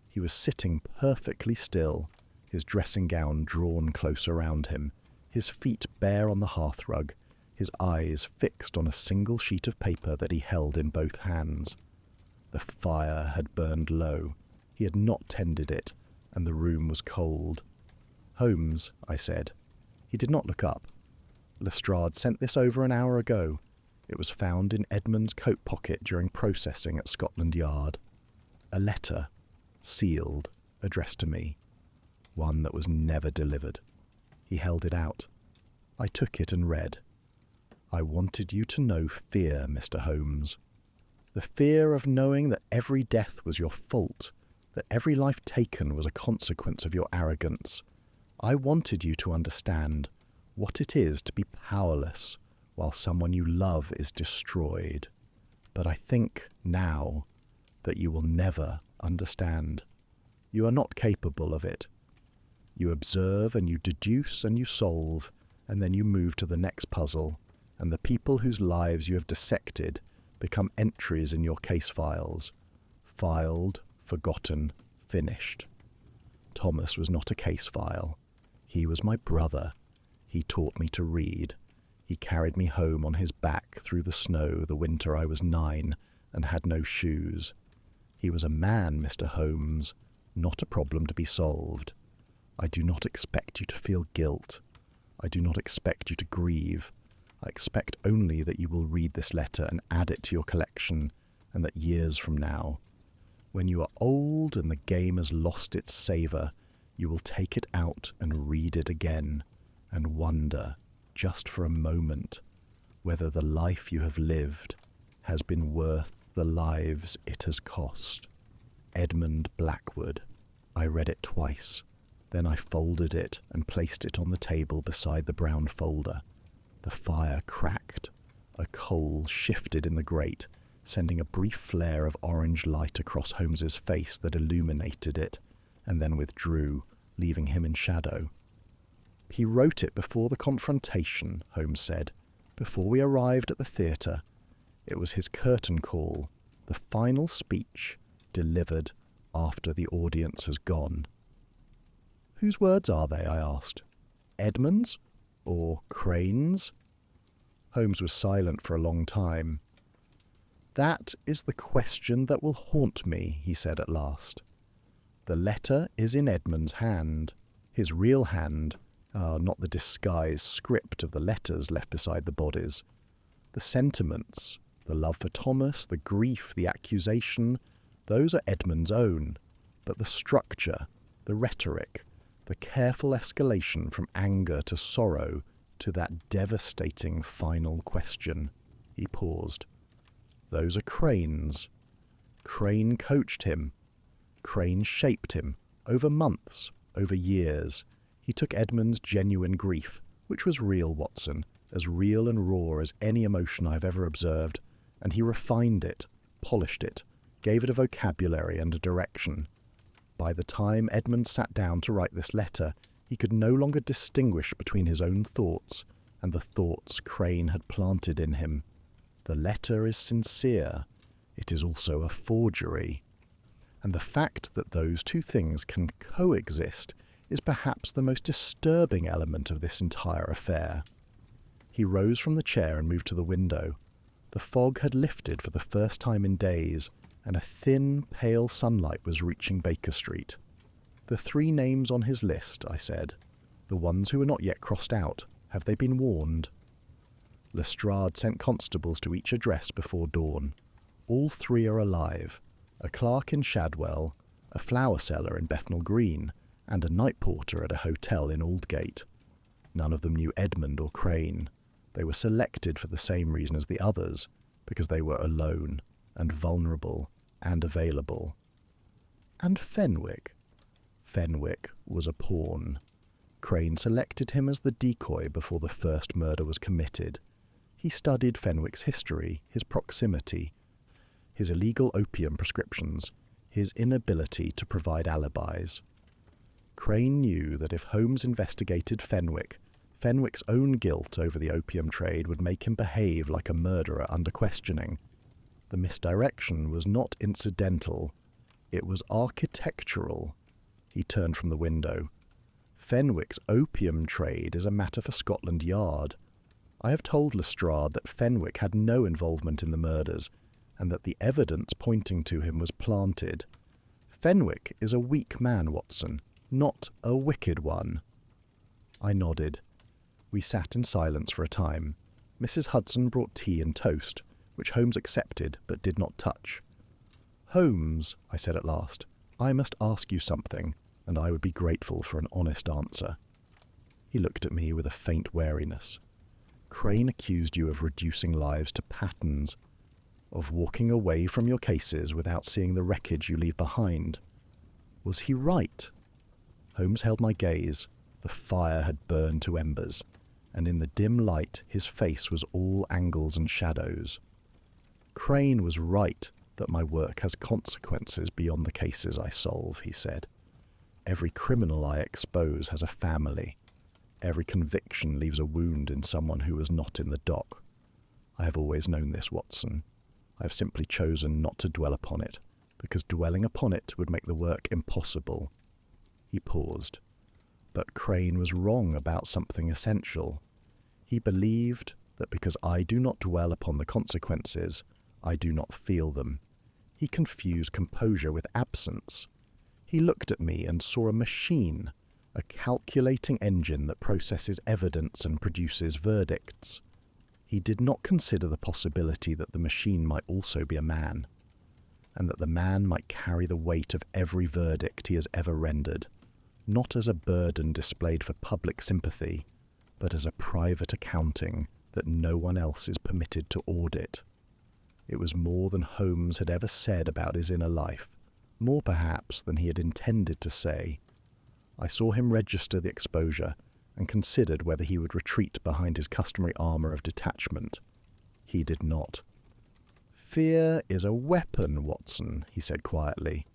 He was sitting perfectly still, his dressing gown drawn close around him, his feet bare on the hearthrug, his eyes fixed on a single sheet of paper that he held in both hands. The fire had burned low. He had not tended it, and the room was cold. "Holmes," I said. He did not look up. "Lestrade sent this over an hour ago. It was found in Edmund's coat pocket during processing at Scotland Yard. A letter, sealed, addressed to me. One that was never delivered." He held it out. I took it and read. "I wanted you to know fear, Mr. Holmes. The fear of knowing that every death was your fault, that every life taken was a consequence of your arrogance. I wanted you to understand what it is to be powerless while someone you love is destroyed. But I think now that you will never understand. You are not capable of it. You observe and you deduce and you solve, and then you move to the next puzzle, and the people whose lives you have dissected become entries in your case files. Filed, forgotten, finished. Thomas was not a case file. He was my brother. He taught me to read. He carried me home on his back through the snow the winter I was 9 and had no shoes. He was a man, Mr. Holmes, not a problem to be solved. I do not expect you to feel guilt. I do not expect you to grieve. I expect only that you will read this letter and add it to your collection, and that years from now, when you are old and the game has lost its savour, you will take it out and read it again, and wonder, just for a moment, whether the life you have lived has been worth the lives it has cost. Edmund Blackwood." I read it twice. Then I folded it and placed it on the table beside the brown folder. The fire cracked. A coal shifted in the grate, sending a brief flare of orange light across Holmes's face that illuminated it, and then withdrew, leaving him in shadow. "He wrote it before the confrontation," Holmes said, "before we arrived at the theatre. It was his curtain call, the final speech, delivered after the audience has gone." "Whose words are they?" I asked. "Edmund's? Or Crane's?" Holmes was silent for a long time. "That is the question that will haunt me," he said at last. "The letter is in Edmund's hand, his real hand, not the disguised script of the letters left beside the bodies. The sentiments, the love for Thomas, the grief, the accusation, those are Edmund's own, but the structure, the rhetoric, the careful escalation from anger to sorrow to that devastating final question." He paused. "Those are Crane's. Crane coached him. Crane shaped him, over months, over years. He took Edmund's genuine grief, which was real, Watson, as real and raw as any emotion I've ever observed, and he refined it, polished it, gave it a vocabulary and a direction. By the time Edmund sat down to write this letter, he could no longer distinguish between his own thoughts and the thoughts Crane had planted in him. The letter is sincere. It is also a forgery. And the fact that those two things can coexist is perhaps the most disturbing element of this entire affair." He rose from the chair and moved to the window. The fog had lifted for the first time in days, and a thin, pale sunlight was reaching Baker Street. "The 3 names on his list," I said. "The ones who are not yet crossed out. Have they been warned?" Lestrade sent constables to each address before dawn. All 3 are alive. A clerk in Shadwell, a flower seller in Bethnal Green, and a night porter at a hotel in Aldgate. None of them knew Edmund or Crane. They were selected for the same reason as the others, because they were alone and vulnerable and available. And Fenwick? Fenwick was a pawn. Crane selected him as the decoy before the first murder was committed. He studied Fenwick's history, his proximity, his illegal opium prescriptions, his inability to provide alibis. Crane knew that if Holmes investigated Fenwick, Fenwick's own guilt over the opium trade would make him behave like a murderer under questioning. The misdirection was not incidental, it was architectural. He turned from the window. Fenwick's opium trade is a matter for Scotland Yard. I have told Lestrade that Fenwick had no involvement in the murders, and that the evidence pointing to him was planted. Fenwick is a weak man, Watson, not a wicked one. I nodded. We sat in silence for a time. Mrs. Hudson brought tea and toast, which Holmes accepted but did not touch. "Holmes," I said at last, "I must ask you something, and I would be grateful for an honest answer." He looked at me with a faint wariness. "Crane accused you of reducing lives to patterns, of walking away from your cases without seeing the wreckage you leave behind. Was he right?" Holmes held my gaze. The fire had burned to embers, and in the dim light his face was all angles and shadows. "Crane was right that my work has consequences beyond the cases I solve," he said. "Every criminal I expose has a family. Every conviction leaves a wound in someone who was not in the dock. I have always known this, Watson. I have simply chosen not to dwell upon it, because dwelling upon it would make the work impossible." He paused. But Crane was wrong about something essential. He believed that because I do not dwell upon the consequences, I do not feel them. He confused composure with absence. He looked at me and saw a machine, a calculating engine that processes evidence and produces verdicts. He did not consider the possibility that the machine might also be a man, and that the man might carry the weight of every verdict he has ever rendered, not as a burden displayed for public sympathy, but as a private accounting that no one else is permitted to audit. It was more than Holmes had ever said about his inner life, more perhaps than he had intended to say. I saw him register the exposure and considered whether he would retreat behind his customary armour of detachment. He did not. "Fear is a weapon, Watson," he said quietly.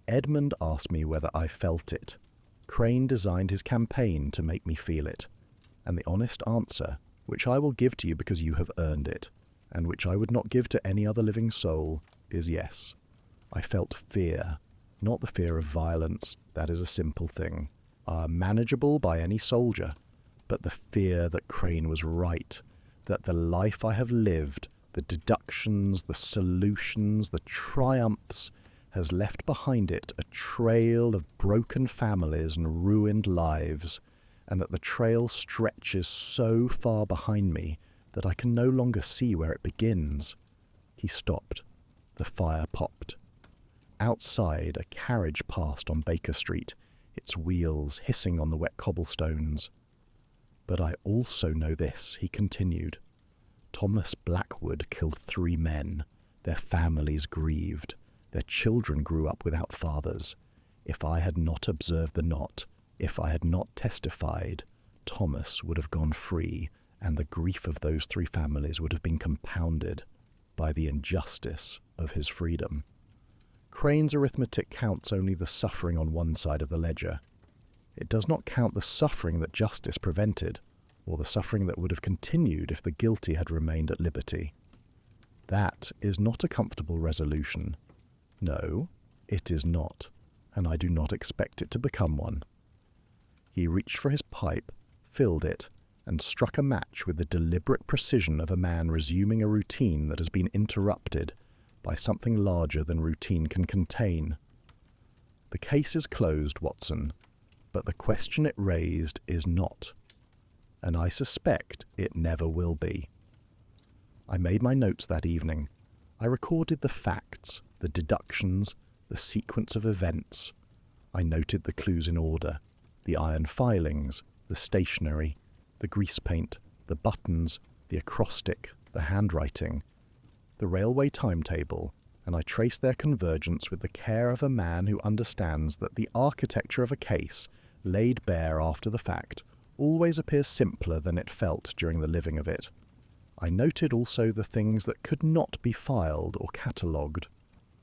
"Edmund asked me whether I felt it. Crane designed his campaign to make me feel it, and the honest answer, which I will give to you because you have earned it, and which I would not give to any other living soul, is yes. I felt fear, not the fear of violence, that is a simple thing, manageable by any soldier, but the fear that Crane was right, that the life I have lived, the deductions, the solutions, the triumphs, has left behind it a trail of broken families and ruined lives, and that the trail stretches so far behind me that I can no longer see where it begins." He stopped. The fire popped. Outside, a carriage passed on Baker Street, its wheels hissing on the wet cobblestones. "But I also know this," he continued. "Thomas Blackwood killed 3 men. Their families grieved. Their children grew up without fathers. If I had not observed the knot, if I had not testified, Thomas would have gone free, and the grief of those 3 families would have been compounded by the injustice of his freedom. Crane's arithmetic counts only the suffering on one side of the ledger. It does not count the suffering that justice prevented, or the suffering that would have continued if the guilty had remained at liberty. That is not a comfortable resolution. No, it is not, and I do not expect it to become one." He reached for his pipe, filled it, and struck a match with the deliberate precision of a man resuming a routine that has been interrupted by something larger than routine can contain. "The case is closed, Watson, but the question it raised is not, and I suspect it never will be." I made my notes that evening. I recorded the facts, the deductions, the sequence of events. I noted the clues in order, the iron filings, the stationery, the grease paint, the buttons, the acrostic, the handwriting, the railway timetable, and I traced their convergence with the care of a man who understands that the architecture of a case, laid bare after the fact, always appears simpler than it felt during the living of it. I noted also the things that could not be filed or catalogued.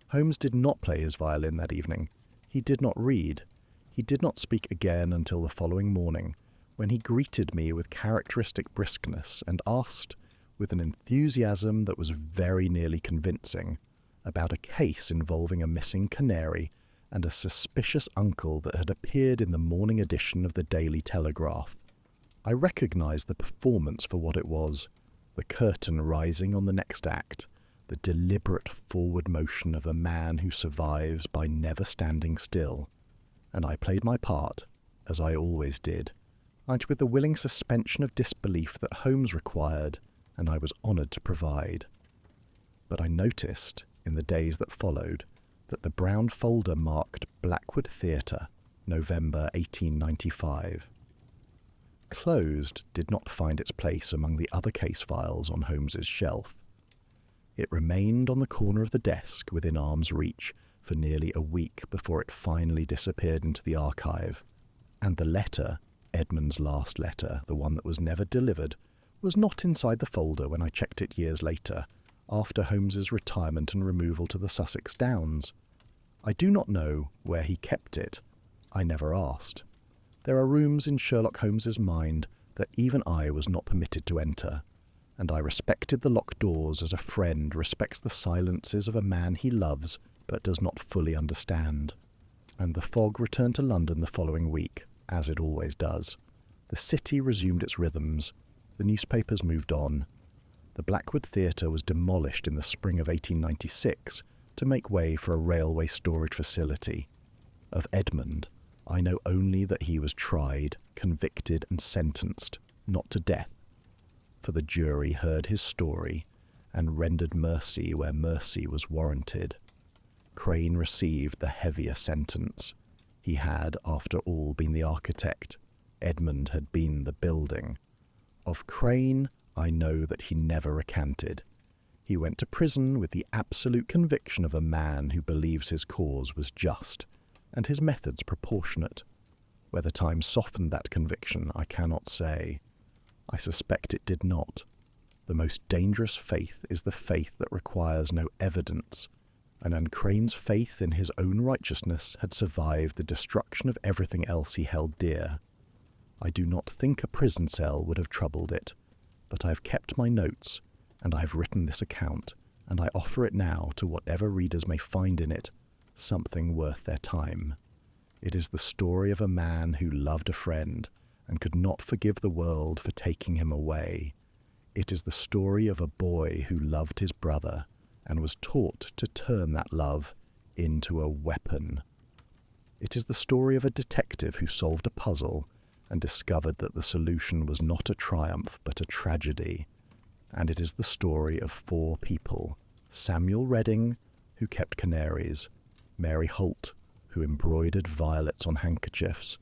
Holmes did not play his violin that evening. He did not read. He did not speak again until the following morning, when he greeted me with characteristic briskness and asked, with an enthusiasm that was very nearly convincing, about a case involving a missing canary and a suspicious uncle that had appeared in the morning edition of the Daily Telegraph. I recognised the performance for what it was, the curtain rising on the next act, the deliberate forward motion of a man who survives by never standing still, and I played my part, as I always did, and with the willing suspension of disbelief that Holmes required, and I was honoured to provide. But I noticed, in the days that followed, that the brown folder marked Blackwood Theatre, November 1895. Closed did not find its place among the other case files on Holmes's shelf. It remained on the corner of the desk within arm's reach for nearly a week before it finally disappeared into the archive, and the letter, Edmund's last letter, the one that was never delivered, was not inside the folder when I checked it years later, after Holmes's retirement and removal to the Sussex Downs. I do not know where he kept it. I never asked. There are rooms in Sherlock Holmes's mind that even I was not permitted to enter, and I respected the locked doors as a friend respects the silences of a man he loves but does not fully understand. And the fog returned to London the following week, as it always does. The city resumed its rhythms. The newspapers moved on. The Blackwood Theatre was demolished in the spring of 1896 to make way for a railway storage facility. Of Edmund, I know only that he was tried, convicted and sentenced, not to death, for the jury heard his story and rendered mercy where mercy was warranted. Crane received the heavier sentence. He had, after all, been the architect. Edmund had been the building. Of Crane, I know that he never recanted. He went to prison with the absolute conviction of a man who believes his cause was just, and his methods proportionate. Whether time softened that conviction, I cannot say. I suspect it did not. The most dangerous faith is the faith that requires no evidence, and Crane's faith in his own righteousness had survived the destruction of everything else he held dear. I do not think a prison cell would have troubled it, but I have kept my notes, and I have written this account, and I offer it now to whatever readers may find in it something worth their time. It is the story of a man who loved a friend and could not forgive the world for taking him away. It is the story of a boy who loved his brother and was taught to turn that love into a weapon. It is the story of a detective who solved a puzzle and discovered that the solution was not a triumph but a tragedy. And it is the story of four people: Samuel Redding, who kept canaries; Mary Holt, who embroidered violets on handkerchiefs;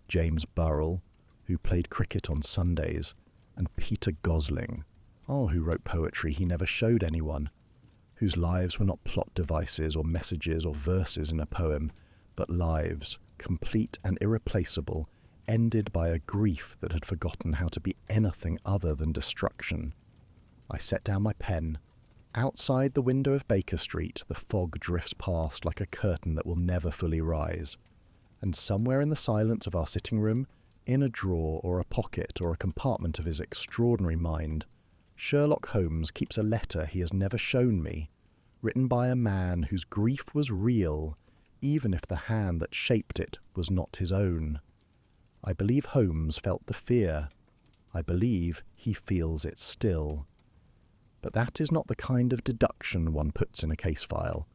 James Burrell, who played cricket on Sundays; and Peter Gosling, who wrote poetry he never showed anyone, whose lives were not plot devices or messages or verses in a poem, but lives, complete and irreplaceable, ended by a grief that had forgotten how to be anything other than destruction. I set down my pen. Outside the window of Baker Street, the fog drifts past like a curtain that will never fully rise. And somewhere in the silence of our sitting room, in a drawer or a pocket or a compartment of his extraordinary mind, Sherlock Holmes keeps a letter he has never shown me, written by a man whose grief was real, even if the hand that shaped it was not his own. I believe Holmes felt the fear. I believe he feels it still. But that is not the kind of deduction one puts in a case file.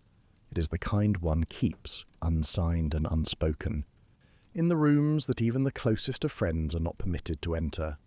It is the kind one keeps, unsigned and unspoken, in the rooms that even the closest of friends are not permitted to enter.